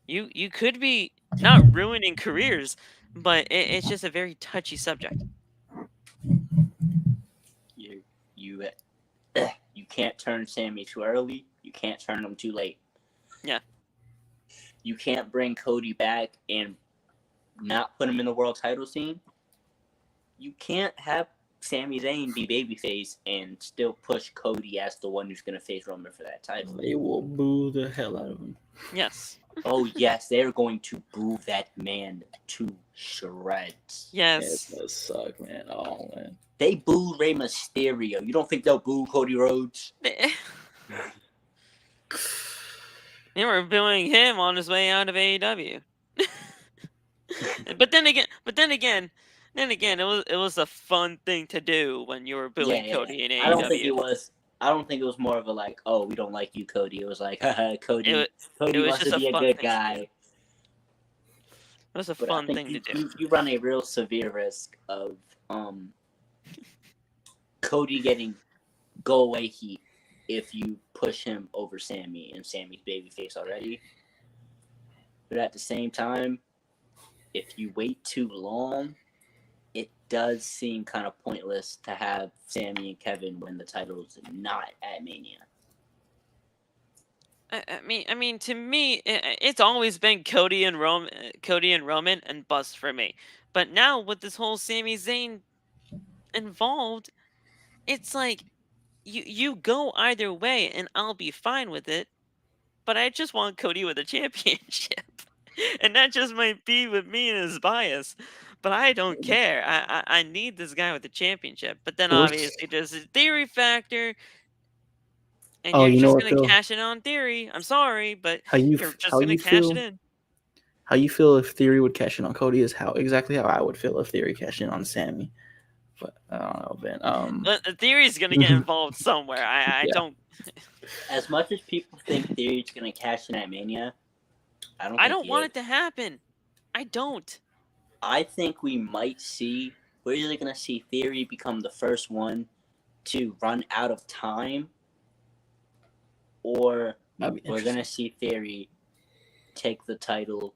you could be not ruining careers, but it's just a very touchy subject. You can't turn Sami too early. You can't turn him too late. Yeah. You can't bring Cody back and not put him in the world title scene. You can't have Sami Zayn be babyface and still push Cody as the one who's going to face Roman for that title. They will boo the hell out of him. Yes. Oh, yes. They're going to boo that man to shreds. Yes. That does suck, man. Oh, man. They booed Rey Mysterio. You don't think they'll boo Cody Rhodes? They were booing him on his way out of AEW. But then again, it was a fun thing to do when you were booing Cody in AEW. I don't think it was more of a like, oh, we don't like you, Cody. It was like, Cody wants to be a good guy. It was a fun thing to do. You run a real severe risk of Cody getting go away heat if you push him over Sami and Sami's babyface already. But at the same time, if you wait too long, it does seem kind of pointless to have Sami and Kevin win the titles not at Mania. I mean, to me, it's always been Cody and Roman and bust for me. But now with this whole Sami Zayn involved, it's like you go either way, and I'll be fine with it. But I just want Cody with a championship, and that just might be with me and his bias. But I don't care. I need this guy with the championship. But then obviously there's a theory factor. And you're just going to cash it on Theory. I'm sorry, but you're just going to cash it in. How you feel if Theory would cash in on Cody is exactly how I would feel if Theory cashed in on Sami. But I don't know, Ben. But Theory's going to get involved somewhere. I don't. As much as people think Theory's going to cash in at Mania, I don't want it to happen. I don't. I think we're either going to see Theory become the first one to run out of time, or we're going to see Theory take the title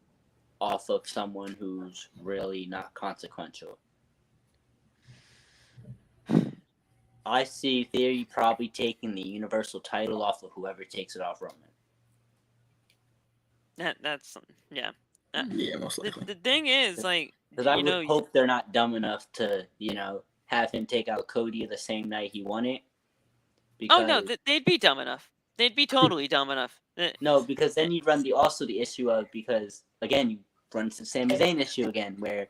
off of someone who's really not consequential. I see Theory probably taking the Universal title off of whoever takes it off Roman. That's yeah. Yeah, most likely. The thing is, like, because I would hope they're not dumb enough to, have him take out Cody the same night he won it. Because... Oh no, they'd be dumb enough. They'd be totally dumb enough. No, because then you'd run the issue of, because again you run the Sami Zayn issue again, where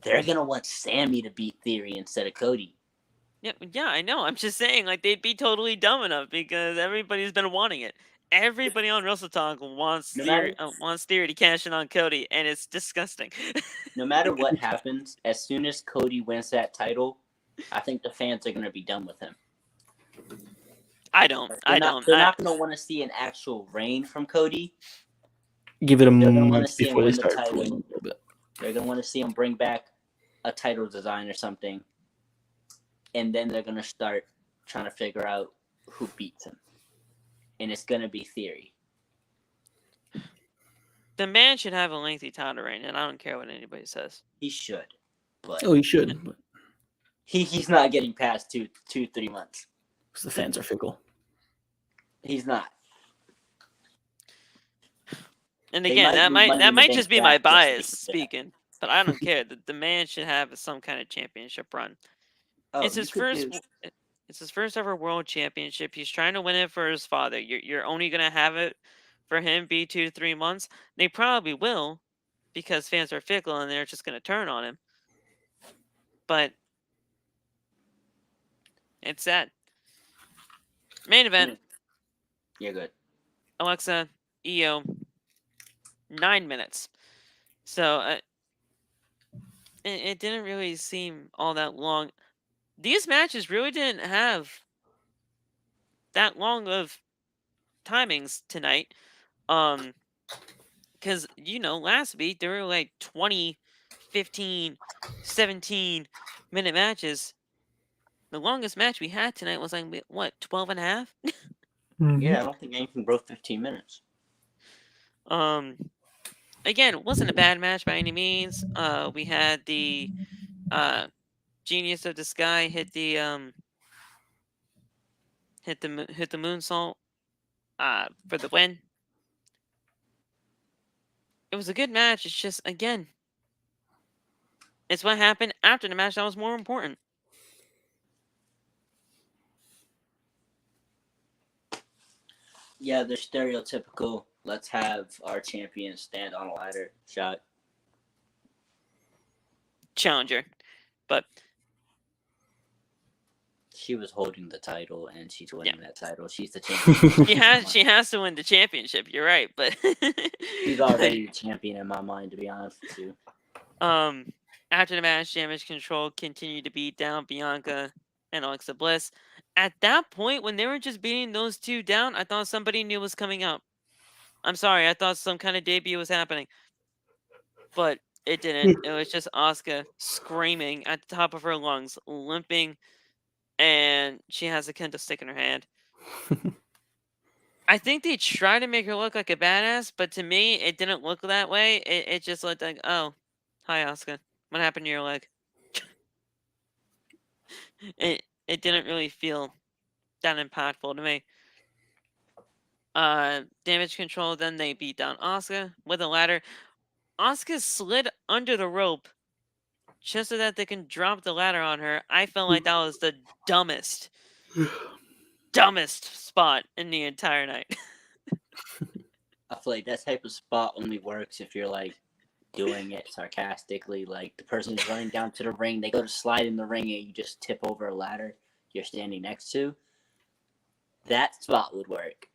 they're gonna want Sami to beat Theory instead of Cody. Yeah, I know. I'm just saying, like, they'd be totally dumb enough because everybody's been wanting it. Everybody on Wrestle Talk wants Theory to cash in on Cody, and it's disgusting. No matter what happens, as soon as Cody wins that title, I think the fans are going to be done with him. I don't. They're not going to want to see an actual reign from Cody. Give it a month before they start pulling a little bit. They're going to want to see him bring back a title design or something. And then they're going to start trying to figure out who beats him. And it's going to be Theory. The man should have a lengthy title reign, and I don't care what anybody says. He should. But he should. But... He's not getting past 2-3 months. Because the fans are fickle. He's not. And again, that might just be my bias speaking, but I don't care. The man should have some kind of championship run. Oh, it's his first ever world championship. He's trying to win it for his father. You're only gonna have it for him be 2 to 3 months. They probably will, because fans are fickle and they're just gonna turn on him. But it's sad. Main event. Yeah, good. Alexa, EO, 9 minutes. So it didn't really seem all that long. These matches really didn't have that long of timings tonight. Because, last week there were like 20, 15, 17-minute matches. The longest match we had tonight was like, 12 and a half? Yeah, I don't think anything broke 15 minutes. again, it wasn't a bad match by any means. We had the genius of the Skye hit the moonsault for the win. It was a good match. It's just, again, it's what happened after the match that was more important. Yeah, the stereotypical let's have our champion stand on a ladder shot. Challenger. But she was holding the title and she's winning that title. She's the champion. she has to win the championship. You're right, but she's already the champion in my mind, to be honest with you. After the match, Damage Control continued to beat down Bianca and Alexa Bliss. At that point, when they were just beating those two down, I thought somebody new was coming out. I'm sorry, I thought some kind of debut was happening, but it didn't. It was just Asuka screaming at the top of her lungs, limping, and she has a kendo stick in her hand. I think they tried to make her look like a badass, but to me, it didn't look that way. It just looked like, oh, hi, Asuka. What happened to your leg? It didn't really feel that impactful to me. Damage Control, then they beat down Asuka with a ladder. Asuka slid under the rope just so that they can drop the ladder on her. I felt like that was the dumbest spot in the entire night. I feel like that type of spot only works if you're like doing it sarcastically. Like the person's running down to the ring, they go to slide in the ring, and you just tip over a ladder you're standing next to. That spot would work.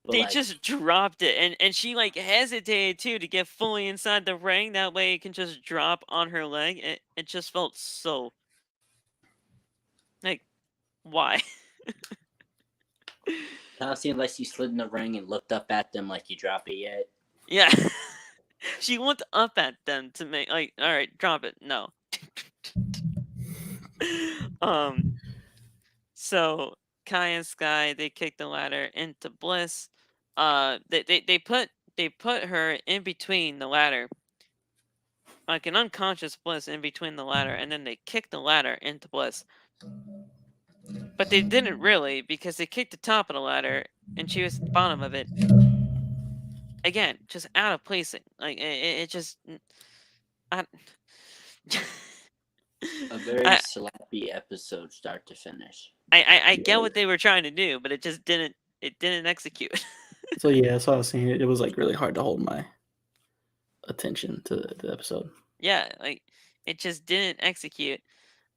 But they just dropped it, and she like hesitated too to get fully inside the ring. That way it can just drop on her leg. It just felt so like, why? Kind of seemed like she slid in the ring and looked up at them like, you drop it yet? Yeah. She looked up at them to make like, all right, drop it. No. So Kai and Skye, they kicked the ladder into Bliss. They put her in between the ladder, like an unconscious Bliss in between the ladder, and then they kicked the ladder into Bliss. But they didn't really, because they kicked the top of the ladder and she was at the bottom of it. Again, just out of placing. Like it just. A very sloppy episode, start to finish. I get what they were trying to do, but it just didn't. It didn't execute. So yeah, so I was saying it was like really hard to hold my attention to the episode. Yeah, like it just didn't execute.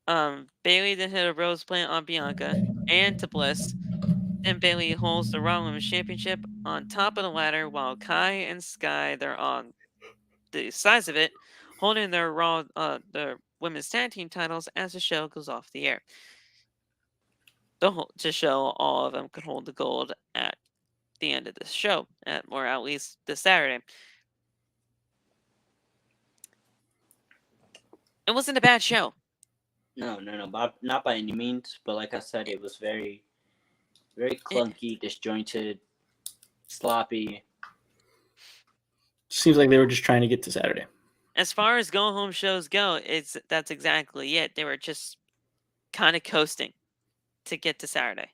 Bayley then hit a rose plant on Bianca and to Bliss. Then Bayley holds the Raw Women's Championship on top of the ladder while Kai and Skye, they're on the sides of it, holding their their women's tag team titles as the show goes off the air. To show all of them could hold the gold at the end of the show, or at least this Saturday. It wasn't a bad show. No, not by any means. But like I said, it was very, very clunky, disjointed, sloppy. Seems like they were just trying to get to Saturday. As far as go home shows go, that's exactly it. They were just kind of coasting to get to Saturday.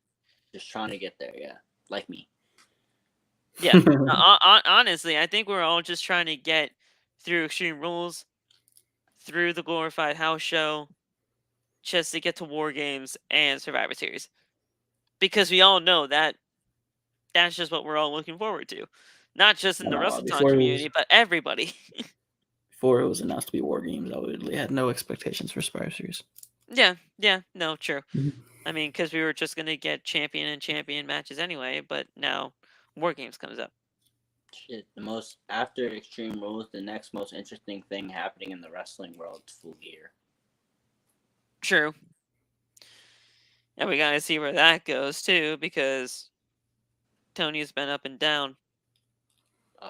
Just trying to get there, yeah, like me. Yeah, honestly, I think we're all just trying to get through Extreme Rules, through the glorified house show, just to get to War Games and Survivor Series, because we all know that that's just what we're all looking forward to, not just in the WrestleTalk community, but everybody. Before it was announced to be War Games, I really had no expectations for Survivor Series. Yeah, no, true. Mm-hmm. I mean, because we were just gonna get champion and champion matches anyway, but now War Games comes up. Shit, after Extreme Rules, the next most interesting thing happening in the wrestling world is Full Gear. True. And we gotta see where that goes too, because Tony's been up and down.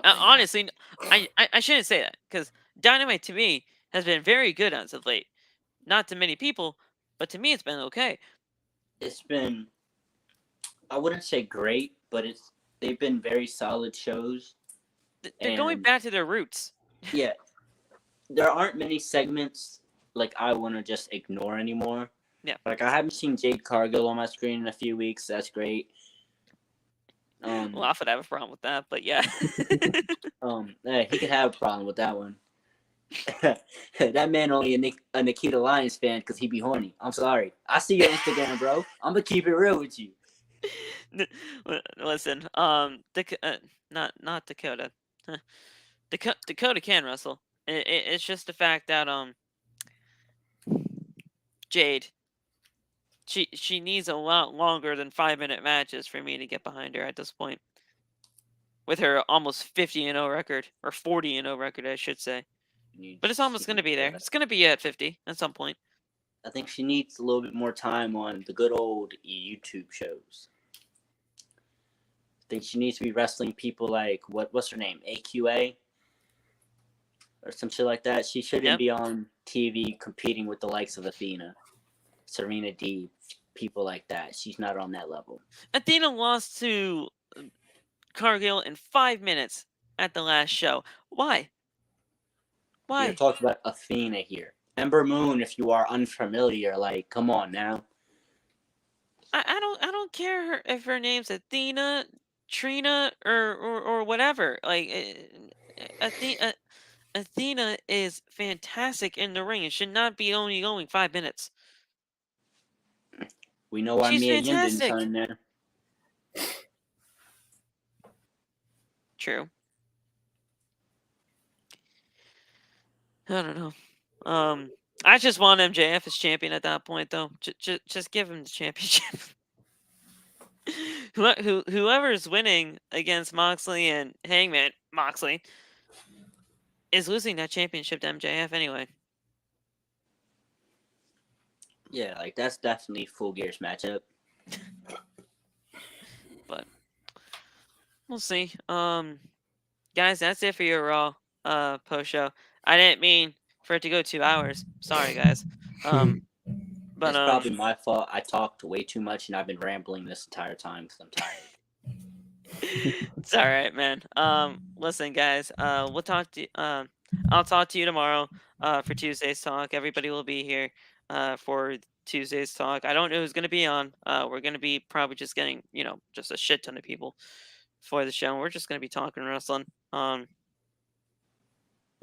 Honestly, I shouldn't say that, because Dynamite to me has been very good as of late. Not to many people, but to me it's been okay. It's been, I wouldn't say great, but they've been very solid shows. They're going back to their roots. Yeah. There aren't many segments like I want to just ignore anymore. Yeah. Like I haven't seen Jade Cargill on my screen in a few weeks. That's great. Well, I would have a problem with that, but yeah. He could have a problem with that one. That man only a Nikita Lyons fan because he be horny. I'm sorry. I see your Instagram, bro. I'm gonna keep it real with you. Listen, not Dakota. Dakota can wrestle. It's just the fact that Jade, she needs a lot longer than 5-minute matches for me to get behind her at this point. With her almost 50-0 record, or 40-0 record, I should say. But it's almost going to be there. It's going to be at 50 at some point. I think she needs a little bit more time on the good old YouTube shows. I think she needs to be wrestling people like, what's her name? AQA? Or some shit like that. She shouldn't be on TV competing with the likes of Athena, Serena Deeb, people like that. She's not on that level. Athena lost to Cargill in 5 minutes at the last show. Why? We're talking about Athena here. Ember Moon, if you are unfamiliar, like, come on now. I don't care if her name's Athena, Trina, or whatever. Like, Athena is fantastic in the ring and should not be only going 5 minutes. We know why Mia Yim didn't sign there. True. I don't know. I just want MJF as champion at that point, though. Just give him the championship. Whoever's winning against Moxley and Hangman Moxley is losing that championship to MJF anyway. Yeah, like that's definitely Full Gear's matchup. But we'll see. Guys, that's it for your Raw post show. I didn't mean for it to go 2 hours. Sorry, guys. But it's probably my fault. I talked way too much and I've been rambling this entire time because I'm tired. It's all right, man. Listen, guys. We'll talk to you. I'll talk to you tomorrow. For Tuesday's talk. Everybody will be here. For Tuesday's talk. I don't know who's gonna be on. We're gonna be probably just getting, just a shit ton of people for the show. We're just gonna be talking wrestling.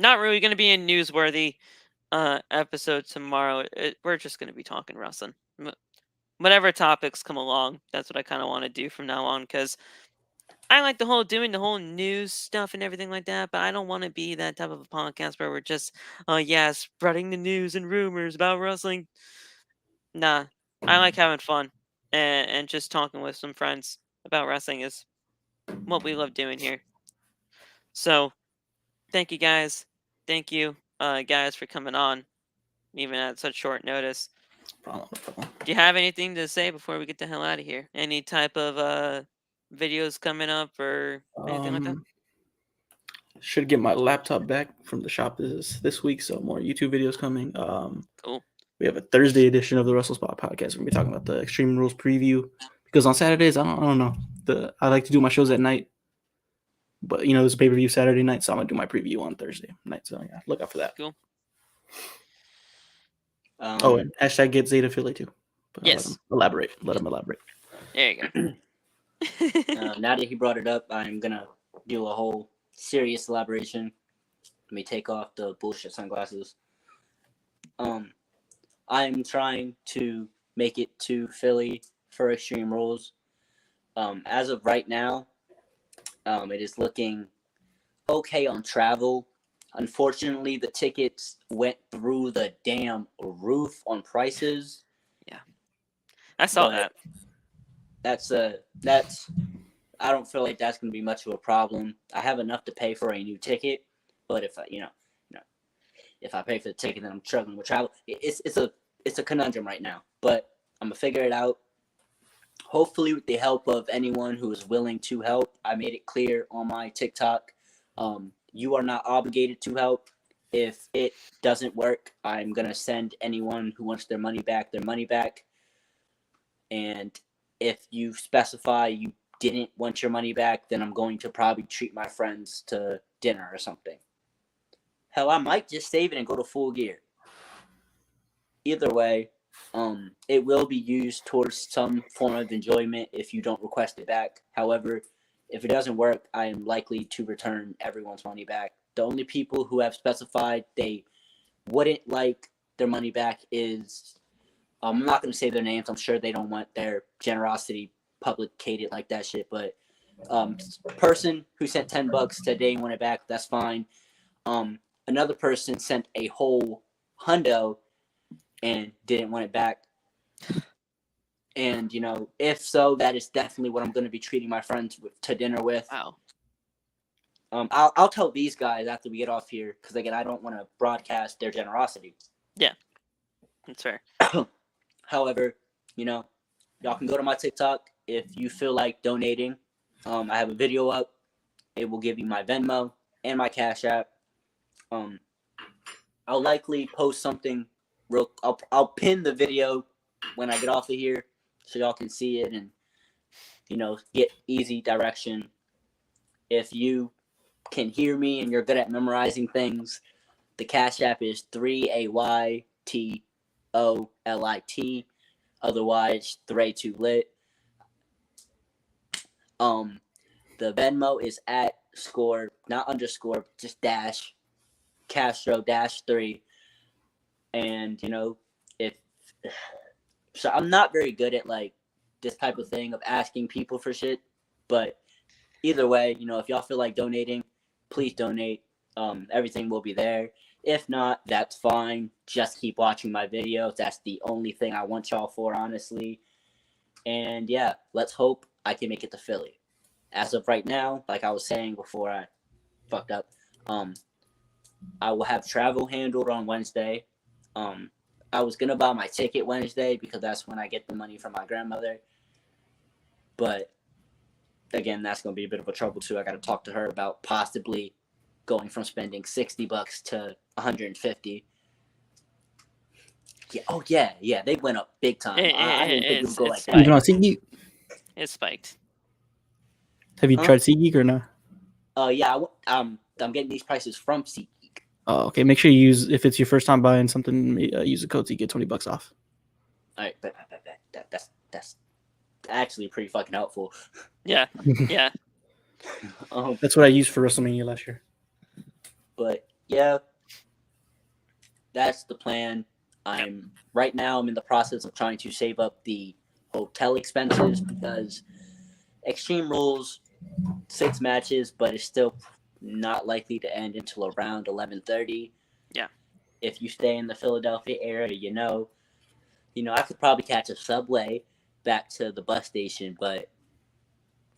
Not really gonna be a newsworthy episode tomorrow. We're just gonna be talking wrestling. Whatever topics come along, that's what I kind of want to do from now on, because I like doing the whole news stuff and everything like that, but I don't want to be that type of a podcast where we're just, spreading the news and rumors about wrestling. Nah, I like having fun and just talking with some friends about wrestling is what we love doing here. So, thank you guys. Thank you, guys, for coming on, even at such short notice. No problem. Do you have anything to say before we get the hell out of here? Any type of videos coming up or anything like that? Should get my laptop back from the shop this week, so more YouTube videos coming. Cool. We have a Thursday edition of the Wrestle Spot podcast. We're gonna be talking about the Extreme Rules preview, because on Saturdays I don't know. I like to do my shows at night, but there's a pay-per-view Saturday night, so I'm gonna do my preview on Thursday night. So yeah, look out for that. Cool. And hashtag get Zeta Philly too. But yes. Let him elaborate. There you go. Now that he brought it up, I'm gonna do a whole serious elaboration. Let me take off the bullshit sunglasses. I'm trying to make it to Philly for Extreme Rules. As of right now, it is looking okay on travel. Unfortunately, the tickets went through the damn roof on prices. Yeah, I saw that. That's I don't feel like that's going to be much of a problem. I have enough to pay for a new ticket, but if if I pay for the ticket, then I'm struggling with travel. It's a conundrum right now, but I'm gonna figure it out. Hopefully, with the help of anyone who is willing to help. I made it clear on my TikTok. You are not obligated to help. If it doesn't work, I'm gonna send anyone who wants their money back. And if you specify you didn't want your money back, then I'm going to probably treat my friends to dinner or something. Hell, I might just save it and go to Full Gear. Either way, it will be used towards some form of enjoyment if you don't request it back. However, if it doesn't work, I am likely to return everyone's money back. The only people who have specified they wouldn't like their money back is, I'm not going to say their names. I'm sure they don't want their generosity publicated like that shit. But person who sent $10 today and want it back, that's fine. Another person sent a whole hundo and didn't want it back. And, if so, that is definitely what I'm going to be treating my friends to dinner with. Wow. I'll tell these guys after we get off here, because, again, I don't want to broadcast their generosity. Yeah, that's fair. However, y'all can go to my TikTok if you feel like donating. I have a video up. It will give you my Venmo and my Cash App. I'll likely post something I'll pin the video when I get off of here so y'all can see it and, get easy direction. If you can hear me and you're good at memorizing things, the Cash App is 3AYTOLIT. Otherwise, 32lit. The Venmo is at score, not underscore, just dash, Castro -3. And, so I'm not very good at, this type of thing of asking people for shit. But either way, if y'all feel like donating, please donate. Everything will be there. If not, that's fine. Just keep watching my videos. That's the only thing I want y'all for, honestly. And, yeah, let's hope I can make it to Philly. As of right now, like I was saying before I fucked up, I will have travel handled on Wednesday. I was going to buy my ticket Wednesday because that's when I get the money from my grandmother. But, again, that's going to be a bit of a trouble, too. I got to talk to her about possibly going from spending $60 to $150. Yeah. Oh, yeah. They went up big time. I didn't think it would go like that. Even on SeatGeek? It spiked. Have you tried SeatGeek or not? Yeah. I'm getting these prices from SeatGeek. Oh, okay. Make sure you use, if it's your first time buying something, use the code so you get $20 off. All right, but that's actually pretty fucking helpful. Yeah. That's what I used for WrestleMania last year. But yeah, that's the plan. Right now I'm in the process of trying to save up the hotel expenses because Extreme Rules 6 matches, but it's still not likely to end until around 11:30. Yeah. If you stay in the Philadelphia area, I could probably catch a subway back to the bus station, but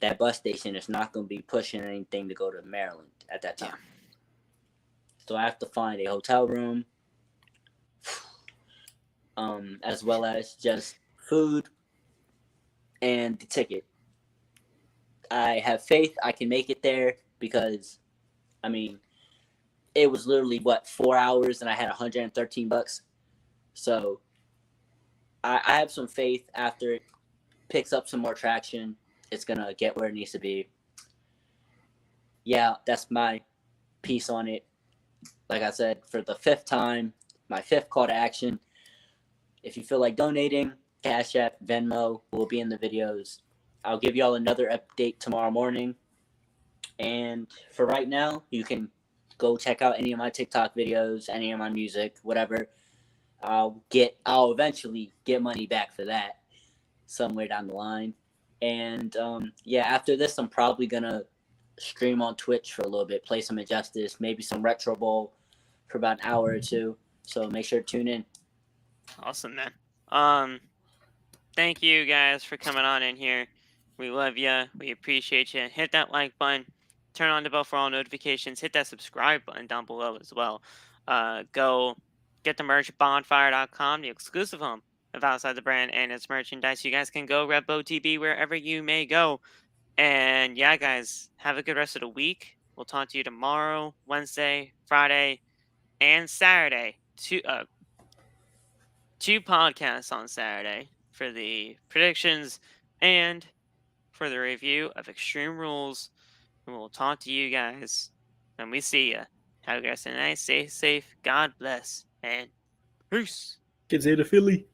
that bus station is not going to be pushing anything to go to Maryland at that time. So I have to find a hotel room, as well as just food and the ticket. I have faith I can make it there because, it was literally, 4 hours and I had $113. So I have some faith after it picks up some more traction, it's going to get where it needs to be. Yeah, that's my piece on it. Like I said, for the 5th time, my 5th call to action. If you feel like donating, Cash App, Venmo will be in the videos. I'll give y'all another update tomorrow morning. And for right now, you can go check out any of my TikTok videos, any of my music, whatever. I'll eventually get money back for that somewhere down the line. And after this, I'm probably gonna stream on Twitch for a little bit, play some Injustice, maybe some Retro Bowl for about an hour or two. So make sure to tune in. Awesome, man. Thank you guys for coming on in here. We love you. We appreciate you. Hit that like button. Turn on the bell for all notifications. Hit that subscribe button down below as well. Go get the merch at bonfire.com, the exclusive home of Outside the Brand and its merchandise. You guys can go rep OTB wherever you may go. And yeah, guys, have a good rest of the week. We'll talk to you tomorrow, Wednesday, Friday, and Saturday. Two podcasts on Saturday for the predictions and for the review of Extreme Rules. And we'll talk to you guys when we see you. Have a guys a night. Stay safe. God bless. And peace. Kids hate a Philly.